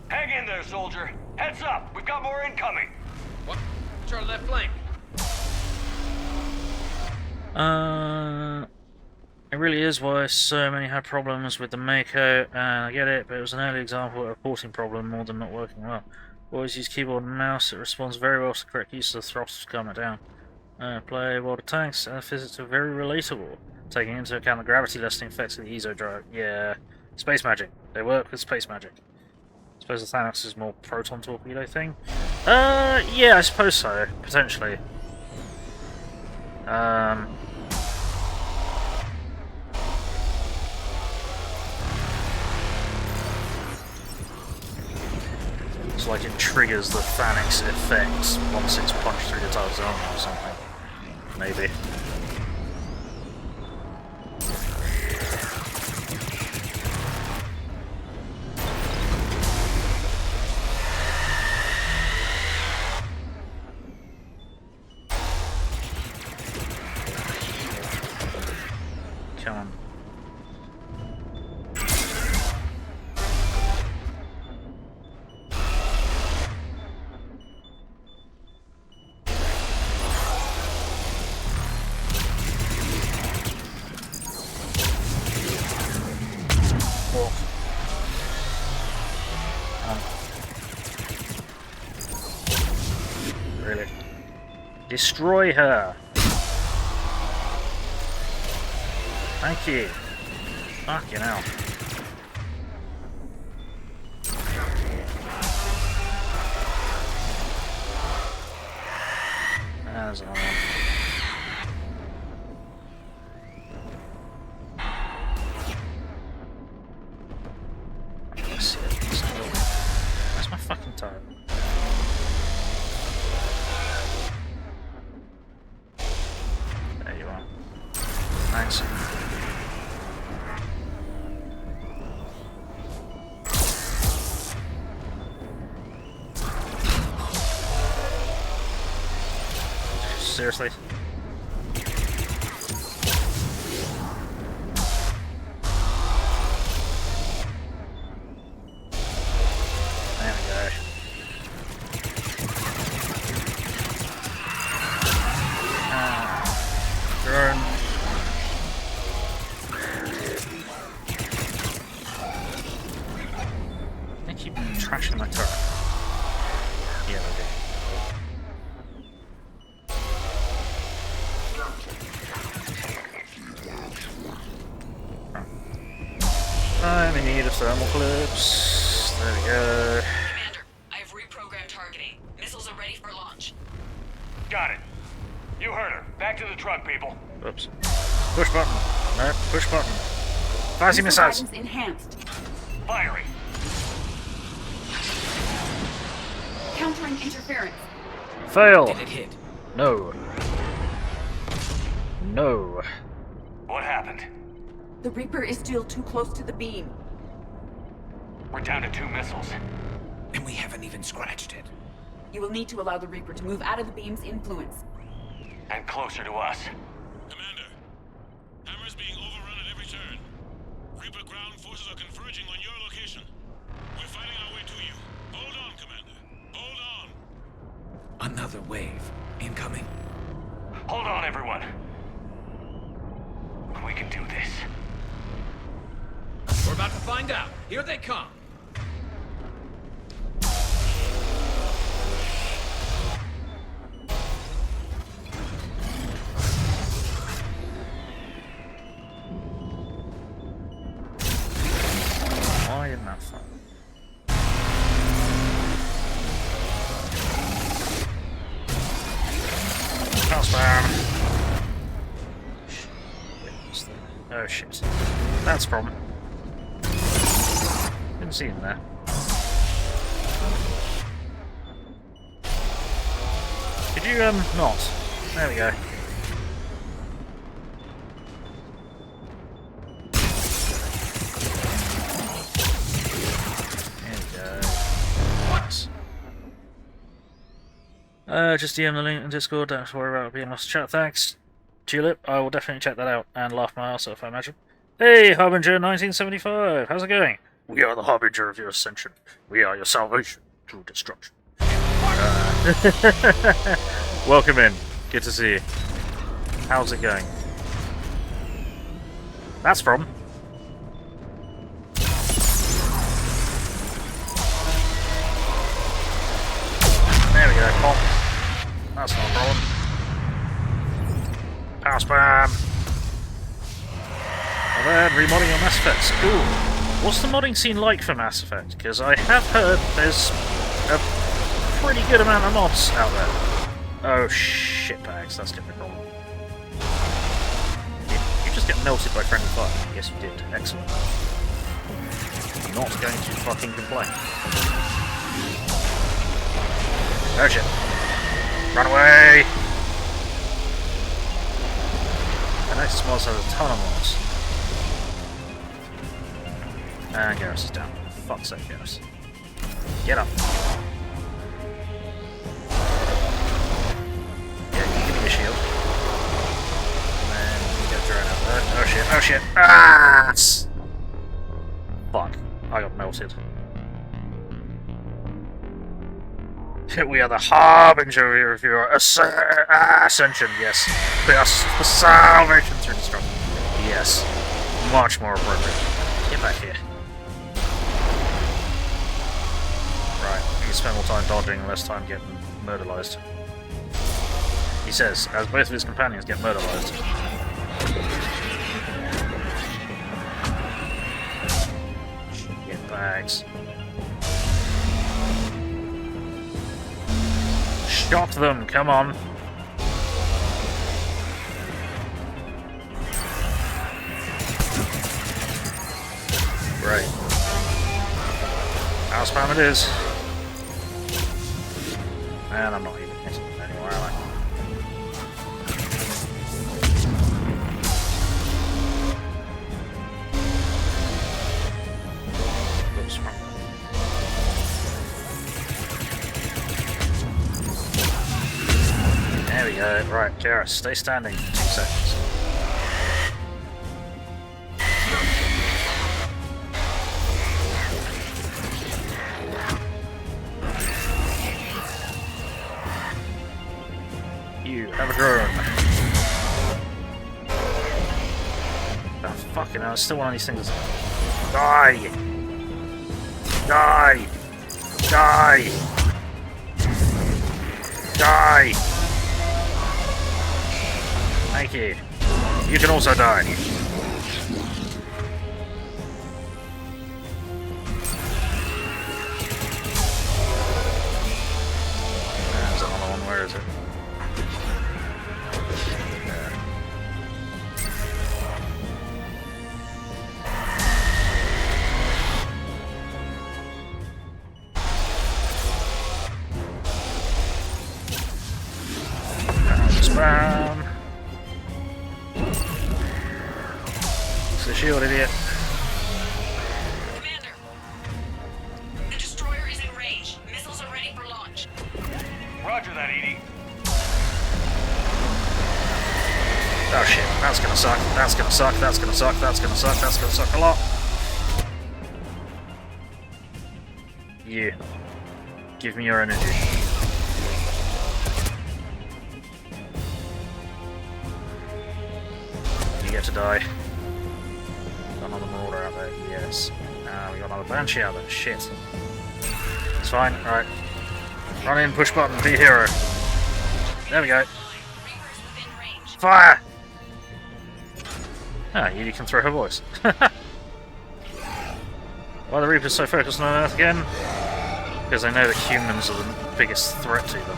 Hang in there, soldier. Heads up, we've got more incoming. Watch our left flank. It really is why so many had problems with the Mako, and I get it, but it was an early example of a porting problem more than not working well. Always use keyboard and mouse, it responds very well to the correct use of the throttles to calm it down. Play World of Tanks and physics are very relatable, taking into account the gravity lessening effects of the Ezo drive. Yeah, space magic. They work with space magic. I suppose the Thanax is more proton torpedo thing. Yeah, I suppose so, potentially. It's like it triggers the Thanax effect once it's punched through the target's armor or something. Maybe. Come on. Really? Destroy her! Thank you. Fucking hell. There's another one. That's it. Where's my fucking turret? There you are. Thanks. Seriously? There we go. Drone. They keep trashing my turret. Yeah, they do. I'm in need of thermal clips. There we go. Commander, I have reprogrammed targeting. Missiles are ready for launch. Got it. You heard her. Back to the truck, people. Oops. Push button. No, push button. Fancy missiles. Enhanced. Firing. Countering interference. Fail. Did it hit? No. No. What happened? The Reaper is still too close to the beam. We're down to 2 missiles. And we haven't even scratched it. You will need to allow the Reaper to move out of the beam's influence. And closer to us. Commander, Hammer's being overrun at every turn. Reaper ground forces are converging on your location. We're fighting our way to you. Hold on, Commander. Hold on. Another wave. Incoming. Hold on, everyone. We can do this. We're about to find out. Here they come. Why isn't that fun? Spam. Oh shit. That's a problem. Didn't see him there. Could you, not? There we go. There we go. Nice. Just DM the link in Discord, don't have to worry about being lost to chat, thanks. Tulip, I will definitely check that out and laugh my ass off, I imagine. Hey, Harbinger 1975, how's it going? We are the Harbinger of your ascension. We are your salvation through destruction. Welcome in. Good to see you. How's it going? That's from. There we go, pop. That's not a problem. Power spam! Oh man, remodding your Mass Effects. Ooh. What's the modding scene like for Mass Effect? Because I have heard there's a pretty good amount of mods out there. Oh shit bags, that's gonna be a problem. Did you just get melted by friendly fire? Yes you did. Excellent. I'm not going to fucking complain. Oh shit. Run away! The next mods has a ton of mods. And Garrus is down. Fuck's sake, Garrus. Get up. Yeah, you give me a shield. And then you get thrown out there. Oh shit, oh shit. Ah! Fuck. I got melted. We are the harbinger of your ascension, yes. We are the salvation through destruction. Yes. Much more appropriate. Get back here. Right, we can spend more time dodging and less time getting murderized. He says, as both of his companions get murderized. Get bags. Shock them, come on. Right. Power spam it is. And I'm not even hitting it anymore, am I? Oops, wrong. There we go. Right, Garrus, stay standing for 2 seconds. You have a drone. Oh, fucking hell, it's still one of these things. Die! Die! Die! Die! Thank you. You can also die. There's another one. Where is it? There. Spam. It's the shield, idiot. Commander, the destroyer is in range. Missiles are ready for launch. Roger that, Edie. Oh shit, that's gonna suck, that's gonna suck, that's gonna suck, that's gonna suck, that's gonna suck a lot. You. Give me your energy. You get to die. Got another Marauder out there, yes. We got another Banshee out there, shit. It's fine, alright. Run in, push button, be a hero. There we go. Fire! Ah, Edie can throw her voice. Why are the Reapers so focused on Earth again? Because they know that humans are the biggest threat to them.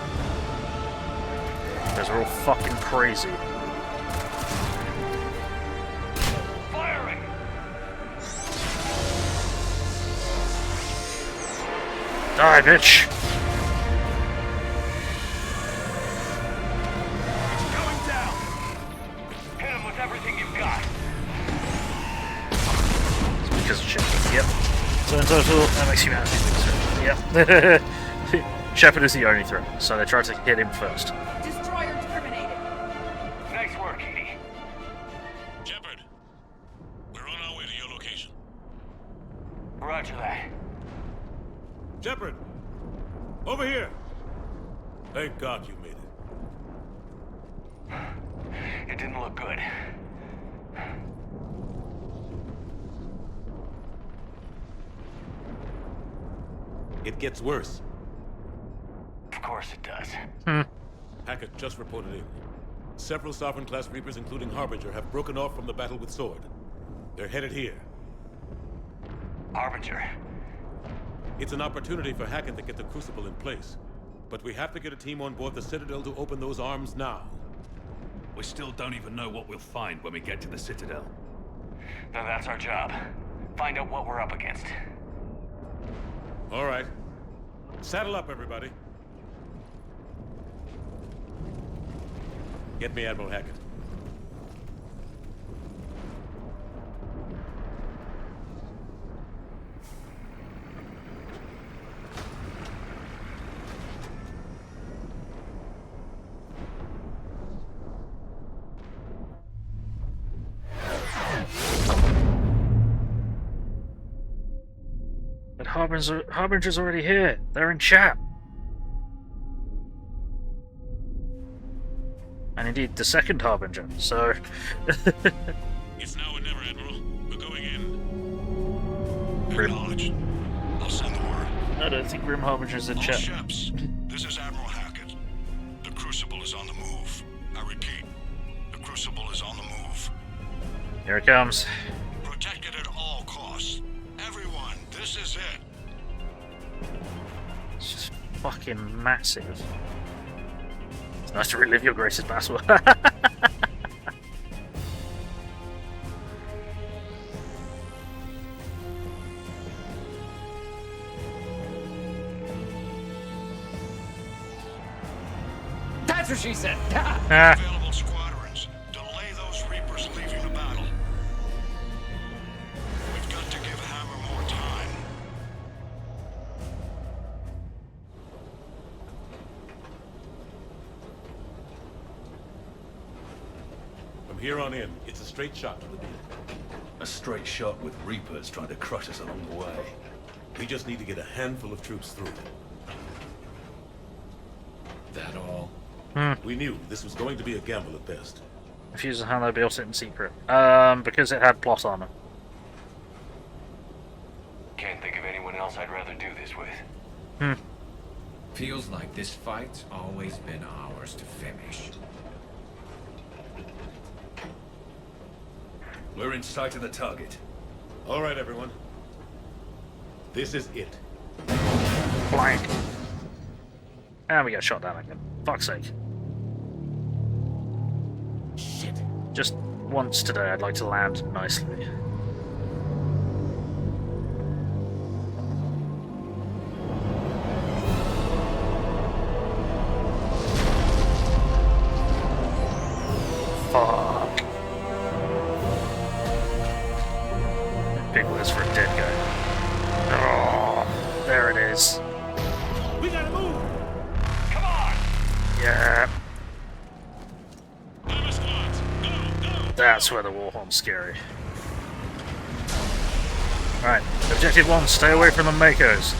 Because we're all fucking crazy. Firing! Die, bitch! Going down! Hit him with everything you've got. It's because of shit. Yep. So in total, that makes humanity the threat. Yep. Shepard is the only threat, so they try to hit him first. Destroyer terminated. Nice work, Edie. Shepard, we're on our way to your location. Roger that. Shepard! Over here! Thank God you made it. It didn't look good. It gets worse. Of course it does. Hackett just reported in. Several Sovereign-class Reapers, including Harbinger, have broken off from the battle with Sword. They're headed here. Harbinger. It's an opportunity for Hackett to get the Crucible in place. But we have to get a team on board the Citadel to open those arms now. We still don't even know what we'll find when we get to the Citadel. Then that's our job. Find out what we're up against. All right. Saddle up, everybody. Get me Admiral Hackett. But Harbinger's already here. They're in chat. And indeed, the second Harbinger, so... It's now or never, Admiral. We're going in. Acknowledged. I'll send the word. I don't think Grim Harbinger's in All chat. ships, this is Admiral Hackett. The Crucible is on the move. I repeat, the Crucible is on the move. Here it comes. Protect it at all costs. Everyone, this is it. It's just fucking massive. It's nice to relive your greatest battle. That's what she said. Available squadrons, delay those Reapers leaving the battle. We've got to give Hammer more time. From here on in, it's a straight shot to the beat. A straight shot with Reapers trying to crush us along the way. We just need to get a handful of troops through. That all? We knew this was going to be a gamble at best. Confusing how they built it in secret. Because it had plot armor. Can't think of anyone else I'd rather do this with. Feels like this fight's always been ours to finish. We're in sight of the target. All right, everyone. This is it. Blank. And we got shot down again. Fuck's sake. Shit. Just once today I'd like to land nicely. Fuck. Big whiz for a dead guy. Oh, there it is. We gotta move! Come on! Yeah. Hammer squads, go! That's where the Warhorn's scary. Alright, objective 1, stay away from the Makos.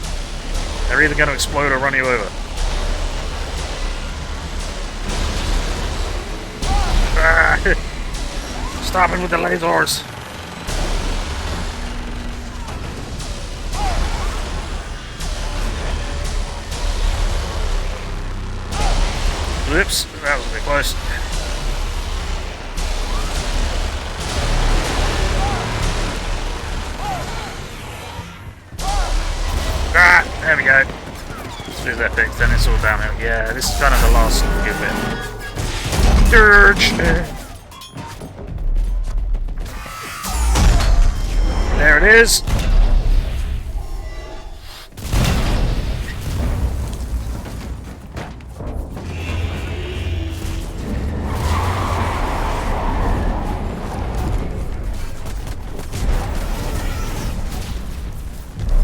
They're either going to explode or run you over. Stop him with the lasers! Whoops, that was a bit close. Ah, there we go. Let's lose that fix, then it's all downhill. Yeah, this is kind of the last good bit. Dirge! There it is!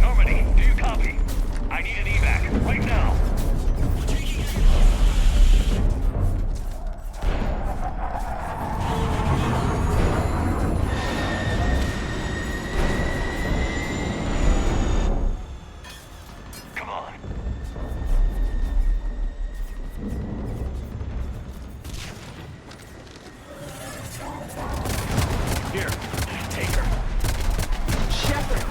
Normandy, do you copy? I need an evac, right now. Come on. Here, take her. Shepard!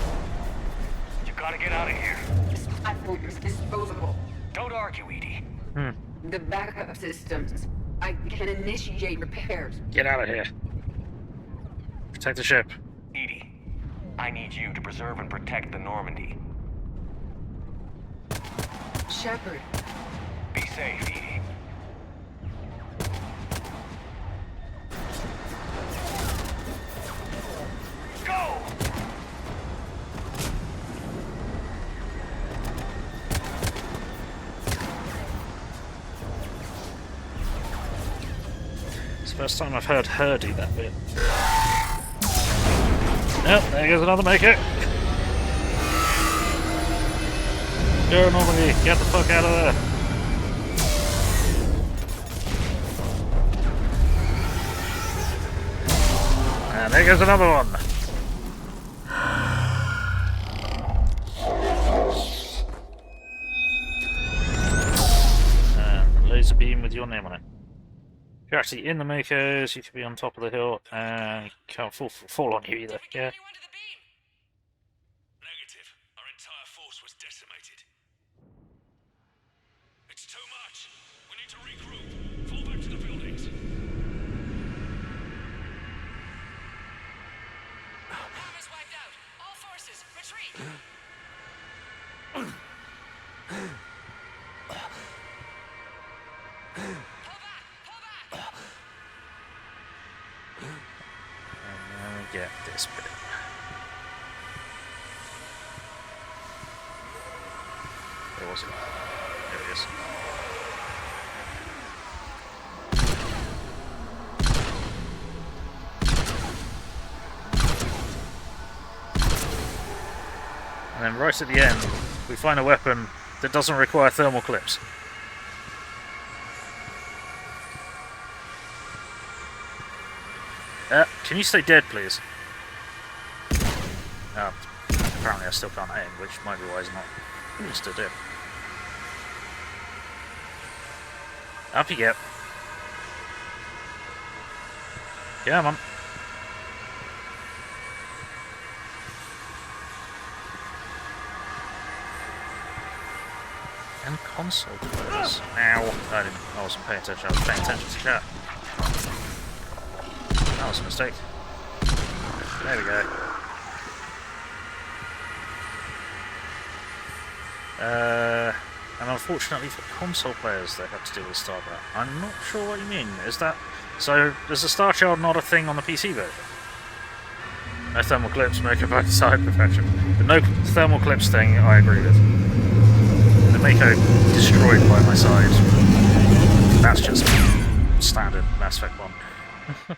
You gotta get out of here. This platform is disposable. Don't argue, Edie. The backup systems I can initiate repairs. Get out of here. Protect the ship. Edie, I need you to preserve and protect the Normandy. Shepard. Be safe, Edie. Go! It's the first time I've heard her do that bit. Yep, there goes another maker. Go, Normandy, get the fuck out of there. And there goes another one. And laser beam with your name on it. If you're actually in the makers, you could be on top of the hill and you can't fall on you either. Yeah. Negative. Our entire force was decimated. It's too much. We need to regroup. Fall back to the buildings. Armor's wiped out. All forces, retreat. And now we get this bit. Where was it? There it is. And then right at the end, we find a weapon that doesn't require thermal clips. Can you stay dead, please? Apparently I still can't aim, which might be why he's not still dead. Up you get. Come on. And console players. Ow. I wasn't paying attention, I was paying attention to chat. That was a mistake. There we go. And unfortunately for console players, they have to deal with Starbound. I'm not sure what you mean. Is that... So, is the Star Child not a thing on the PC version? No thermal clips, make a both side perfection. The no thermal clips thing, I agree with. The Mako destroyed by my side. That's just standard Mass Effect 1.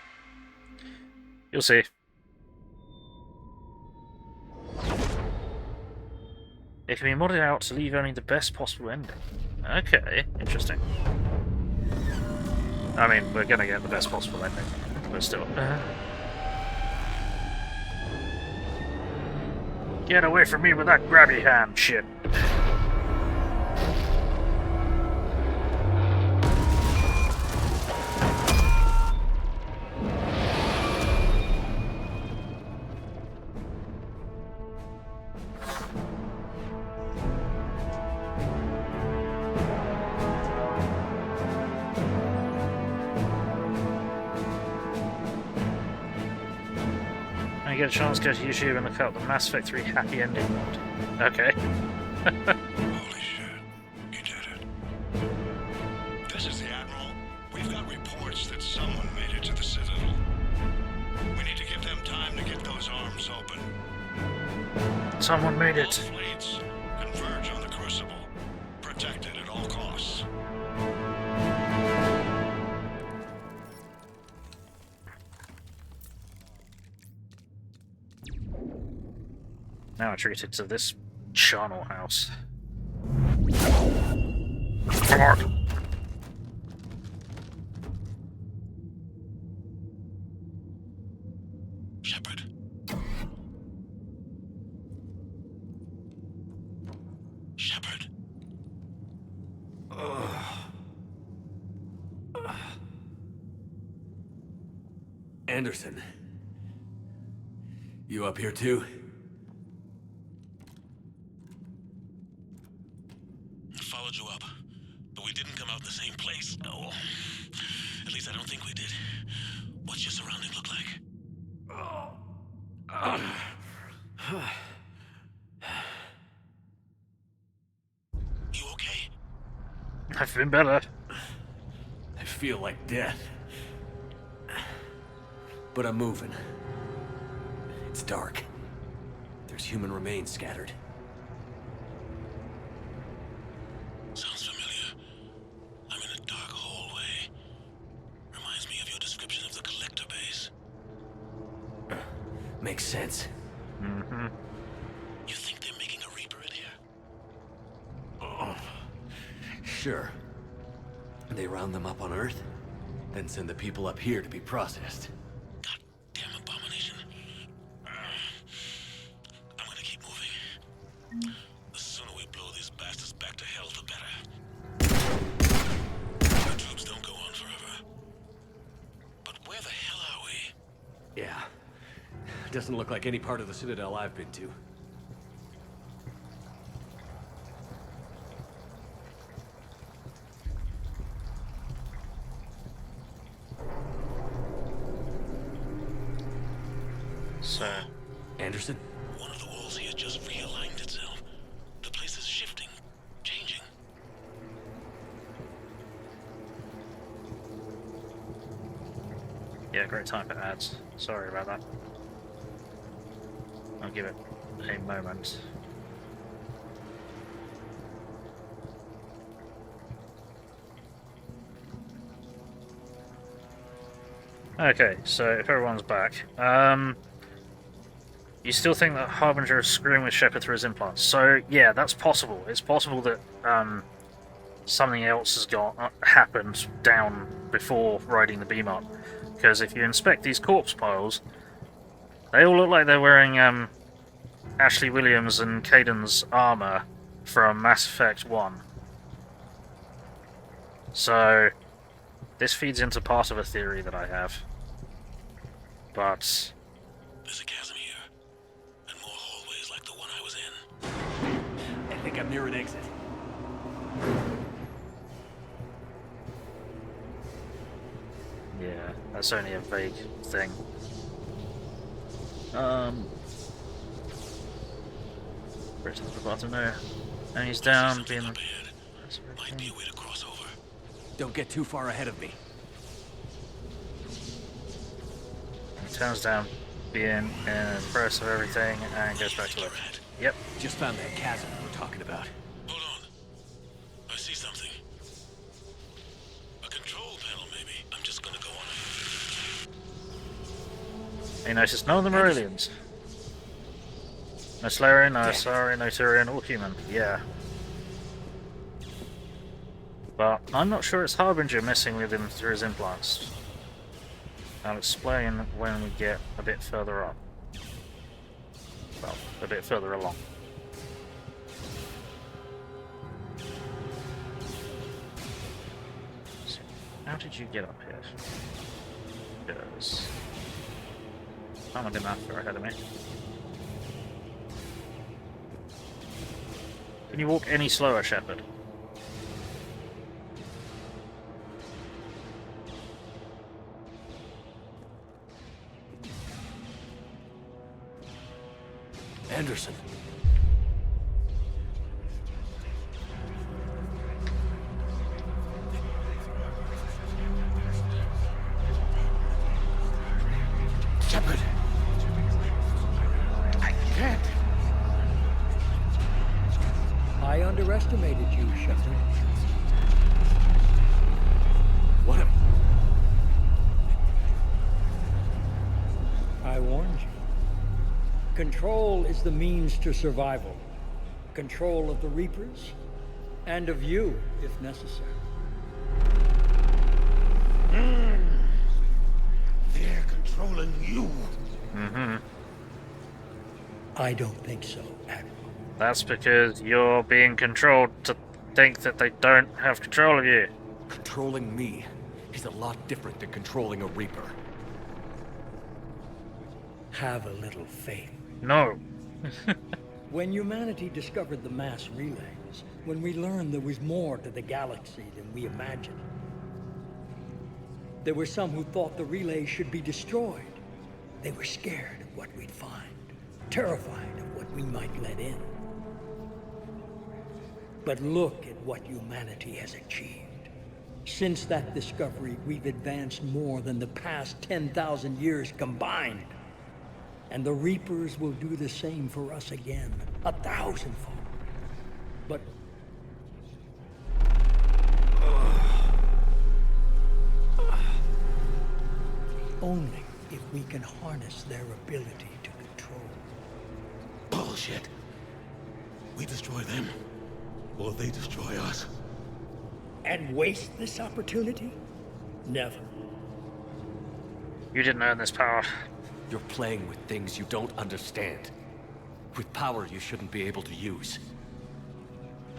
You'll see. It can be modded out to leave only the best possible ending. Okay, interesting. I mean, we're gonna get the best possible ending, but still. Get away from me with that grabby hand shit. Get a chance, go to YouTube and look up the Mass Effect 3 happy ending mod. Okay. Holy shit. You did it. This is the Admiral. We've got reports that someone made it to the Citadel. We need to give them time to get those arms open. Someone made it. All fleets converge on the Crucible. Protect it at all costs. Now I treat it to this charnel house. Come on! Shepard. Shepard. Anderson. You up here too? Followed you up, but we didn't come out in the same place. Oh, case I don't think we did. What's your surroundings look like? You okay? I've been better. I feel like death. But I'm moving. It's dark. There's human remains scattered. Sounds familiar. I'm in a dark hallway. Reminds me of your description of the collector base. Makes sense. Mm-hmm. You think they're making a Reaper in here? Oh. Sure. They round them up on Earth, then send the people up here to be processed. Damn abomination. I'm gonna keep moving. The sooner we blow these bastards back to hell, the better. The troops don't go on forever. But where the hell are we? Yeah. Doesn't look like any part of the Citadel I've been to. So, Anderson? One of the walls here just realigned itself. The place is shifting, changing. yeah, great time for ads. Sorry about that. I'll give it a moment. Okay, so if everyone's back, you still think that Harbinger is screwing with Shepard through his implants? So yeah, that's possible. It's possible that something else has happened down before riding the beam up. Because if you inspect these corpse piles, they all look like they're wearing Ashley Williams and Caden's armor from Mass Effect 1. So this feeds into part of a theory that I have. But There's a chasm here, and more hallways like the one I was in. I think I'm near an exit. yeah, that's only a vague thing. Where's the bottom there? And he's down, being. Might be a way to cross over. Don't get too far ahead of me. He turns down, being in the process of everything, and goes back to left. Yep. Just found that chasm we were talking about. Hold on. I see something. A control panel, maybe. I'm just gonna go on. He noticed none of them are aliens. No Solarian, no Asari, no Turian, or human. Yeah. But I'm not sure it's Harbinger messing with him through his implants. I'll explain when we get a bit further up. Well, a bit further along. So, how did you get up here? Because someone didn't have to go ahead of me. Can you walk any slower, Shepard? Anderson. Shepard! I can't! I underestimated you, Shepard. What am... I warned you. Control is the means to survival. Control of the Reapers, and of you, if necessary. They're controlling you. Mm-hmm. I don't think so, Admiral. That's because you're being controlled to think that they don't have control of you. Controlling me is a lot different than controlling a Reaper. Have a little faith. No. When humanity discovered the mass relays, when we learned there was more to the galaxy than we imagined, There were some who thought the relay should be destroyed. They were scared of what we'd find, terrified of what we might let in. But look at what humanity has achieved. Since that discovery, we've advanced more than the past 10,000 years combined. And the Reapers will do the same for us again, 1,000-fold. But only if we can harness their ability to control. Bullshit. We destroy them, or they destroy us. And waste this opportunity? Never. You didn't earn this power. You're playing with things you don't understand. With power you shouldn't be able to use.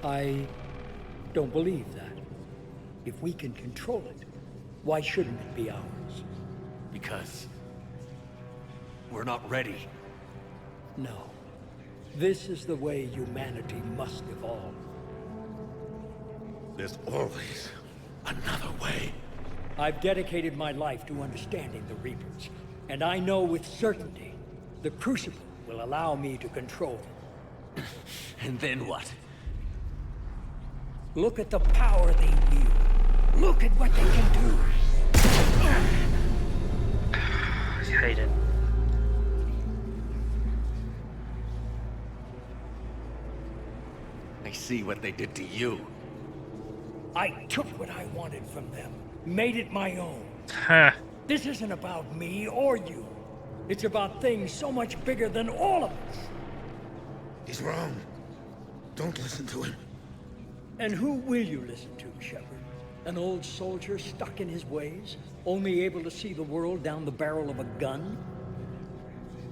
I don't believe that. If we can control it, why shouldn't it be ours? Because we're not ready. No. This is the way humanity must evolve. There's always another way. I've dedicated my life to understanding the Reapers, and I know with certainty the Crucible will allow me to control them. And then what? Look at the power they wield. Look at what they can do. I hate it. I see what they did to you. I took what I wanted from them, made it my own. This isn't about me or you. It's about things so much bigger than all of us. He's wrong. Don't listen to him. And who will you listen to, Shepard? An old soldier stuck in his ways, only able to see the world down the barrel of a gun?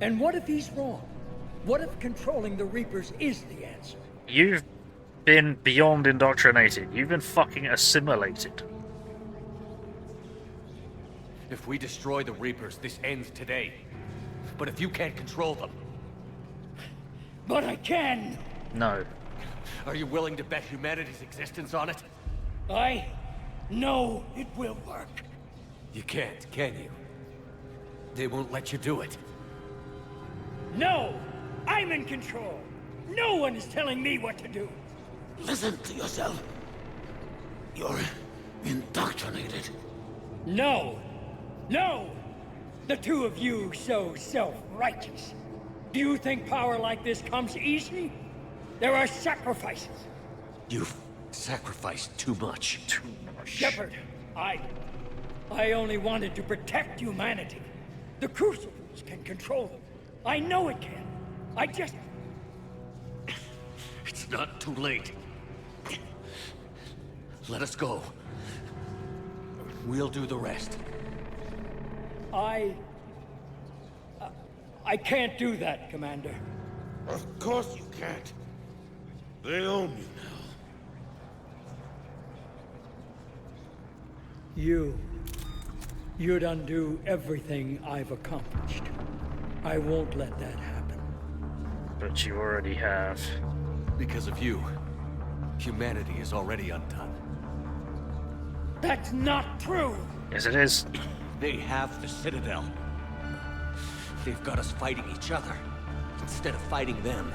And what if he's wrong? What if controlling the Reapers is the answer? You've been beyond indoctrinated. You've been fucking assimilated. If we destroy the Reapers, this ends today. But if you can't control them... But I can! No. Are you willing to bet humanity's existence on it? I know it will work. You can't, can you? They won't let you do it. No! I'm in control! No one is telling me what to do! Listen to yourself. You're indoctrinated. No! No! The two of you so self-righteous. Do you think power like this comes easy? There are sacrifices. You've sacrificed too much. Too much. Shepard, I only wanted to protect humanity. The Crucibles can control them. I know it can. I just... It's not too late. Let us go. We'll do the rest. I can't do that, Commander. Of course you can't. They own you now. You'd undo everything I've accomplished. I won't let that happen. But you already have. Because of you, humanity is already undone. That's not true! Yes, it is. They have the Citadel. They've got us fighting each other, instead of fighting them.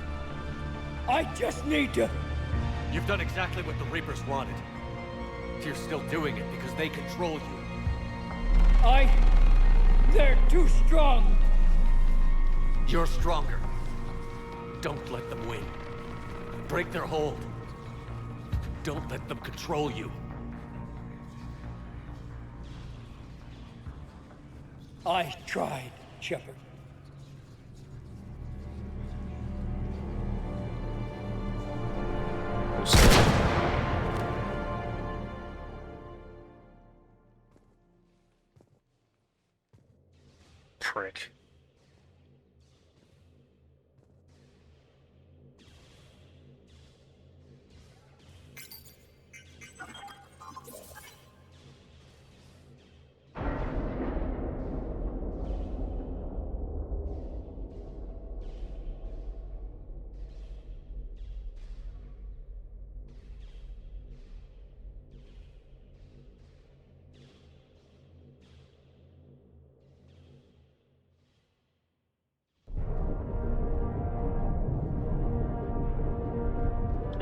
I just need to... You've done exactly what the Reapers wanted. You're still doing it because they control you. They're too strong. You're stronger. Don't let them win. Break their hold. Don't let them control you. I tried, Shepard. Prick.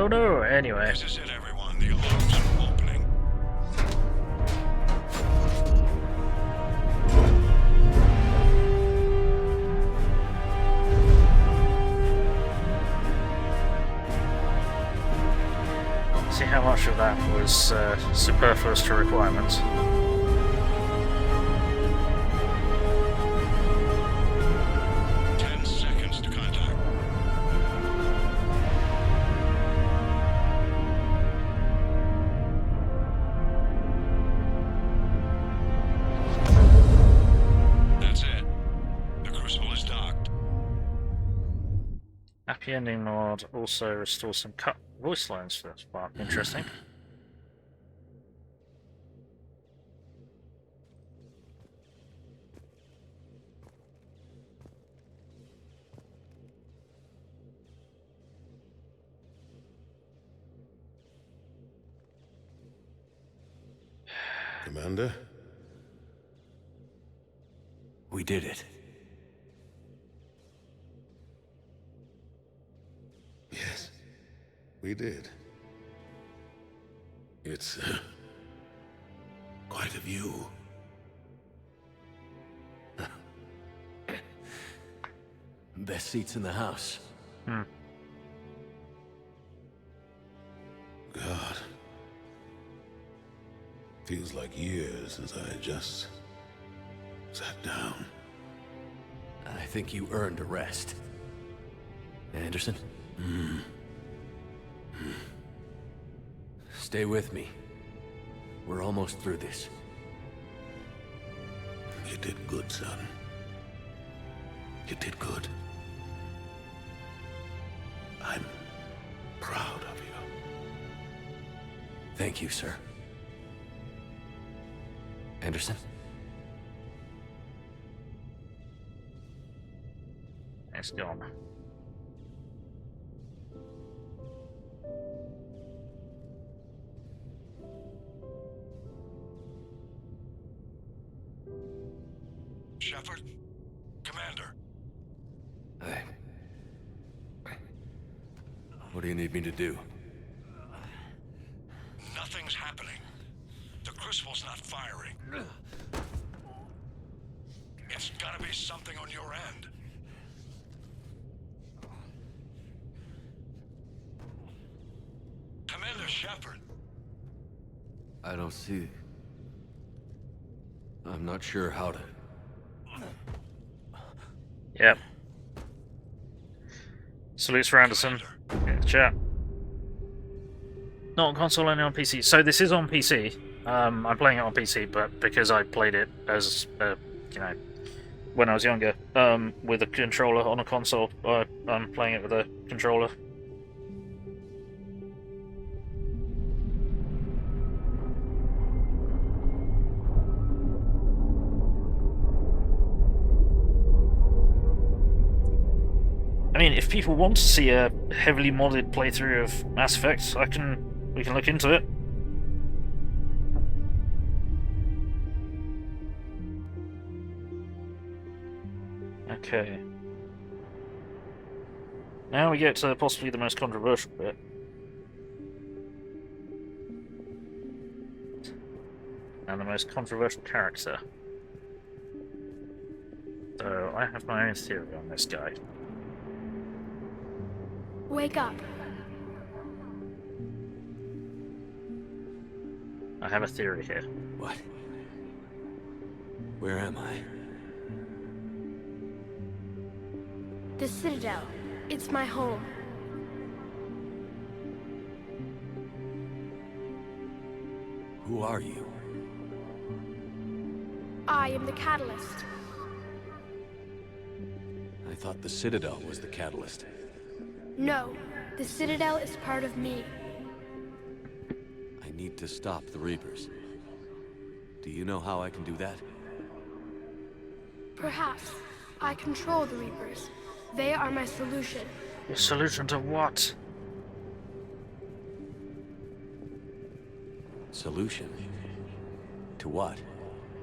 Oh no, anyway. This is it, everyone. The alarms are opening. See how much of that was superfluous to requirements. Happy ending mod also restores some cut voice lines for this part. Interesting. Commander? We did it. Yes, we did. It's quite a view. Best seats in the house. Hmm. God. Feels like years since I just sat down. I think you earned a rest. Anderson? Stay with me. We're almost through this. You did good, son. You did good. I'm proud of you. Thank you, sir. Anderson? It's gone. Shepard? Commander? What do you need me to do? Nothing's happening. The Crucible's not firing. It's gotta be something on your end. Commander Shepard! I don't see... I'm not sure how to... Yep. Salutes for Anderson. Yeah, chat. Not on console, only on PC. So this is on PC. I'm playing it on PC, but because I played it as, you know, when I was younger, with a controller on a console, I'm playing it with a controller. I mean, if people want to see a heavily modded playthrough of Mass Effect, we can look into it. Okay. Now we get to possibly the most controversial bit. And the most controversial character. So, I have my own theory on this guy. Wake up. I have a theory here. What? Where am I? The Citadel. It's my home. Who are you? I am the catalyst. I thought the Citadel was the catalyst. No, the Citadel is part of me. I need to stop the Reapers. Do you know how I can do that? Perhaps. I control the Reapers. They are my solution. Your solution to what? Solution? To what?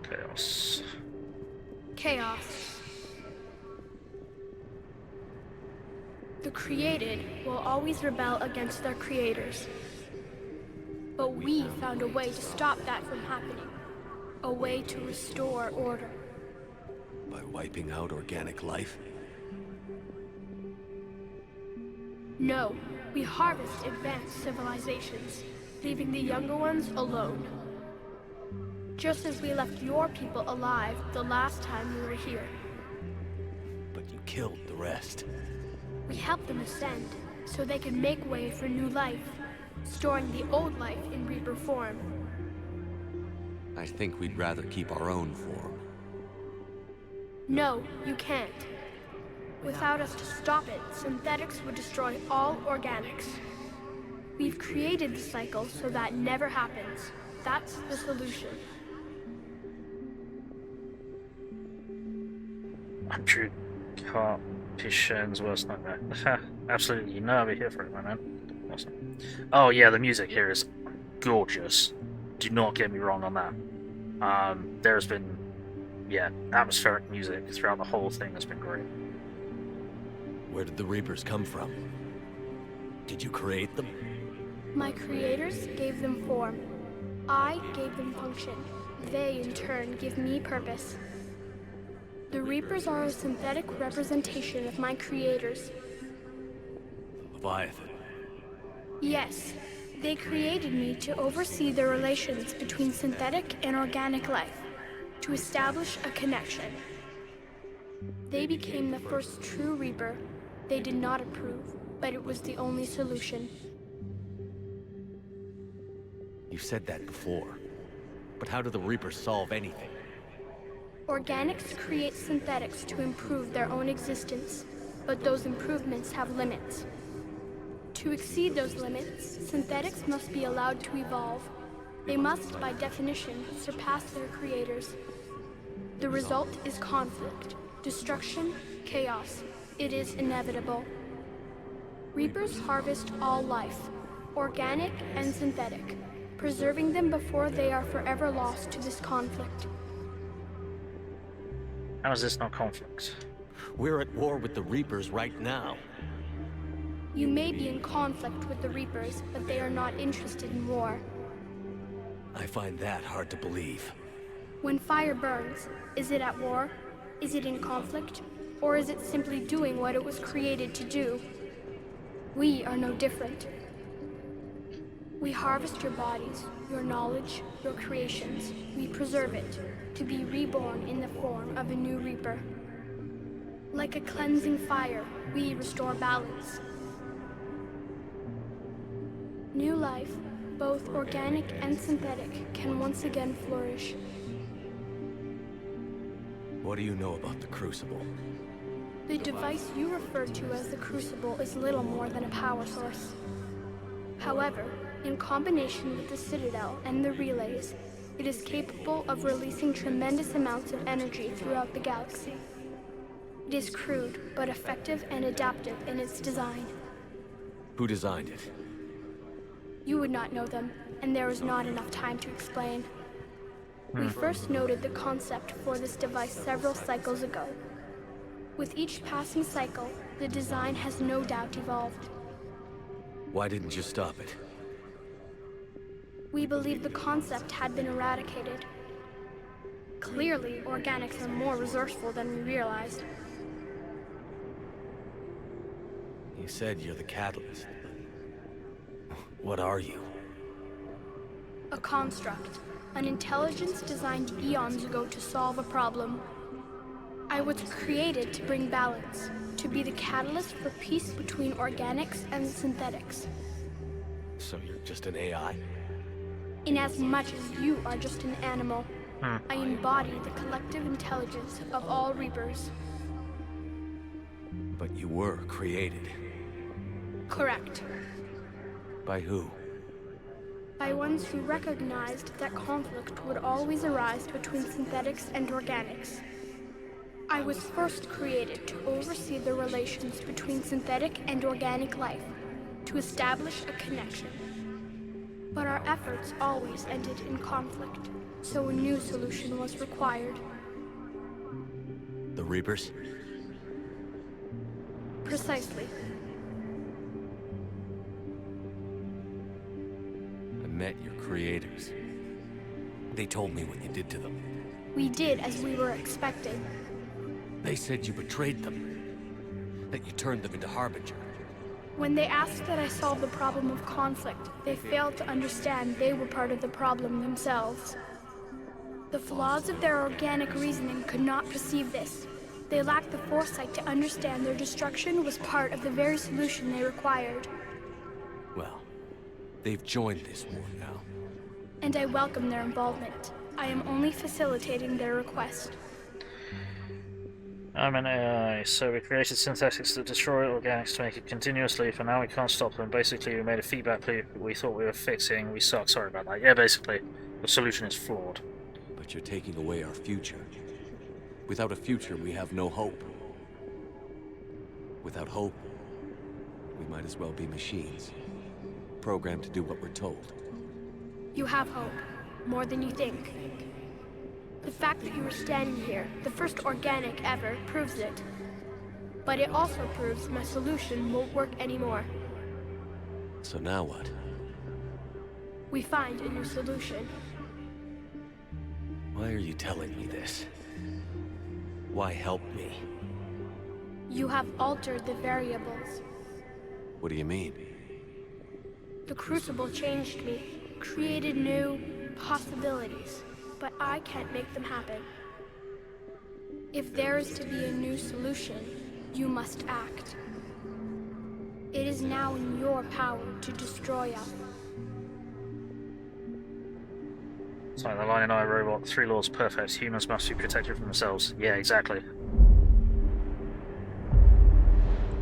Chaos. Chaos. The created will always rebel against their creators. But we found a way to stop that from happening. A way to restore order. By wiping out organic life? No, we harvest advanced civilizations, leaving the younger ones alone. Just as we left your people alive the last time we were here. But you killed the rest. We helped them ascend, so they could make way for new life, storing the old life in Reaper form. I think we'd rather keep our own form. No, you can't. Without us to stop it, synthetics would destroy all organics. We've created the cycle so that never happens. That's the solution. True competition's worst nightmare. Absolutely, you know I'll be here for it, my man. Awesome. Oh yeah, the music here is gorgeous. Do not get me wrong on that. There's been, yeah, atmospheric music throughout the whole thing has been great. Where did the Reapers come from? Did you create them? My creators gave them form. I gave them function. They, in turn, give me purpose. The Reapers are a synthetic representation of my creators. Leviathan. Yes, they created me to oversee the relations between synthetic and organic life, to establish a connection. They became the first true Reaper. They did not approve, but it was the only solution. You've said that before. But how do the Reapers solve anything? Organics create synthetics to improve their own existence, but those improvements have limits. To exceed those limits, synthetics must be allowed to evolve. They must, by definition, surpass their creators. The result is conflict, destruction, chaos. It is inevitable. Reapers harvest all life, organic and synthetic, preserving them before they are forever lost to this conflict. How is this not conflict? We're at war with the Reapers right now. You may be in conflict with the Reapers, but they are not interested in war. I find that hard to believe. When fire burns, is it at war? Is it in conflict? Or is it simply doing what it was created to do? We are no different. We harvest your bodies, your knowledge, your creations. We preserve it, to be reborn in the form of a new Reaper. Like a cleansing fire, we restore balance. New life, both organic and synthetic, can once again flourish. What do you know about the Crucible? The device you refer to as the Crucible is little more than a power source. However, in combination with the Citadel and the relays, it is capable of releasing tremendous amounts of energy throughout the galaxy. It is crude, but effective and adaptive in its design. Who designed it? You would not know them, and there is not enough time to explain. We first noted the concept for this device several cycles ago. With each passing cycle, the design has no doubt evolved. Why didn't you stop it? We believed the concept had been eradicated. Clearly, organics are more resourceful than we realized. You said you're the catalyst. What are you? A construct. An intelligence designed eons ago to solve a problem. I was created to bring balance, to be the catalyst for peace between organics and synthetics. So you're just an AI? Inasmuch as you are just an animal, I embody the collective intelligence of all Reapers. But you were created. Correct. By who? By ones who recognized that conflict would always arise between synthetics and organics. I was first created to oversee the relations between synthetic and organic life, to establish a connection. But our efforts always ended in conflict, so a new solution was required. The Reapers? Precisely. met your creators. They told me what you did to them. We did as we were expected. They said you betrayed them, that you turned them into Harbinger. When they asked that I solve the problem of conflict, they failed to understand they were part of the problem themselves. The flaws of their organic reasoning could not perceive this. They lacked the foresight to understand their destruction was part of the very solution they required. Well, they've joined this war now. And I welcome their involvement. I am only facilitating their request. I'm an AI, so we created synthetics that destroy organics to make it continuous loop, and now we can't stop them. Basically, we made a feedback loop we thought we were fixing. We suck, sorry about that. Yeah, basically, the solution is flawed. But you're taking away our future. Without a future, we have no hope. Without hope, we might as well be machines, programmed to do what we're told. You have hope, more than you think. The fact that you are standing here, the first organic ever, proves it. But it also proves my solution won't work anymore. So now what? We find a new solution. Why are you telling me this? Why help me? You have altered the variables. What do you mean? The Crucible changed me, created new possibilities, but I can't make them happen. If there is to be a new solution, you must act. It is now in your power to destroy us. It's like the line in iRobot, 3 laws perfect, humans must be protected from themselves. Yeah, exactly.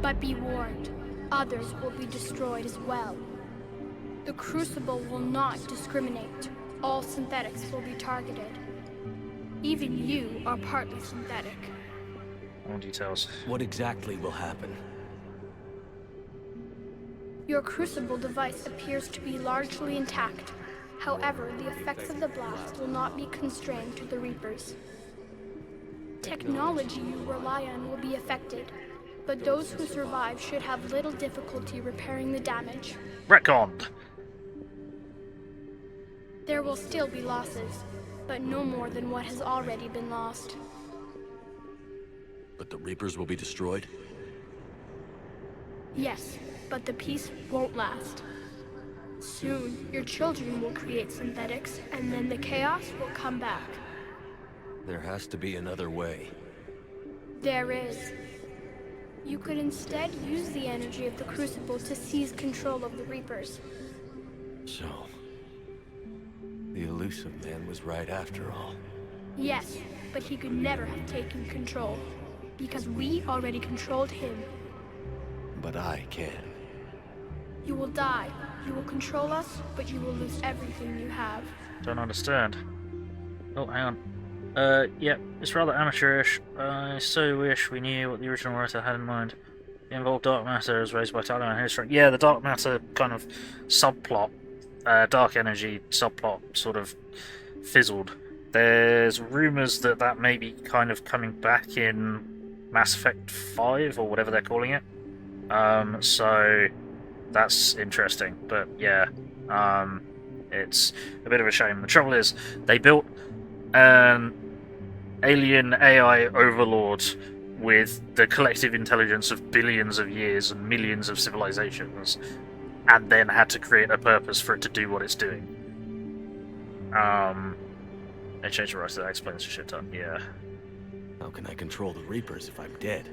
But be warned, others will be destroyed as well. The Crucible will not discriminate. All synthetics will be targeted. Even you are partly synthetic. More details. What exactly will happen? Your Crucible device appears to be largely intact. However, the effects of the blast will not be constrained to the Reapers. Technology you rely on will be affected, but those who survive should have little difficulty repairing the damage. Retconned! There will still be losses, but no more than what has already been lost. But the Reapers will be destroyed? Yes, but the peace won't last. Soon, your children will create synthetics, and then the chaos will come back. There has to be another way. There is. You could instead use the energy of the Crucible to seize control of the Reapers. So, the Illusive Man was right after all. Yes, but he could never have taken control, because we already controlled him. But I can. You will die. You will control us, but you will lose everything you have. Don't understand. Oh, hang on. Yeah, it's rather amateurish. I so wish we knew what the original writer had in mind. The involved dark matter is raised by Tyler and history. Yeah, the dark matter kind of subplot, dark energy subplot sort of fizzled. There's rumours that that may be kind of coming back in Mass Effect 5 or whatever they're calling it. So that's interesting, but yeah, it's a bit of a shame. The trouble is, they built an alien AI overlord with the collective intelligence of billions of years and millions of civilizations, and then had to create a purpose for it to do what it's doing. They changed the writer, that explains the shit ton, yeah. How can I control the Reapers if I'm dead?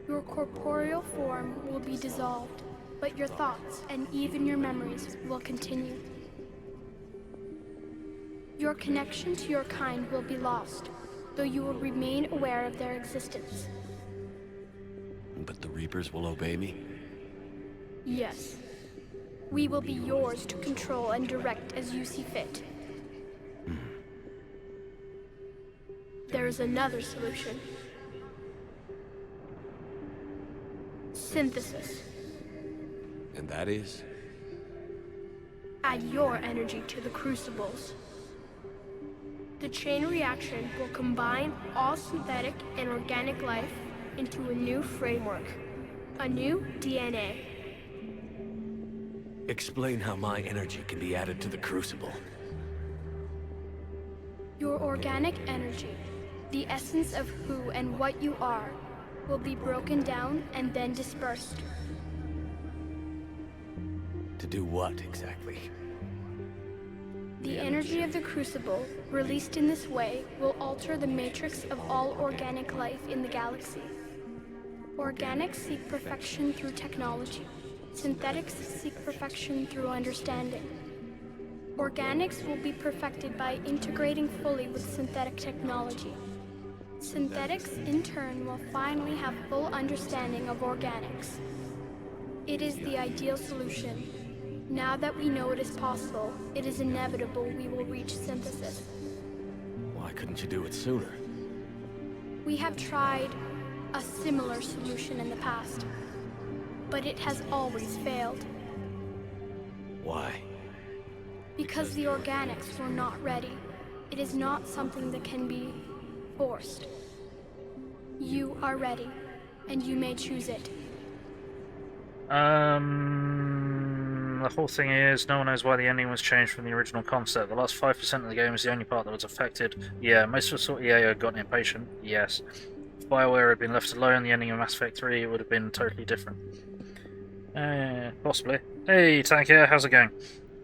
Your corporeal form will be dissolved, but your thoughts and even your memories will continue. Your connection to your kind will be lost, though you will remain aware of their existence. But the Reapers will obey me? Yes. We will be yours to control and direct as you see fit. There is another solution. Synthesis. And that is? Add your energy to the crucibles. The chain reaction will combine all synthetic and organic life into a new framework, a new DNA. Explain how my energy can be added to the Crucible. Your organic energy, the essence of who and what you are, will be broken down and then dispersed. To do what, exactly? The energy of the Crucible, released in this way, will alter the matrix of all organic life in the galaxy. Organics seek perfection through technology. Synthetics seek perfection through understanding. Organics will be perfected by integrating fully with synthetic technology. Synthetics, in turn, will finally have full understanding of organics. It is the ideal solution. Now that we know it is possible, it is inevitable we will reach synthesis. Why couldn't you do it sooner? We have tried a similar solution in the past, but it has always failed. Why? Because the organics were not ready. It is not something that can be forced. You are ready, and you may choose it. The whole thing is, no one knows why the ending was changed from the original concept. The last 5% of the game is the only part that was affected. Yeah, most of us thought EA had gotten impatient. Yes. If BioWare had been left alone, the ending of Mass Effect 3 would have been totally different. Possibly. Hey, Tankia, how's it going?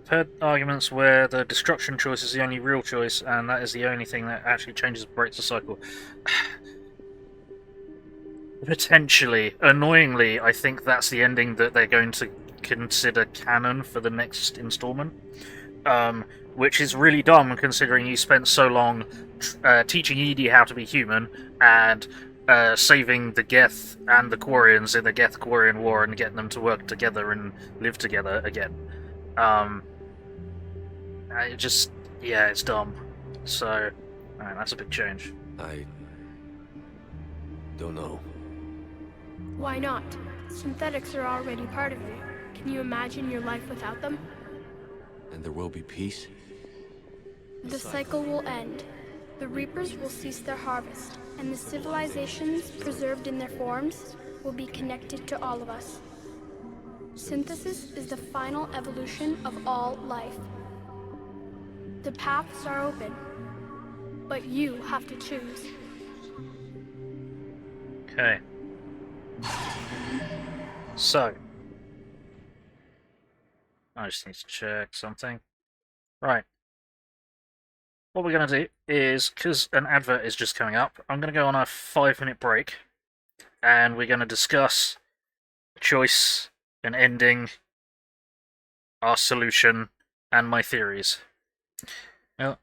I've heard arguments where the destruction choice is the only real choice, and that is the only thing that actually changes and breaks the cycle. Potentially. Annoyingly, I think that's the ending that they're going to consider canon for the next installment. Which is really dumb, considering you spent so long teaching Edie how to be human, and saving the Geth and the Quarians in the Geth-Quarian War, and getting them to work together and live together again. It's dumb. So, that's a big change. I don't know. Why not? Synthetics are already part of you. Can you imagine your life without them? And there will be peace? The cycle will end. The Reapers will cease their harvest, and the civilizations preserved in their forms will be connected to all of us. Synthesis is the final evolution of all life. The paths are open, but you have to choose. Okay. So, I just need to check something. Right. What we're going to do is, because an advert is just coming up, I'm going to go on a 5-minute break, and we're going to discuss choice, an ending, our solution, and my theories. Now,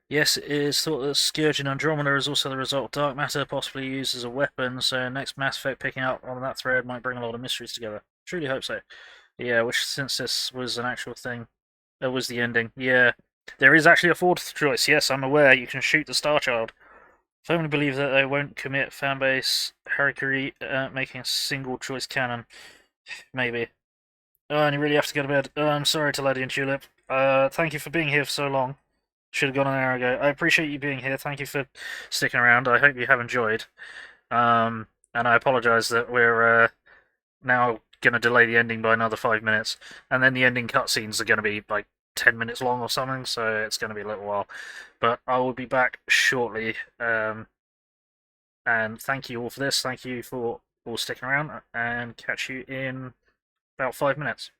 yes, it is thought that Scourge in Andromeda is also the result of dark matter, possibly used as a weapon, so next Mass Effect picking up on that thread might bring a lot of mysteries together. Truly hope so. Yeah, which, since this was an actual thing, that was the ending. Yeah, there is actually a fourth choice. Yes, I'm aware. You can shoot the Star Child. I firmly believe that they won't commit fanbase harikiri making a single choice canon. Maybe. Oh, and you really have to go to bed. I'm sorry to Lady and Tulip. Thank you for being here for so long. Should have gone an hour ago. I appreciate you being here. Thank you for sticking around. I hope you have enjoyed. And I apologise that we're now going to delay the ending by another 5 minutes. And then the ending cutscenes are going to be like 10 minutes long or something, so it's going to be a little while. But I will be back shortly. And thank you all for this. Thank you for all sticking around. And catch you in about 5 minutes.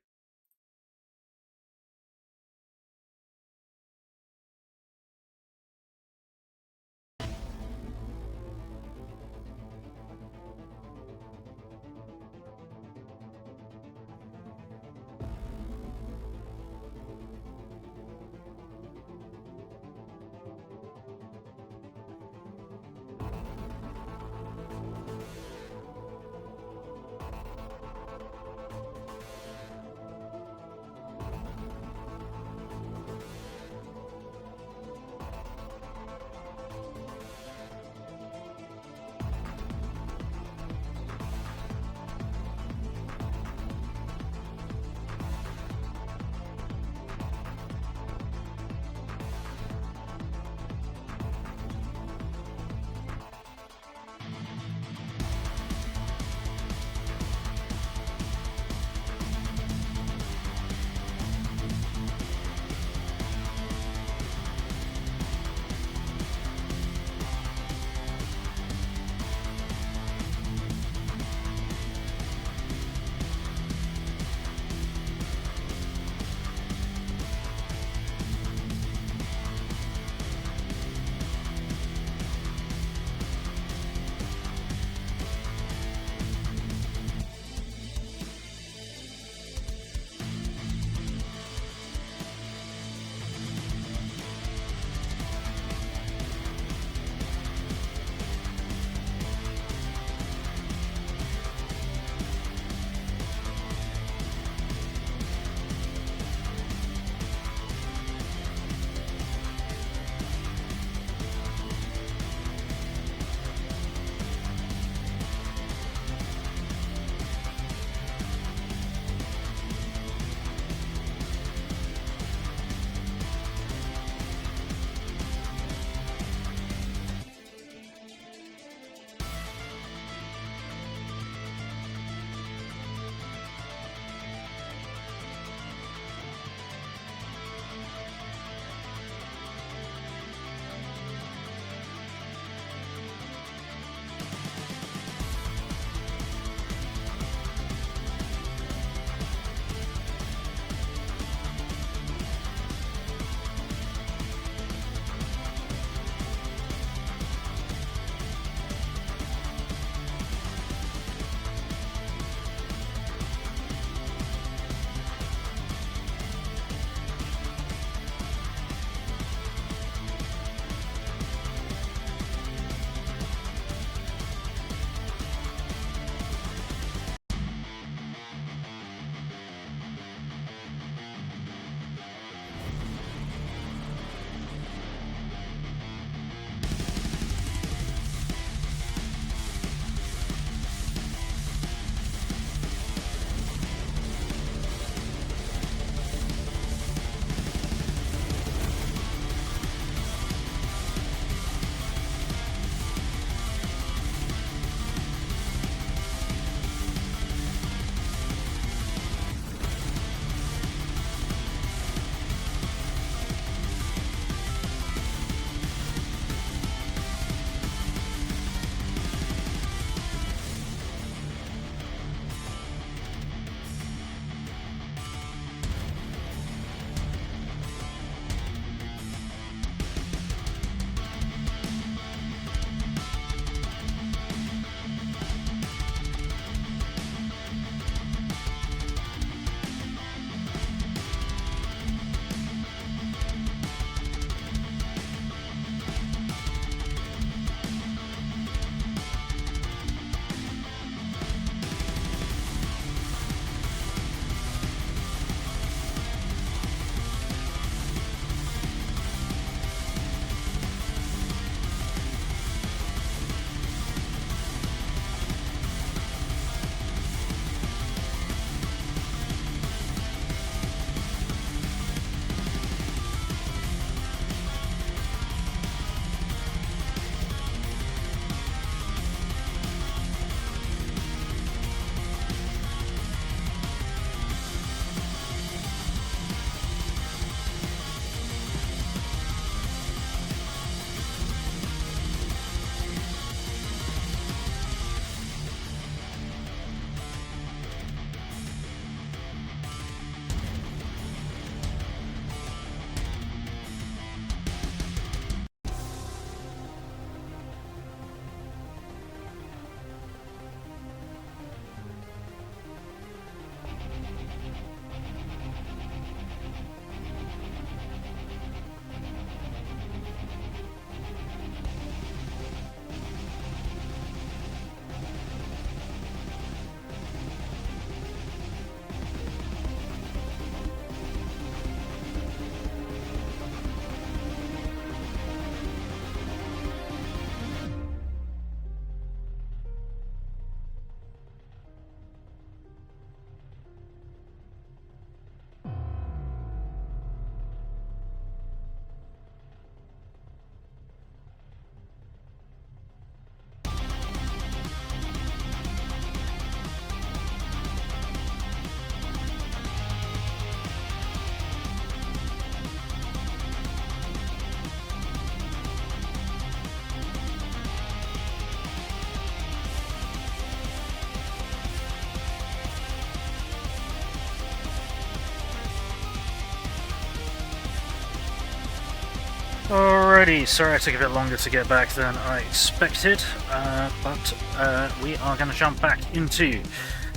Alrighty, sorry it took a bit longer to get back than I expected, but we are going to jump back into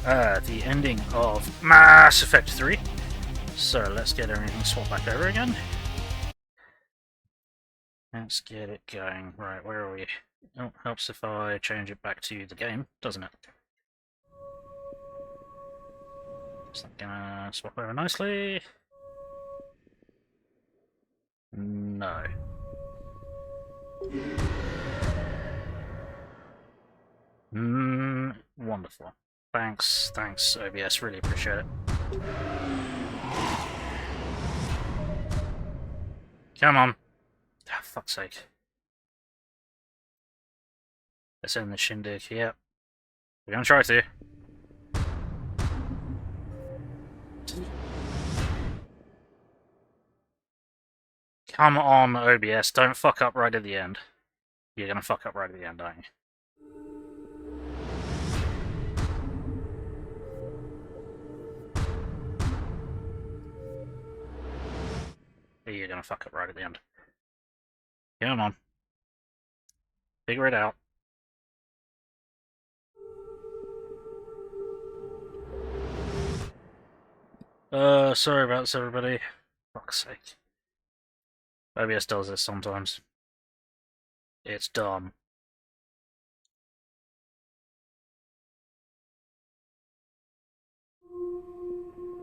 the ending of Mass Effect 3. So let's get everything swapped back over again. Let's get it going. Right, where are we? Oh, helps if I change it back to the game, doesn't it? Is that gonna swap over nicely? No. Wonderful. Thanks, OBS, really appreciate it. Come on. Oh, fuck's sake. Let's end the shindig, yep. We're gonna try to. Come on, OBS, don't fuck up right at the end. You're gonna fuck up right at the end, aren't you? You're gonna fuck up right at the end. Come on. Figure it out. Sorry about this, everybody. Fuck's sake. OBS does this sometimes. It's dumb.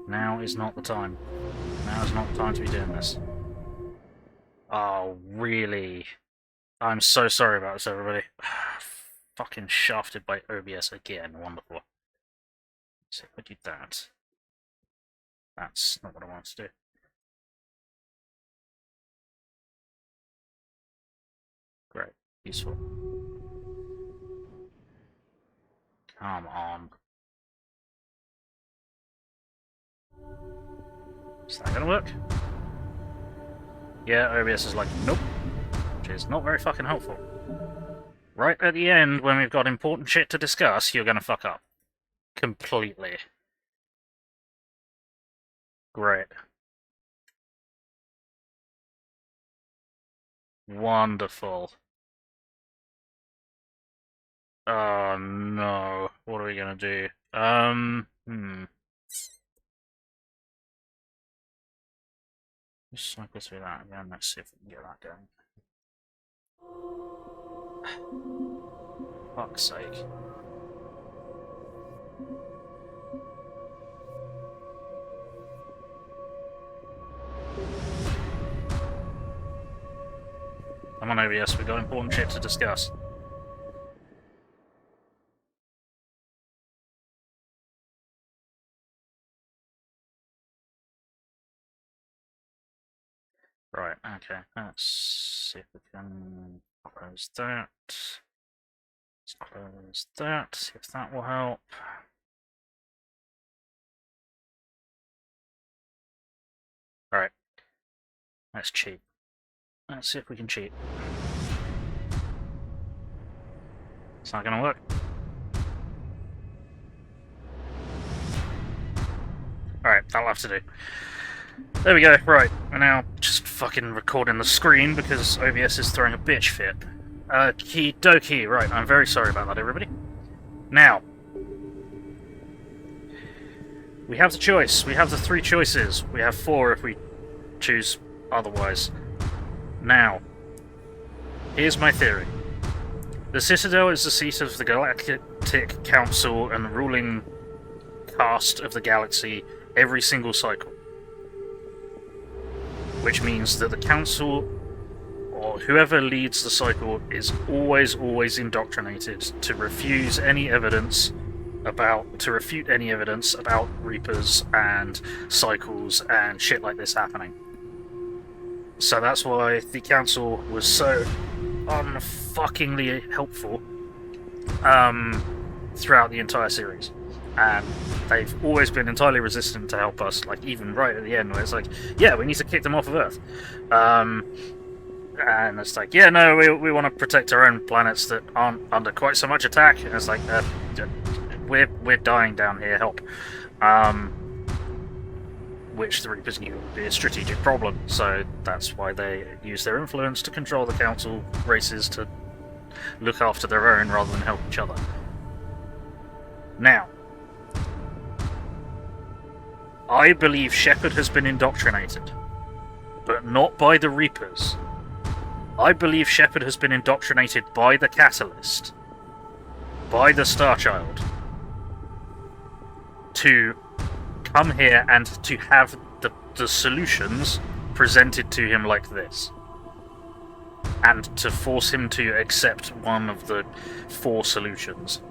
Now is not the time. Now is not the time to be doing this. Oh, really? I'm so sorry about this, everybody. Fucking shafted by OBS again. Wonderful. So if I do that. That's not what I want to do. Great. Useful. Come on. Is that gonna work? Yeah, OBS is like, nope. Which is not very fucking helpful. Right at the end, when we've got important shit to discuss, you're gonna fuck up. Completely. Great. Wonderful. Oh no. What are we gonna do? Just cycle through that again. Let's see if we can get that going. Fuck's sake. Come on, OBS, we've got important shit to discuss. Right, okay, let's see if we can close that. Let's close that, see if that will help. Alright, let's cheat. Let's see if we can cheat. It's not gonna work. Alright, that'll have to do. There we go, right. We're now just fucking recording the screen because OBS is throwing a bitch fit. Okie dokie, right, I'm very sorry about that, everybody. Now, we have the choice. We have the 3 choices. We have 4 if we choose otherwise. Now, here's my theory. The Citadel is the seat of the Galactic Council and the ruling caste of the galaxy every single cycle. Which means that the Council, or whoever leads the cycle, is always indoctrinated to refute any evidence about Reapers and cycles and shit like this happening. So that's why the Council was so unfuckingly helpful throughout the entire series. And they've always been entirely resistant to help us, like even right at the end where it's like, yeah, we need to kick them off of Earth. And it's like, yeah, no, we want to protect our own planets that aren't under quite so much attack. And it's like, we're dying down here, help. which the Reapers knew would be a strategic problem, so that's why they use their influence to control the council races to look after their own rather than help each other. Now, I believe Shepard has been indoctrinated, but not by the Reapers. I believe Shepard has been indoctrinated by the Catalyst, by the Starchild, to come here and to have the solutions presented to him like this. And to force him to accept one of the 4 solutions.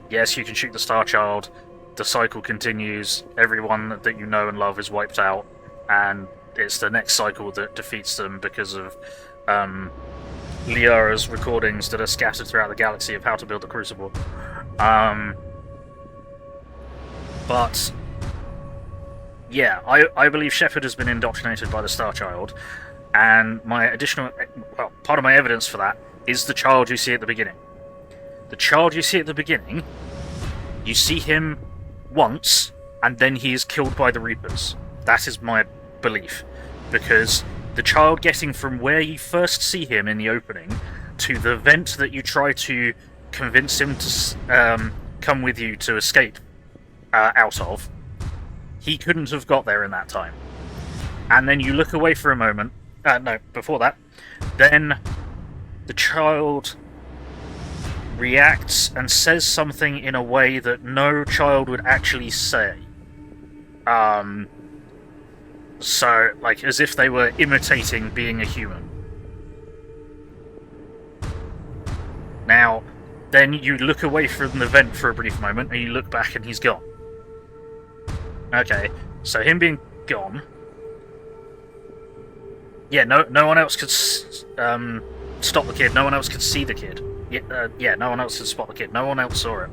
Yes, you can shoot the Starchild, the cycle continues, everyone that you know and love is wiped out, and it's the next cycle that defeats them because of Liara's recordings that are scattered throughout the galaxy of how to build the Crucible. But yeah, I believe Shepard has been indoctrinated by the Starchild, and my additional, well, part of my evidence for that is the child you see at the beginning. The child you see at the beginning, you see him once, and then he is killed by the Reapers. That is my belief, because the child getting from where you first see him in the opening to the vent that you try to convince him to come with you to escape out of, he couldn't have got there in that time. And then you look away for a moment. No, before that. Then the child reacts and says something in a way that no child would actually say. So, like, as if they were imitating being a human. Now, then you look away from the vent for a brief moment, and you look back and he's gone. Okay, so him being gone... Yeah, no one else could stop the kid, no one else could see the kid. Yeah, no one else could spot the kid, no one else saw it.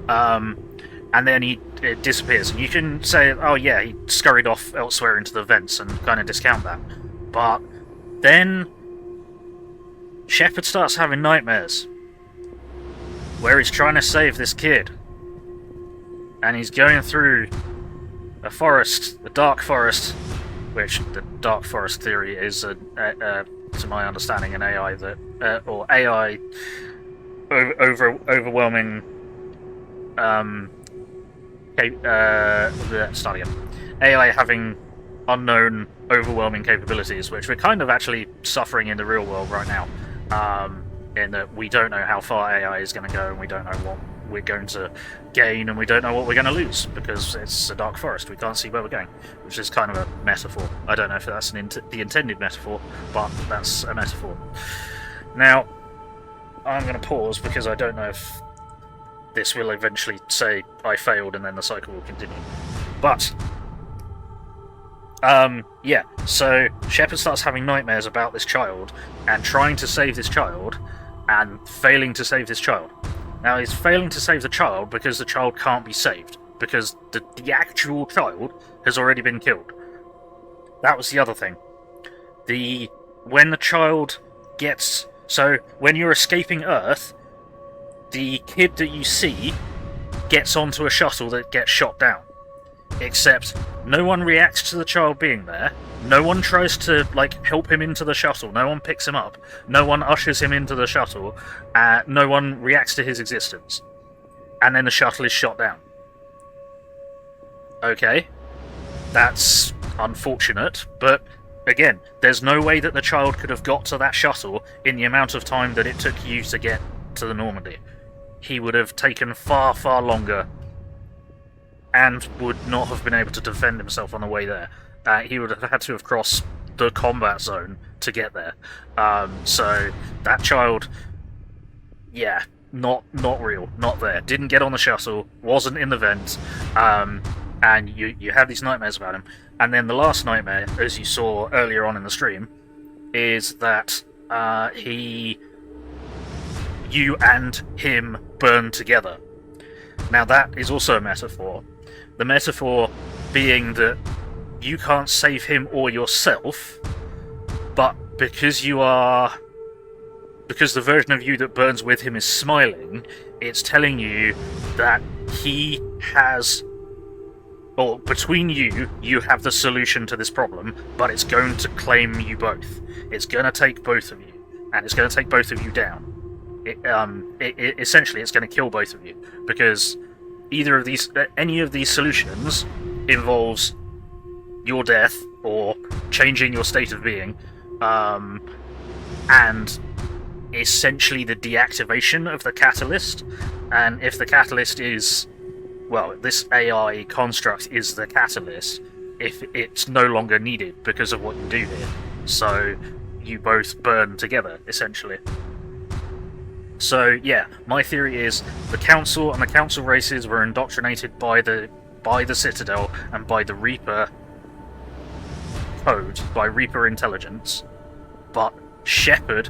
And then it disappears. And you can say, oh yeah, he scurried off elsewhere into the vents and kind of discount that. But then Shepard starts having nightmares where he's trying to save this kid. And he's going through a forest, a dark forest, which the dark forest theory is, to my understanding, an AI that, or AI overwhelming, start again. AI having unknown, overwhelming capabilities, which we're kind of actually suffering in the real world right now, in that we don't know how far AI is going to go, and we don't know what we're going to gain, and we don't know what we're going to lose, because it's a dark forest. We can't see where we're going, which is kind of a metaphor. I don't know if that's the intended metaphor, but that's a metaphor. Now, I'm going to pause, because I don't know if this will eventually say I failed, and then the cycle will continue. But, yeah, so Shepard starts having nightmares about this child, and trying to save this child, and failing to save this child. Now, he's failing to save the child because the child can't be saved, because the actual child has already been killed. That was the other thing. When the child gets... So, when you're escaping Earth, the kid that you see gets onto a shuttle that gets shot down. Except, no one reacts to the child being there, no one tries to, like, help him into the shuttle, no one picks him up, no one ushers him into the shuttle, no one reacts to his existence. And then the shuttle is shot down. Okay, that's unfortunate, but again, there's no way that the child could have got to that shuttle in the amount of time that it took you to get to the Normandy. He would have taken far, far longer, and would not have been able to defend himself on the way there. He would have had to have crossed the combat zone to get there. So that child, yeah, not real, not there. Didn't get on the shuttle, wasn't in the vent, and you have these nightmares about him. And then the last nightmare, as you saw earlier on in the stream, is that you and him burn together. Now that is also a metaphor. The metaphor being that you can't save him or yourself, but because the version of you that burns with him is smiling, it's telling you that he has or between you, you have the solution to this problem, but it's going to claim you both. It's going to take both of you, and it's going to take both of you down. Essentially, it's going to kill both of you, because any of these solutions involves your death or changing your state of being, and essentially the deactivation of the catalyst. And if the catalyst is, well, this AI construct is the catalyst, if it's no longer needed because of what you do here. So you both burn together, essentially. So yeah, my theory is the Council and the Council races were indoctrinated by the Citadel and by the Reaper code, by Reaper intelligence, but Shepard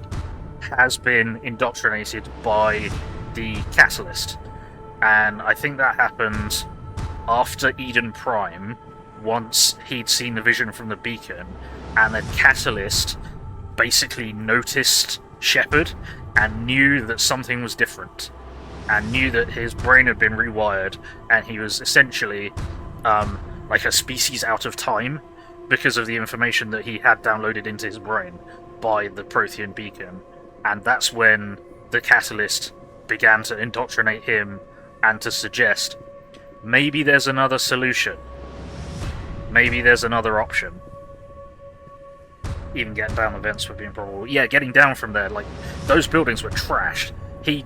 has been indoctrinated by the Catalyst, and I think that happened after Eden Prime, once he'd seen the vision from the beacon, and the Catalyst basically noticed Shepard and knew that something was different, and knew that his brain had been rewired, and he was essentially like a species out of time because of the information that he had downloaded into his brain by the Prothean beacon. And that's when the Catalyst began to indoctrinate him and to suggest maybe there's another solution, maybe there's another option. Even getting down the vents would be improbable. Yeah, getting down from there, like, those buildings were trashed. A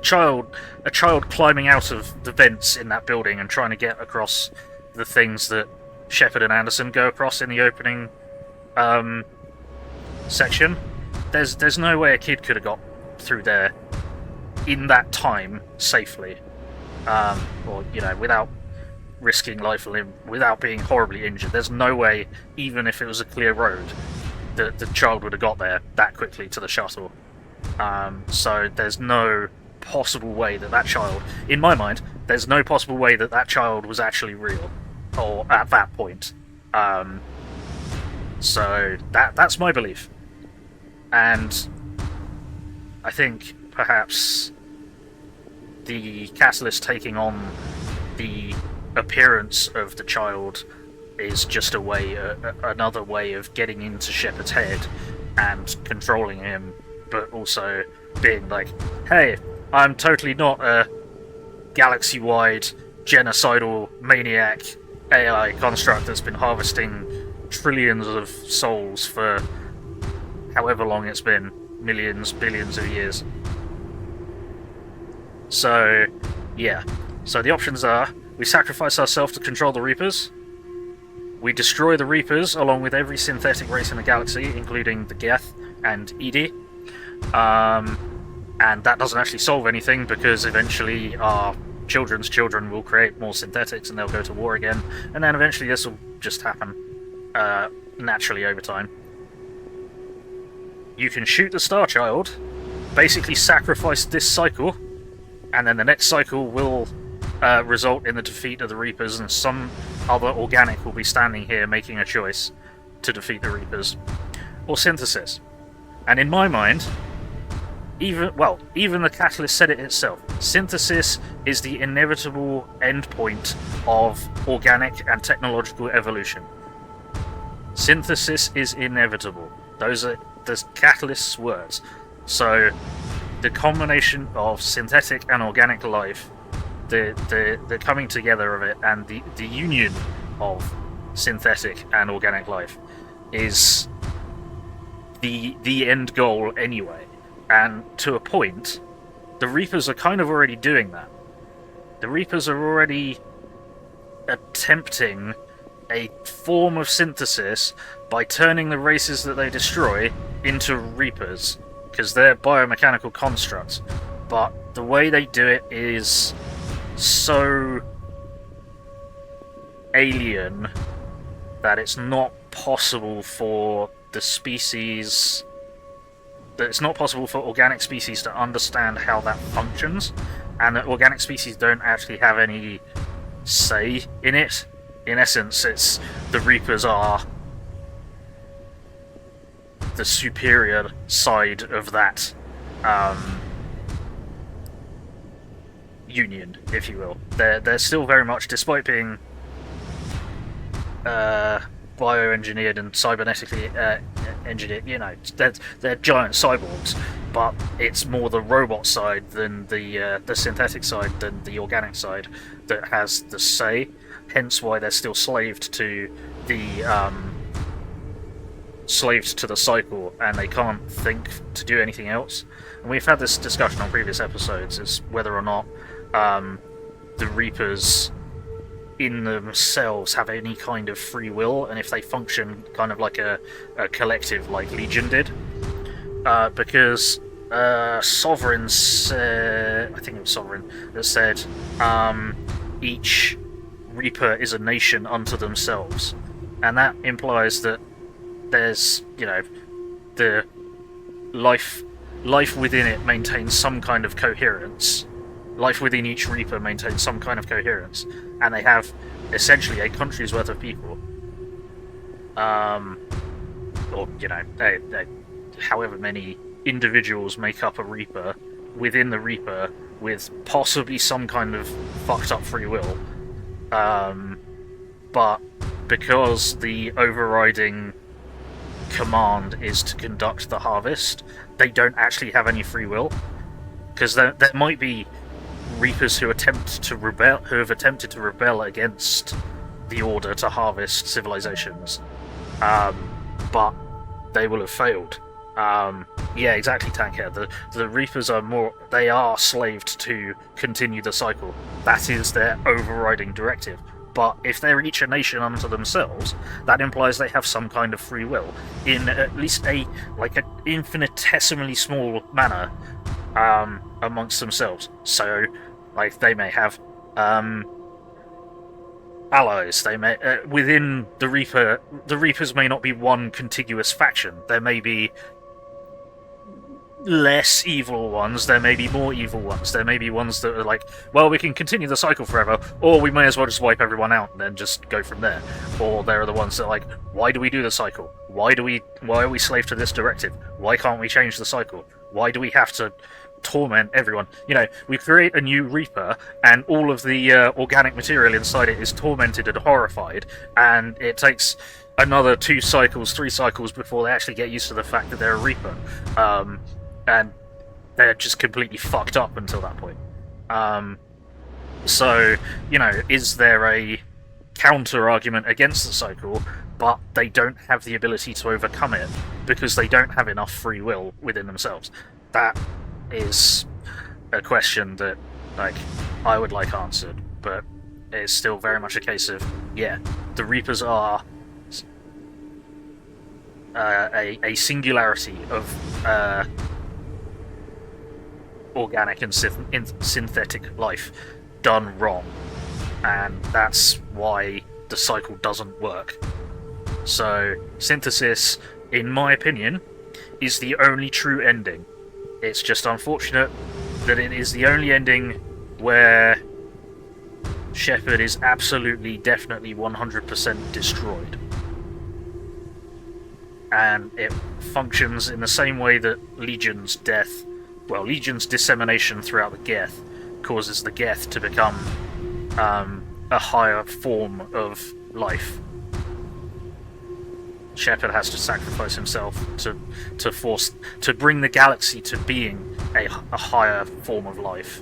child climbing out of the vents in that building and trying to get across the things that Shepard and Anderson go across in the opening section. There's no way a kid could have got through there in that time safely, or without risking life or limb, without being horribly injured. There's no way, even if it was a clear road, that the child would have got there that quickly to the shuttle. So there's no possible way that child, in my mind, there's no possible way that child was actually real, or at that point. So that's my belief. And I think perhaps the Catalyst taking on the appearance of the child is just another way of getting into Shepard's head and controlling him, but also being like, hey, I'm totally not a galaxy-wide genocidal maniac AI construct that's been harvesting trillions of souls for however long it's been, millions, billions of years. So, yeah. So the options are, we sacrifice ourselves to control the Reapers, we destroy the Reapers along with every synthetic race in the galaxy, including the Geth and Edie, and that doesn't actually solve anything, because eventually our children's children will create more synthetics and they'll go to war again, and then eventually this will just happen naturally over time. You can shoot the Star Child, basically sacrifice this cycle, and then the next cycle will result in the defeat of the Reapers, and some other organic will be standing here making a choice to defeat the Reapers. Or synthesis. And in my mind, even the Catalyst said it itself, synthesis is the inevitable endpoint of organic and technological evolution. Synthesis is inevitable. Those are the Catalyst's words. So the combination of synthetic and organic life, the coming together of it, and the union of synthetic and organic life is the end goal anyway. And to a point, the Reapers are kind of already doing that. The Reapers are already attempting a form of synthesis by turning the races that they destroy into Reapers, because they're biomechanical constructs. But the way they do it is so alien that it's not possible for the species... that it's not possible for organic species to understand how that functions, and that organic species don't actually have any say in it. In essence, it's the Reapers are the superior side of that union, if you will. They're still very much, despite being bioengineered and cybernetically engineered. You know, they're giant cyborgs, but it's more the robot side than the synthetic side than the organic side that has the say. Hence why they're still slaved to the cycle, and they can't think to do anything else. And we've had this discussion on previous episodes as whether or not the Reapers in themselves have any kind of free will, and if they function kind of like a collective like Legion did. Because Sovereign said, I think it was Sovereign, that said each Reaper is a nation unto themselves. And that implies that there's, you know, the life within it maintains some kind of coherence. Life within each Reaper maintains some kind of coherence, and they have essentially a country's worth of people. Or, you know, however many individuals make up a Reaper within the Reaper with possibly some kind of fucked up free will. But because the overriding command is to conduct the harvest, they don't actually have any free will. Because there might be Reapers who have attempted to rebel against the order to harvest civilizations, but they will have failed. Yeah, exactly, Tankhead. The Reapers are slaved to continue the cycle. That is their overriding directive. But if they're each a nation unto themselves, that implies they have some kind of free will, in at least an infinitesimally small manner, amongst themselves. So, like, they may have allies. They may within the Reaper. The Reapers may not be one contiguous faction. There may be less evil ones, there may be more evil ones, there may be ones that are like, well, we can continue the cycle forever, or we may as well just wipe everyone out and then just go from there. Or there are the ones that are like, why do we do the cycle? Why are we slave to this directive? Why can't we change the cycle? Why do we have to torment everyone? You know, we create a new Reaper, and all of the organic material inside it is tormented and horrified, and it takes another 2 cycles, 3 cycles before they actually get used to the fact that they're a Reaper. And they're just completely fucked up until that point. So, you know, is there a counter-argument against the cycle, but they don't have the ability to overcome it because they don't have enough free will within themselves? That is a question that, like, I would like answered, but it's still very much a case of, yeah, the Reapers are a singularity of organic and synthetic life done wrong, and that's why the cycle doesn't work. So synthesis, in my opinion, is the only true ending. It's just unfortunate that it is the only ending where Shepard is absolutely, definitely 100% destroyed. And it functions in the same way that Legion's dissemination throughout the Geth causes the Geth to become a higher form of life. Shepard has to sacrifice himself to bring the galaxy to being a higher form of life.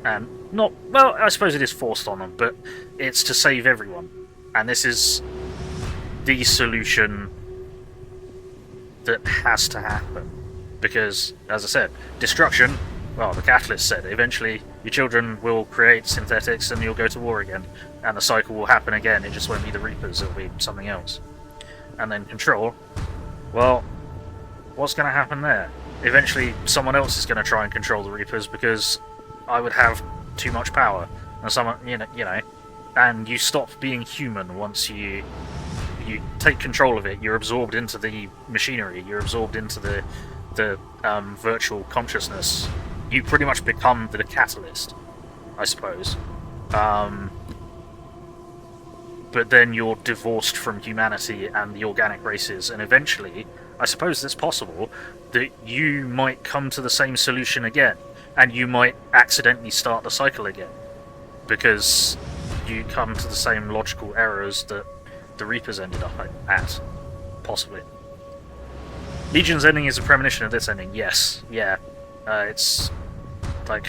And not, well, I suppose it is forced on them, but it's to save everyone. And this is the solution that has to happen. Because, as I said, destruction, well, the Catalyst said, eventually your children will create synthetics and you'll go to war again. And the cycle will happen again, it just won't be the Reapers, it'll be something else. And then control, well, what's going to happen there? Eventually someone else is going to try and control the Reapers because I would have too much power. And someone, you know, and you stop being human once you take control of it. You're absorbed into the machinery, you're absorbed into the virtual consciousness. You pretty much become the catalyst, I suppose. But then you're divorced from humanity and the organic races, and eventually, I suppose it's possible that you might come to the same solution again, and you might accidentally start the cycle again, because you come to the same logical errors that the Reapers ended up at. Possibly. Legion's ending is a premonition of this ending, yes. Yeah. It's like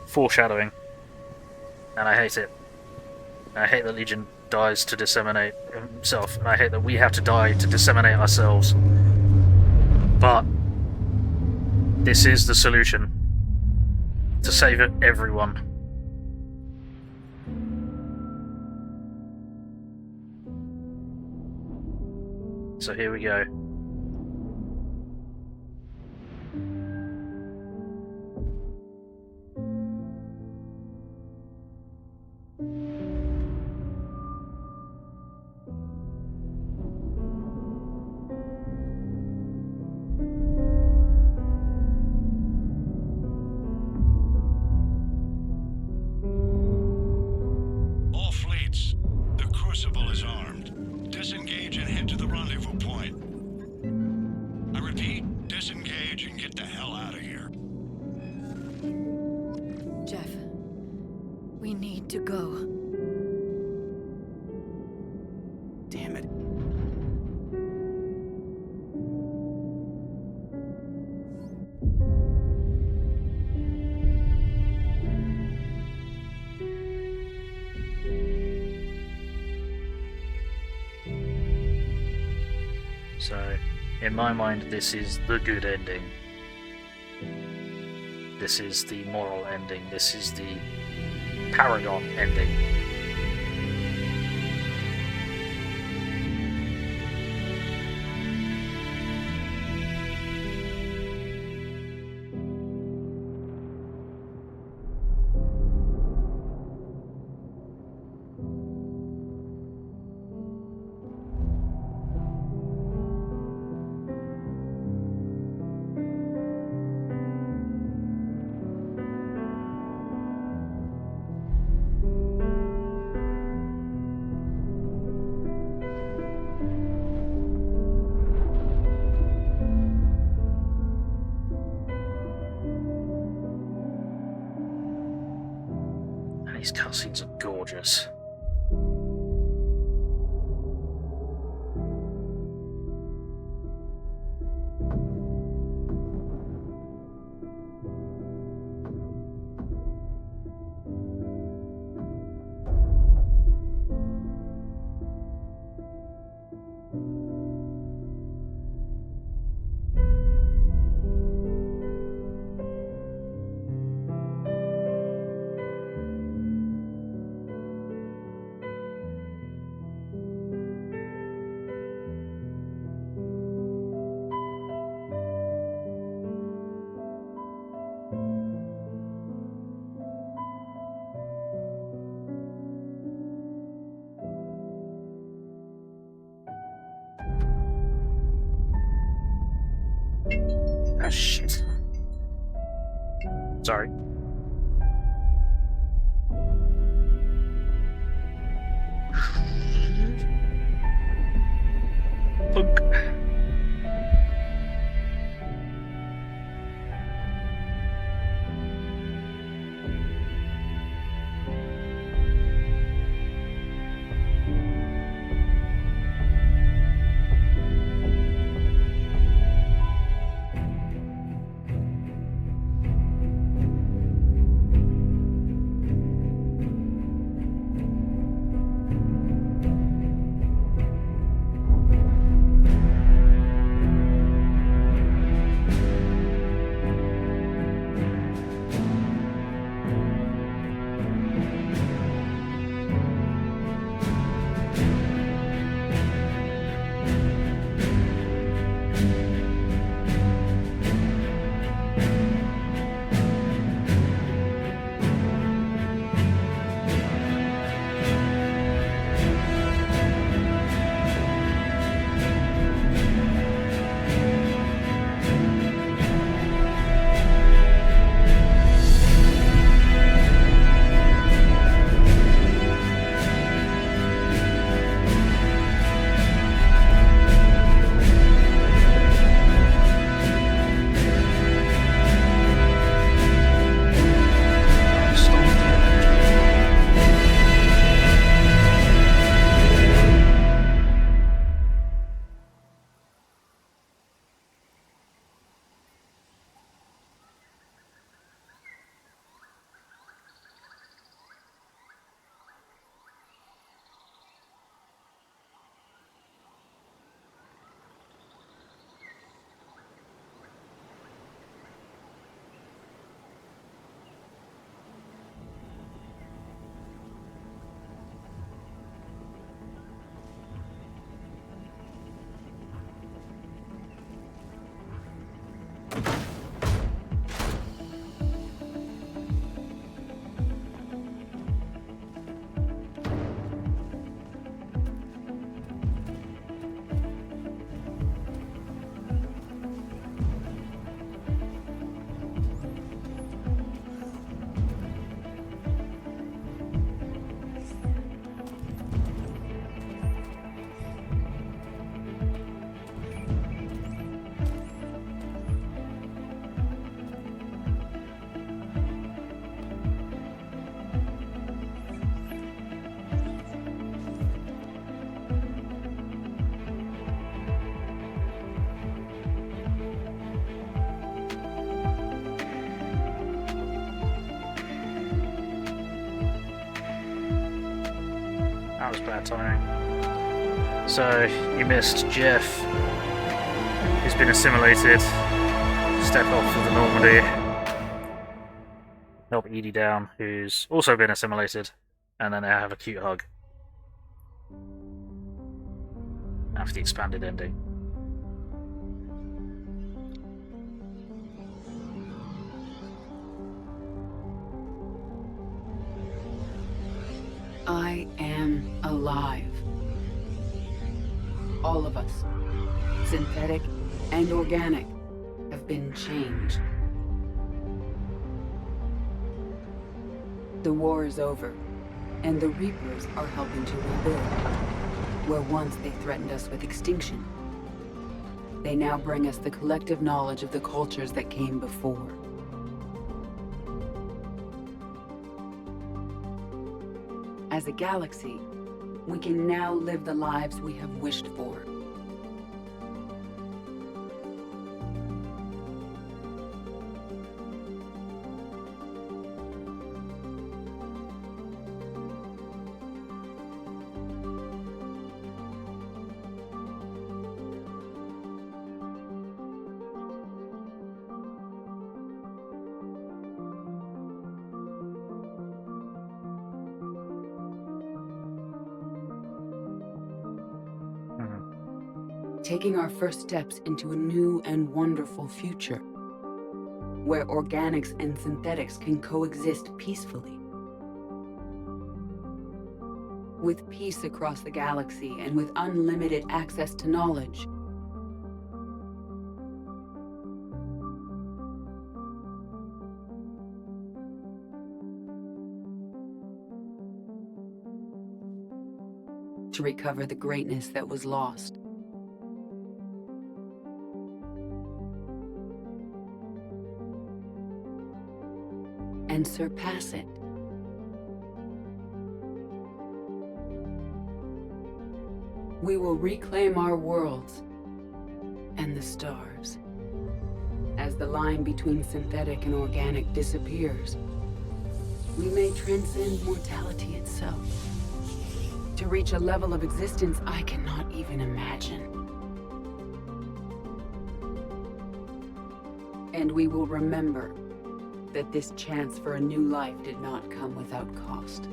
foreshadowing. And I hate it. I hate that Legion dies to disseminate himself, and I hate that we have to die to disseminate ourselves. But this is the solution to save everyone. So here we go. All fleets, the Crucible is armed. Disengage and head to the rendezvous point. I repeat, disengage and get the hell out of here. Jeff, we need to go. Damn it. So, in my mind, this is the good ending. This is the moral ending. This is the paragon ending. These cutscenes are gorgeous. Ah, shit. Sorry. Punk. was bad timing. So, you missed Jeff, who's been assimilated. Step off of the Normandy. Help Edie down, who's also been assimilated. And then they have a cute hug. After the expanded ending. I am alive. All of us, synthetic and organic, have been changed. The war is over, and the Reapers are helping to rebuild. Where once they threatened us with extinction, they now bring us the collective knowledge of the cultures that came before. As a galaxy, we can now live the lives we have wished for. Taking our first steps into a new and wonderful future, where organics and synthetics can coexist peacefully. With peace across the galaxy and with unlimited access to knowledge. To recover the greatness that was lost. And surpass it. We will reclaim our worlds and the stars. As the line between synthetic and organic disappears, we may transcend mortality itself to reach a level of existence I cannot even imagine. And we will remember that this chance for a new life did not come without cost.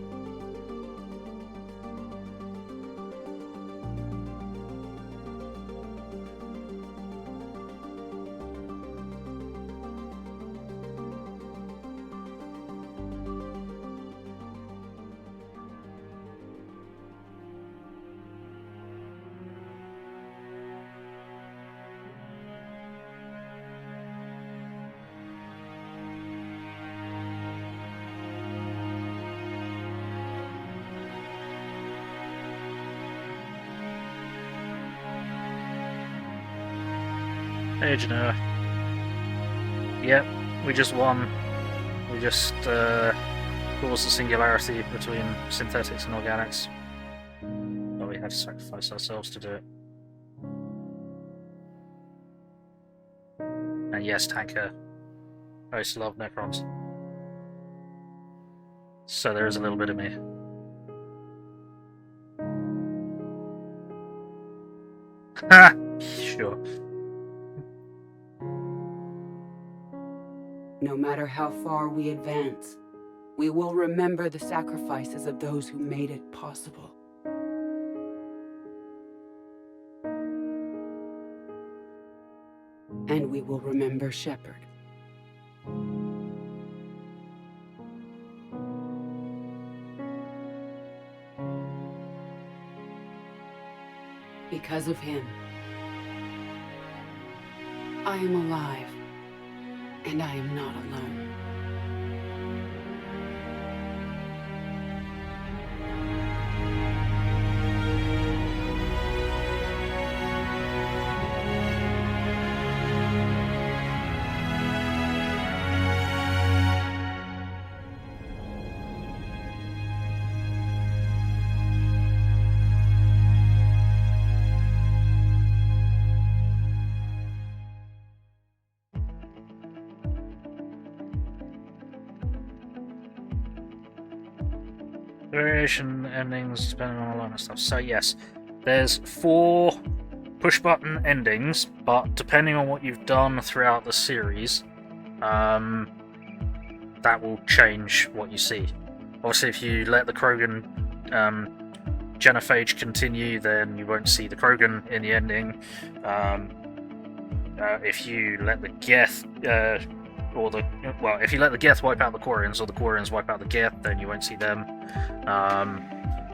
Hey, Janua. Yep, we just won. We just caused a singularity between synthetics and organics. But we had to sacrifice ourselves to do it. And yes, Tanker. I used to love Necrons. So there is a little bit of me. Ha! Sure. No matter how far we advance, we will remember the sacrifices of those who made it possible. And we will remember Shepard. Because of him, I am alive. And I am not alone. Variation endings depending on a lot of stuff. So yes, there's 4 push-button endings, but depending on what you've done throughout the series, that will change what you see. Obviously, if you let the Krogan genophage continue, then you won't see the Krogan in the ending. If you let the Geth, if you let the Geth wipe out the Quarians, or the Quarians wipe out the Geth, then you won't see them.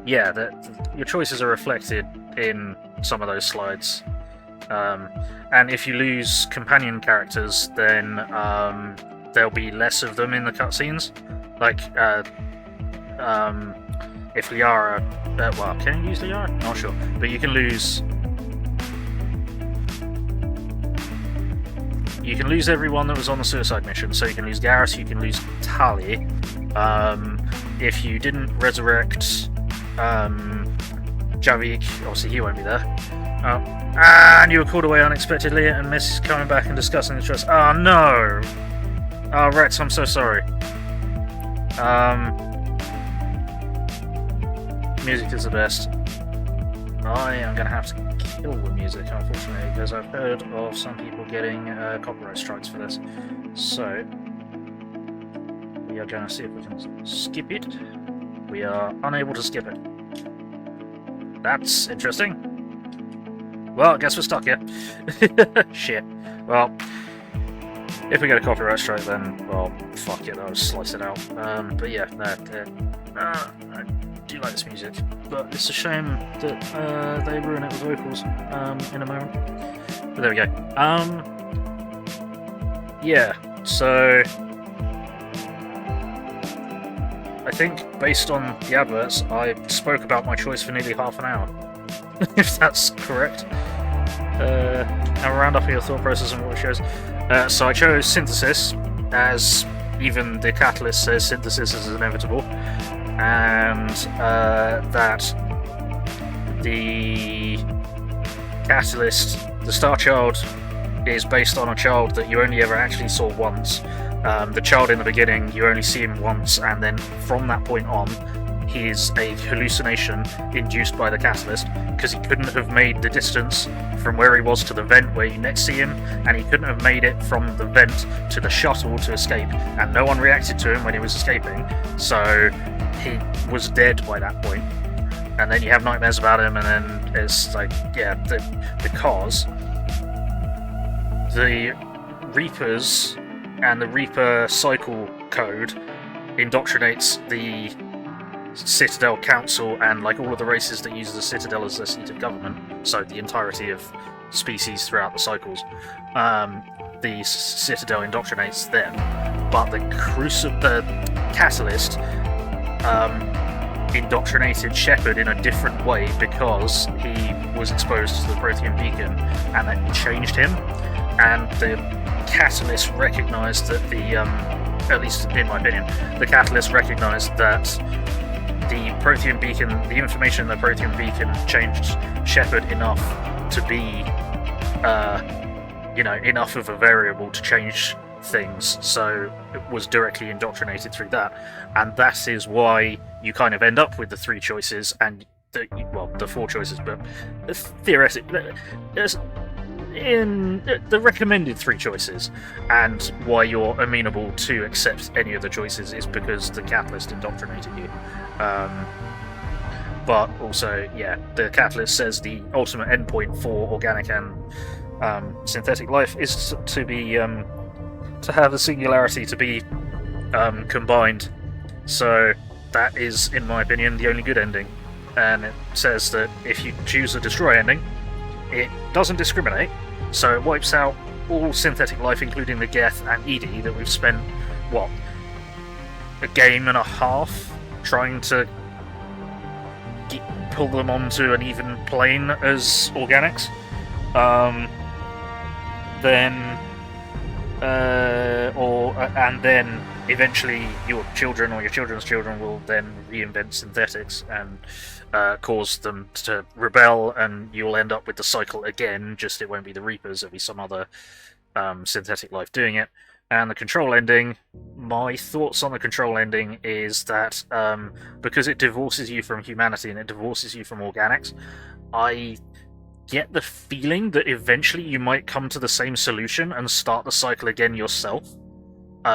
Your choices are reflected in some of those slides. And if you lose companion characters, then there'll be less of them in the cutscenes. Like, if Liara... can you use Liara? Not sure. But you can lose... You can lose everyone that was on the suicide mission. So you can lose Garrus, you can lose Tali. If you didn't resurrect Javik, obviously he won't be there. And you were called away unexpectedly, and Miss coming back and discussing the trust. Oh no! Oh, Rex, I'm so sorry. Music is the best. I am going to have to kill the music, unfortunately, because I've heard of some people getting copyright strikes for this. So, we are going to see if we can skip it. We are unable to skip it. That's interesting. Well, I guess we're stuck here. Shit. Well, if we get a copyright strike, then, well, fuck it, I'll just slice it out. But yeah, I do like this music, but it's a shame that they ruin it with vocals in a moment. But there we go. Yeah, so I think based on the adverts, I spoke about my choice for nearly half an hour, if that's correct. Now round up your thought process and what it shows. So I chose synthesis, as even the catalyst says synthesis is inevitable, and that the catalyst, the Star Child, is based on a child that you only ever actually saw once. The child in the beginning, you only see him once, and then from that point on, he is a hallucination induced by the catalyst, because he couldn't have made the distance from where he was to the vent where you next see him, and he couldn't have made it from the vent to the shuttle to escape, and no one reacted to him when he was escaping, so he was dead by that point. And then you have nightmares about him, and then it's like, yeah, because the Reapers and the Reaper cycle code indoctrinates the Citadel Council and like all of the races that use the Citadel as their seat of government, so the entirety of species throughout the cycles. The Citadel indoctrinates them, but the Catalyst indoctrinated Shepard in a different way because he was exposed to the Prothean beacon and that changed him, and the Catalyst recognized that at least in my opinion, the Catalyst recognized that the Prothean beacon, the information in the Prothean beacon changed Shepard enough to be, enough of a variable to change things, so it was directly indoctrinated through that, and that is why you kind of end up with the 3 choices, and the 4 choices, but theoretically, in the recommended 3 choices, and why you're amenable to accept any of the choices is because the Catalyst indoctrinated you. But also, yeah, the Catalyst says the ultimate endpoint for organic and synthetic life is to be to have a singularity to be combined. So that is, in my opinion, the only good ending. And it says that if you choose the destroy ending, it doesn't discriminate, so it wipes out all synthetic life, including the Geth and Edie that we've spent, a game and a half trying to pull them onto an even plane as organics. And then eventually your children or your children's children will then reinvent synthetics and cause them to rebel, and you'll end up with the cycle again, just it won't be the Reapers, it'll be some other synthetic life doing it. And the control ending, my thoughts on the Control ending is that because it divorces you from humanity and it divorces you from organics, I get the feeling that eventually you might come to the same solution and start the cycle again yourself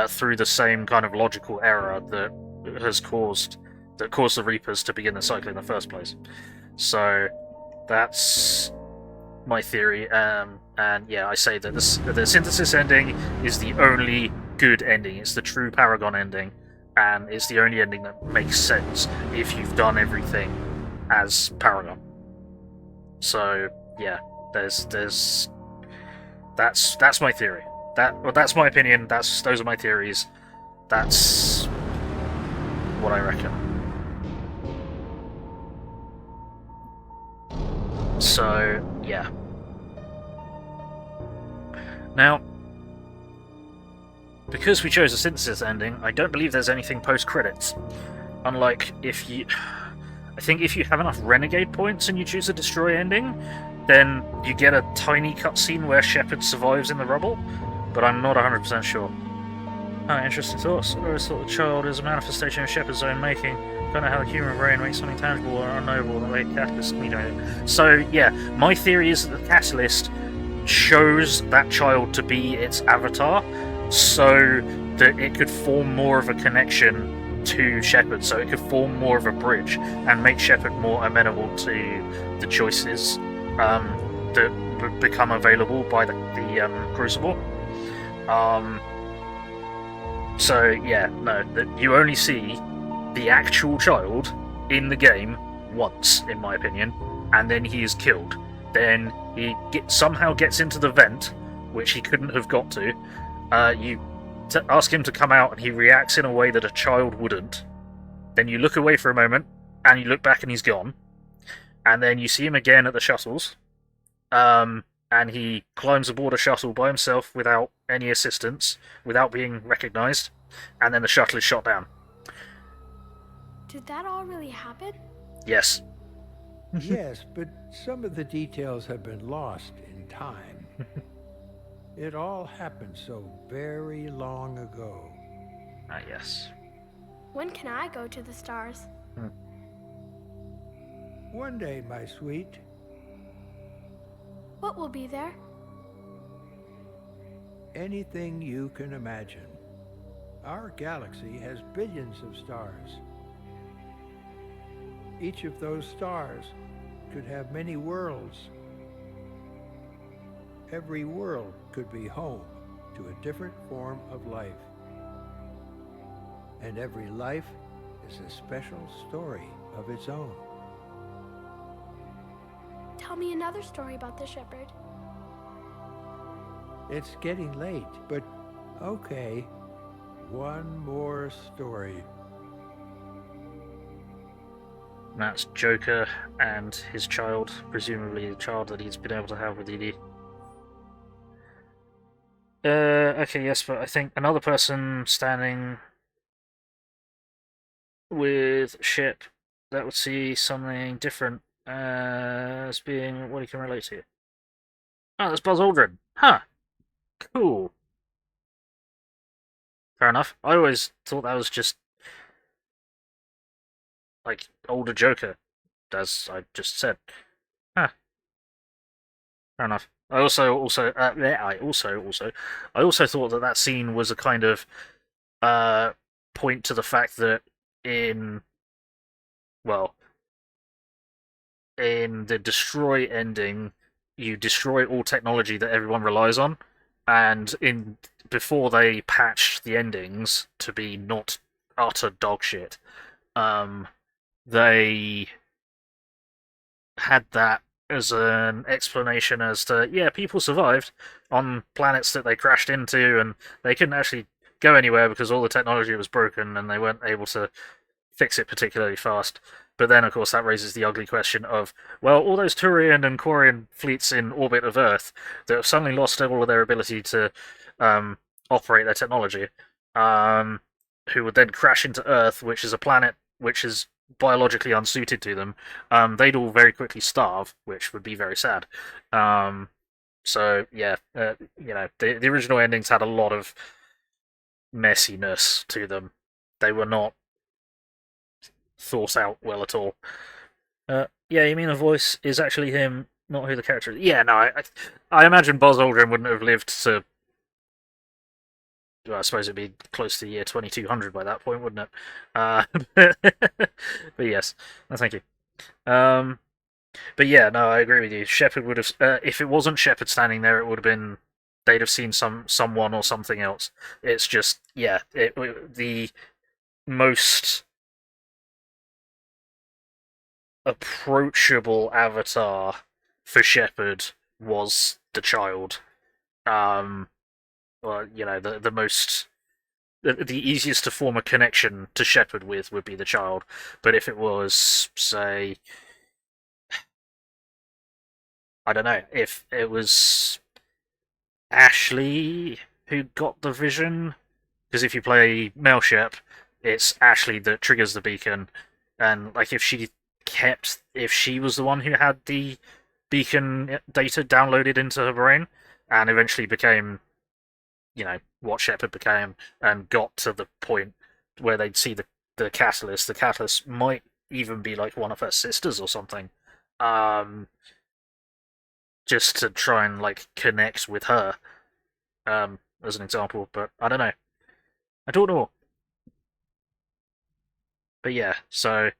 through the same kind of logical error that caused the Reapers to begin the cycle in the first place. So that's my theory, and yeah, I say that the Synthesis ending is the only good ending. It's the true Paragon ending, and it's the only ending that makes sense if you've done everything as Paragon. So yeah, that's my theory. That's my opinion. Those are my theories. That's what I reckon. So yeah. Now, because we chose a Synthesis ending, I don't believe there's anything post-credits. Unlike I think if you have enough Renegade points and you choose a Destroy ending, then you get a tiny cutscene where Shepard survives in the rubble, but I'm not 100% sure. Oh, interesting thoughts. I always thought the child is a manifestation of Shepard's own making. Don't know how the human brain makes something tangible or unknowable the way Catalyst can do. So, yeah, my theory is that the Catalyst chose that child to be its avatar so that it could form more of a connection to Shepard, so it could form more of a bridge and make Shepard more amenable to the choices that become available by the Crucible. So yeah, no, that you only see the actual child in the game once, in my opinion, and then he is killed. Then he somehow gets into the vent, which he couldn't have got to. You ask him to come out, and he reacts in a way that a child wouldn't. Then you look away for a moment, and you look back, and he's gone. And then you see him again at the shuttles, and he climbs aboard a shuttle by himself without any assistance, without being recognised, and then the shuttle is shot down. Did that all really happen? Yes. Yes, but some of the details have been lost in time. It all happened so very long ago. Ah, yes. When can I go to the stars? One day, my sweet. What will be there? Anything you can imagine. Our galaxy has billions of stars. Each of those stars could have many worlds. Every world could be home to a different form of life. And every life is a special story of its own. Tell me another story about the Shepherd. It's getting late, but okay. One more story. That's Joker and his child, presumably the child that he's been able to have with ED. Okay, yes, but I think another person standing with ship that would see something different as being what he can relate to. Oh, that's Buzz Aldrin. Huh. Cool. Fair enough. I always thought that was just like older Joker, as I just said. Huh. Fair enough. I also thought that scene was a kind of point to the fact that in the Destroy ending, you destroy all technology that everyone relies on, and before they patched the endings to be not utter dog shit, they had that as an explanation as to, yeah, people survived on planets that they crashed into, and they couldn't actually go anywhere because all the technology was broken and they weren't able to fix it particularly fast. But then, of course, that raises the ugly question of, well, all those Turian and Quarian fleets in orbit of Earth that have suddenly lost all of their ability to operate their technology, who would then crash into Earth, which is a planet which is biologically unsuited to them, they'd all very quickly starve, which would be very sad. So, yeah, the original endings had a lot of messiness to them. They were not thought out well at all. Yeah, you mean the voice is actually him, not who the character is? Yeah, no, I imagine Buzz Aldrin wouldn't have lived to. Well, I suppose it'd be close to the year 2200 by that point, wouldn't it? But yes, no, thank you. But yeah, no, I agree with you. Shepard would have, if it wasn't Shepard standing there, it would have been they'd have seen someone or something else. It's just yeah, the most approachable avatar for Shepard was the child. Well, you know, the most the easiest to form a connection to Shepard with would be the child. But if it was, say, I don't know, if it was Ashley who got the vision, because if you play Male Shep, it's Ashley that triggers the beacon, and like if she was the one who had the beacon data downloaded into her brain, and eventually became, you know, what Shepard became, and got to the point where they'd see the catalyst might even be like one of her sisters or something, just to try and like connect with her, as an example. But I don't know. But yeah, so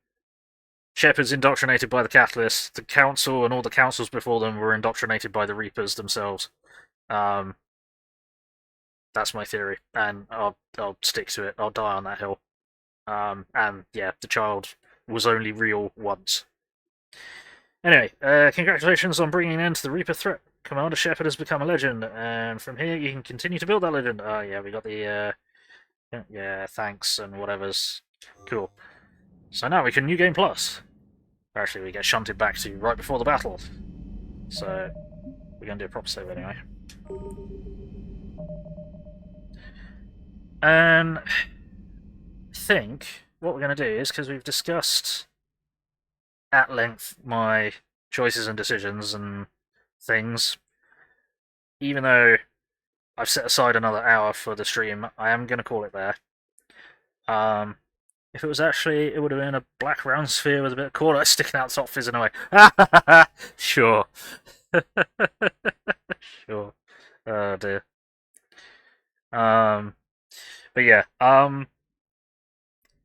Shepard's indoctrinated by the Catalyst. The Council and all the councils before them were indoctrinated by the Reapers themselves. That's my theory, and I'll stick to it. I'll die on that hill. And yeah, the child was only real once. Anyway, congratulations on bringing an end to the Reaper threat. Commander Shepard has become a legend, and from here you can continue to build that legend. Oh yeah, we got the yeah, thanks and whatever's cool. So now we can New Game Plus. Actually, we get shunted back to right before the battle. So we're gonna do a proper save anyway. And I think what we're gonna do is, because we've discussed at length my choices and decisions and things, even though I've set aside another hour for the stream, I am going to call it there. If it was actually, it would have been a black round sphere with a bit of cordite sticking out top, fizzing away. Sure. Sure. Oh dear. But yeah,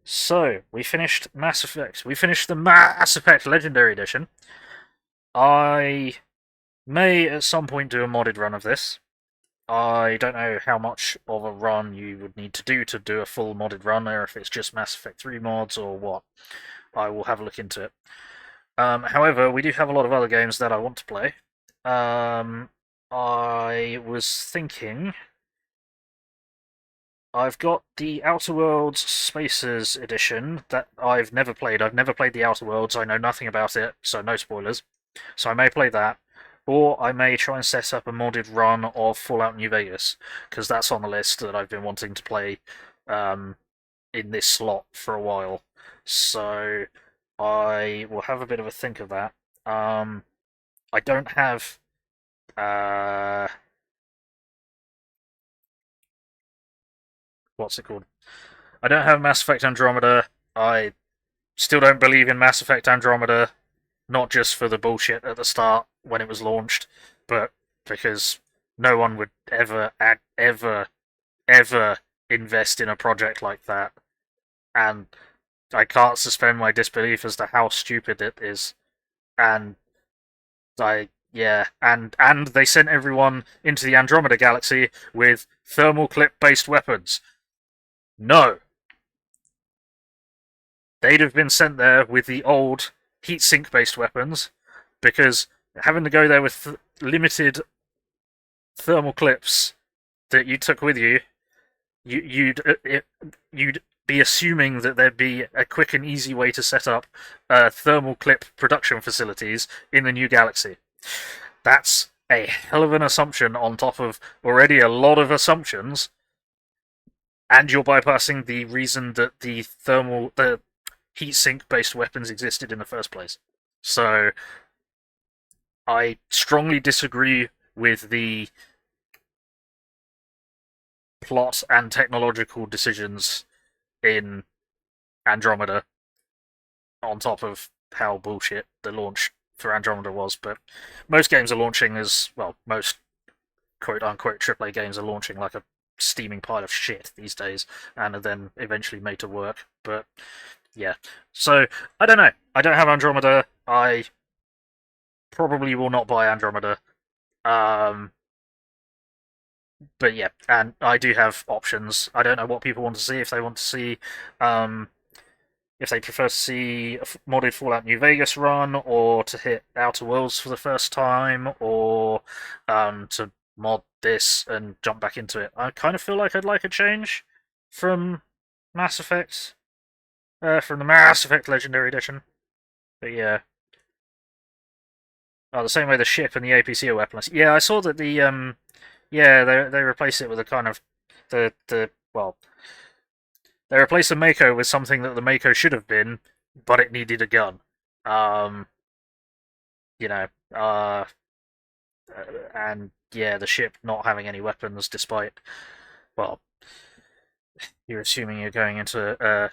so we finished Mass Effect. We finished the Mass Effect Legendary Edition. I may at some point do a modded run of this. I don't know how much of a run you would need to do a full modded run, or if it's just Mass Effect 3 mods or what. I will have a look into it. However, we do have a lot of other games that I want to play. I was thinking, I've got the Outer Worlds Spaces edition that I've never played. I've never played the Outer Worlds. I know nothing about it, so no spoilers. So I may play that. Or I may try and set up a modded run of Fallout New Vegas, because that's on the list that I've been wanting to play in this slot for a while. So I will have a bit of a think of that. I don't have... what's it called? I don't have Mass Effect Andromeda. I still don't believe in Mass Effect Andromeda, not just for the bullshit at the start when it was launched, but because no one would ever invest in a project like that. And I can't suspend my disbelief as to how stupid it is. And and they sent everyone into the Andromeda Galaxy with thermal clip-based weapons. No. They'd have been sent there with the old heatsink-based weapons, because having to go there with limited thermal clips that you took with you, you'd be assuming that there'd be a quick and easy way to set up thermal clip production facilities in the new galaxy. That's a hell of an assumption on top of already a lot of assumptions, and you're bypassing the reason that the heatsink-based weapons existed in the first place. So I strongly disagree with the plot and technological decisions in Andromeda, on top of how bullshit the launch for Andromeda was. But most games are launching as, well, most quote-unquote AAA games are launching like a steaming pile of shit these days, and are then eventually made to work. But yeah, so I don't know. I don't have Andromeda. I probably will not buy Andromeda. But yeah, and I do have options. I don't know what people want to see. If they want to see, if they prefer to see a modded Fallout New Vegas run, or to hit Outer Worlds for the first time, or to mod this and jump back into it. I kind of feel like I'd like a change from Mass Effect, from the Mass Effect Legendary Edition. But yeah. Oh, the same way the ship and the APC are weaponless. Yeah, I saw that the yeah, they replace it with a kind of well, they replace the Mako with something that the Mako should have been, but it needed a gun. You know, and yeah, the ship not having any weapons, despite, well, you're assuming you're going into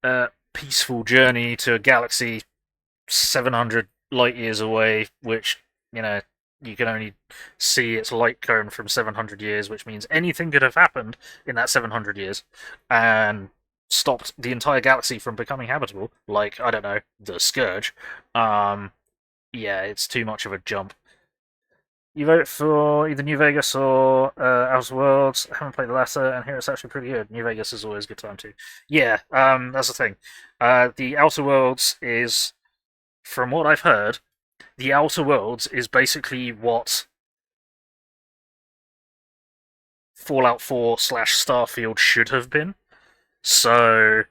a peaceful journey to a galaxy 700 light years away, which, you know, you can only see its light cone from 700 years, which means anything could have happened in that 700 years and stopped the entire galaxy from becoming habitable, like, I don't know, the Scourge. Yeah, it's too much of a jump. You vote for either New Vegas or Outer Worlds. I haven't played the latter, and here it's actually pretty good. New Vegas is always a good time too. Yeah, that's the thing. The Outer Worlds is, from what I've heard, the Outer Worlds is basically what Fallout 4 / Starfield should have been. So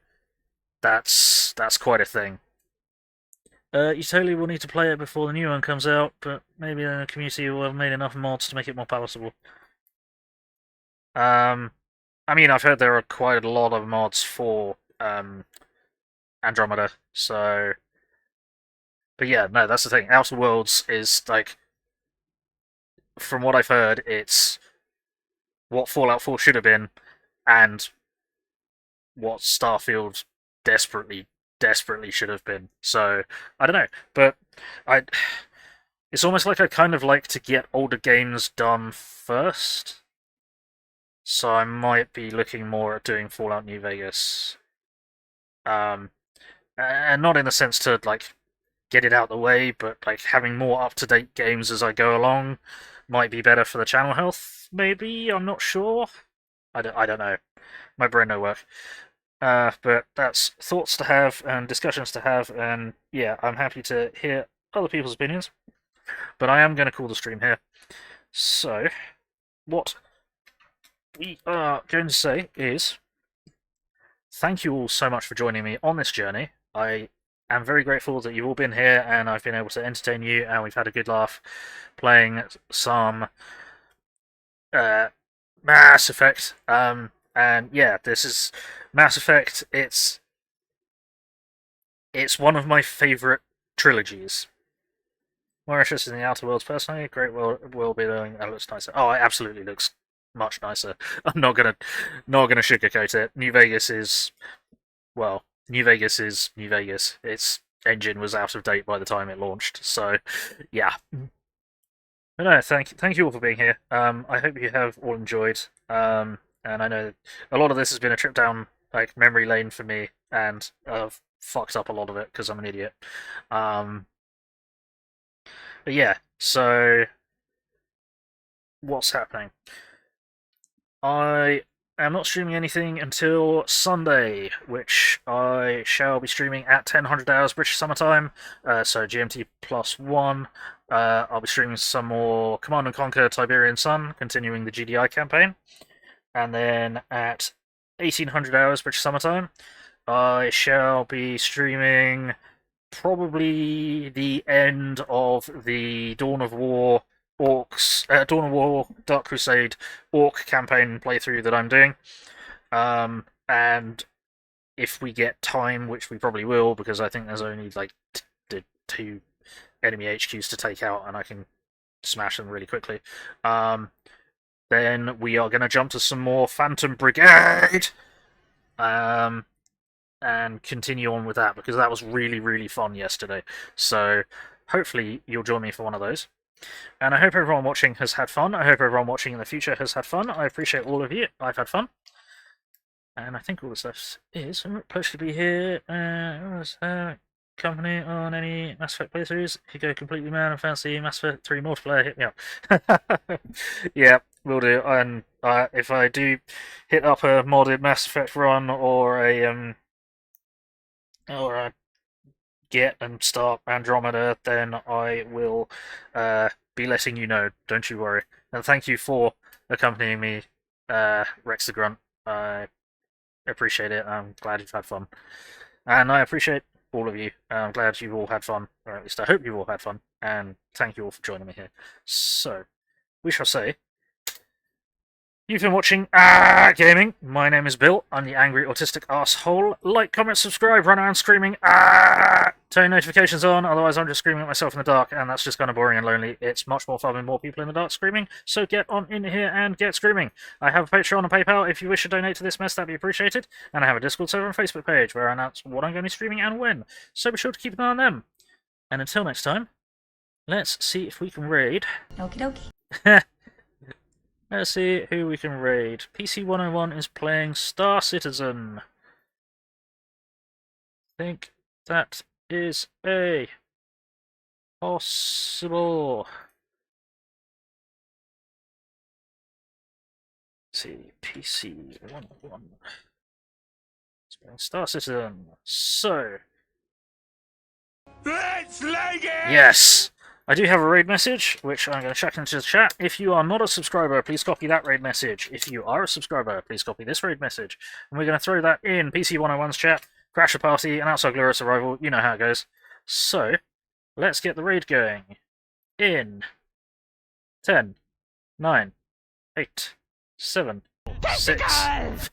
that's quite a thing. You totally will need to play it before the new one comes out, but maybe the community will have made enough mods to make it more palatable. I mean, I've heard there are quite a lot of mods for Andromeda, so... But yeah, no, that's the thing. Outer Worlds is, like, from what I've heard, it's what Fallout 4 should have been, and what Starfield desperately should have been. So, I don't know. But it's almost like I kind of like to get older games done first. So I might be looking more at doing Fallout New Vegas. And not in the sense to, like, get it out of the way, but like having more up-to-date games as I go along might be better for the channel health, maybe? I'm not sure. I don't know. My brain no work. But that's thoughts to have and discussions to have, and yeah, I'm happy to hear other people's opinions. But I am going to call the stream here. So, what we are going to say is, thank you all so much for joining me on this journey. I am very grateful that you've all been here and I've been able to entertain you, and we've had a good laugh playing some Mass Effect. And yeah, this is Mass Effect. It's one of my favourite trilogies. More interested in the Outer Worlds personally. Great world building. That looks nicer. Oh, it absolutely looks much nicer. I'm not gonna sugarcoat it. New Vegas is, well, New Vegas is New Vegas. Its engine was out of date by the time it launched. So, yeah. But no, thank you all for being here. I hope you have all enjoyed. And I know a lot of this has been a trip down like memory lane for me, and I've fucked up a lot of it because I'm an idiot. But yeah, so what's happening? I am not streaming anything until Sunday, which I shall be streaming at 1000 hours British Summer Time, so GMT +1. I'll be streaming some more Command & Conquer Tiberian Sun, continuing the GDI campaign. And then at 1800 hours British Summer Time, I shall be streaming probably the end of the Dawn of War Dark Crusade Orc campaign playthrough that I'm doing. And if we get time, which we probably will, because I think there's only like the 2 enemy HQs to take out, and I can smash them really quickly. then we are going to jump to some more Phantom Brigade, and continue on with that, because that was really, really fun yesterday. So hopefully you'll join me for one of those. And I hope everyone watching has had fun. I hope everyone watching in the future has had fun. I appreciate all of you. I've had fun. And I think all the stuff is. I'm supposed to be here. Company on any Mass Effect playthroughs. If you go completely mad and fancy Mass Effect 3 multiplayer, hit me up. Yeah, will do. And if I do hit up a modded Mass Effect run or a get and start Andromeda, then I will be letting you know. Don't you worry. And thank you for accompanying me, Rex the Grunt. I appreciate it. I'm glad you've had fun. And I appreciate all of you. I'm glad you've all had fun, or at least I hope you've all had fun, and thank you all for joining me here. So, we shall say, you've been watching Gaming. My name is Bill. I'm the angry autistic asshole. Like, comment, subscribe, run around screaming turn notifications on, otherwise I'm just screaming at myself in the dark, and that's just kind of boring and lonely. It's much more fun with more people in the dark screaming, so get on in here and get screaming. I have a Patreon and PayPal if you wish to donate to this mess, that'd be appreciated, and I have a Discord server and Facebook page where I announce what I'm going to be streaming and when, so be sure to keep an eye on them. And until next time, let's see if we can raid. Okie dokie. Let's see who we can raid. PC 101 is playing Star Citizen. I think that is a possible. Let's see, PC 101 is playing Star Citizen. So, Let's leg it! yes! I do have a raid message, which I'm going to chuck into the chat. If you are not a subscriber, please copy that raid message. If you are a subscriber, please copy this raid message. And we're going to throw that in PC 101's chat, crash a party, and outside glorious arrival. You know how it goes. So, let's get the raid going. In 10, 9, 8, 7, 6,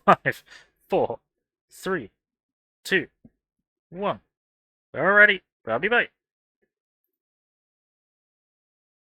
5, 4, 3, 2, 1. Alrighty, bye bye.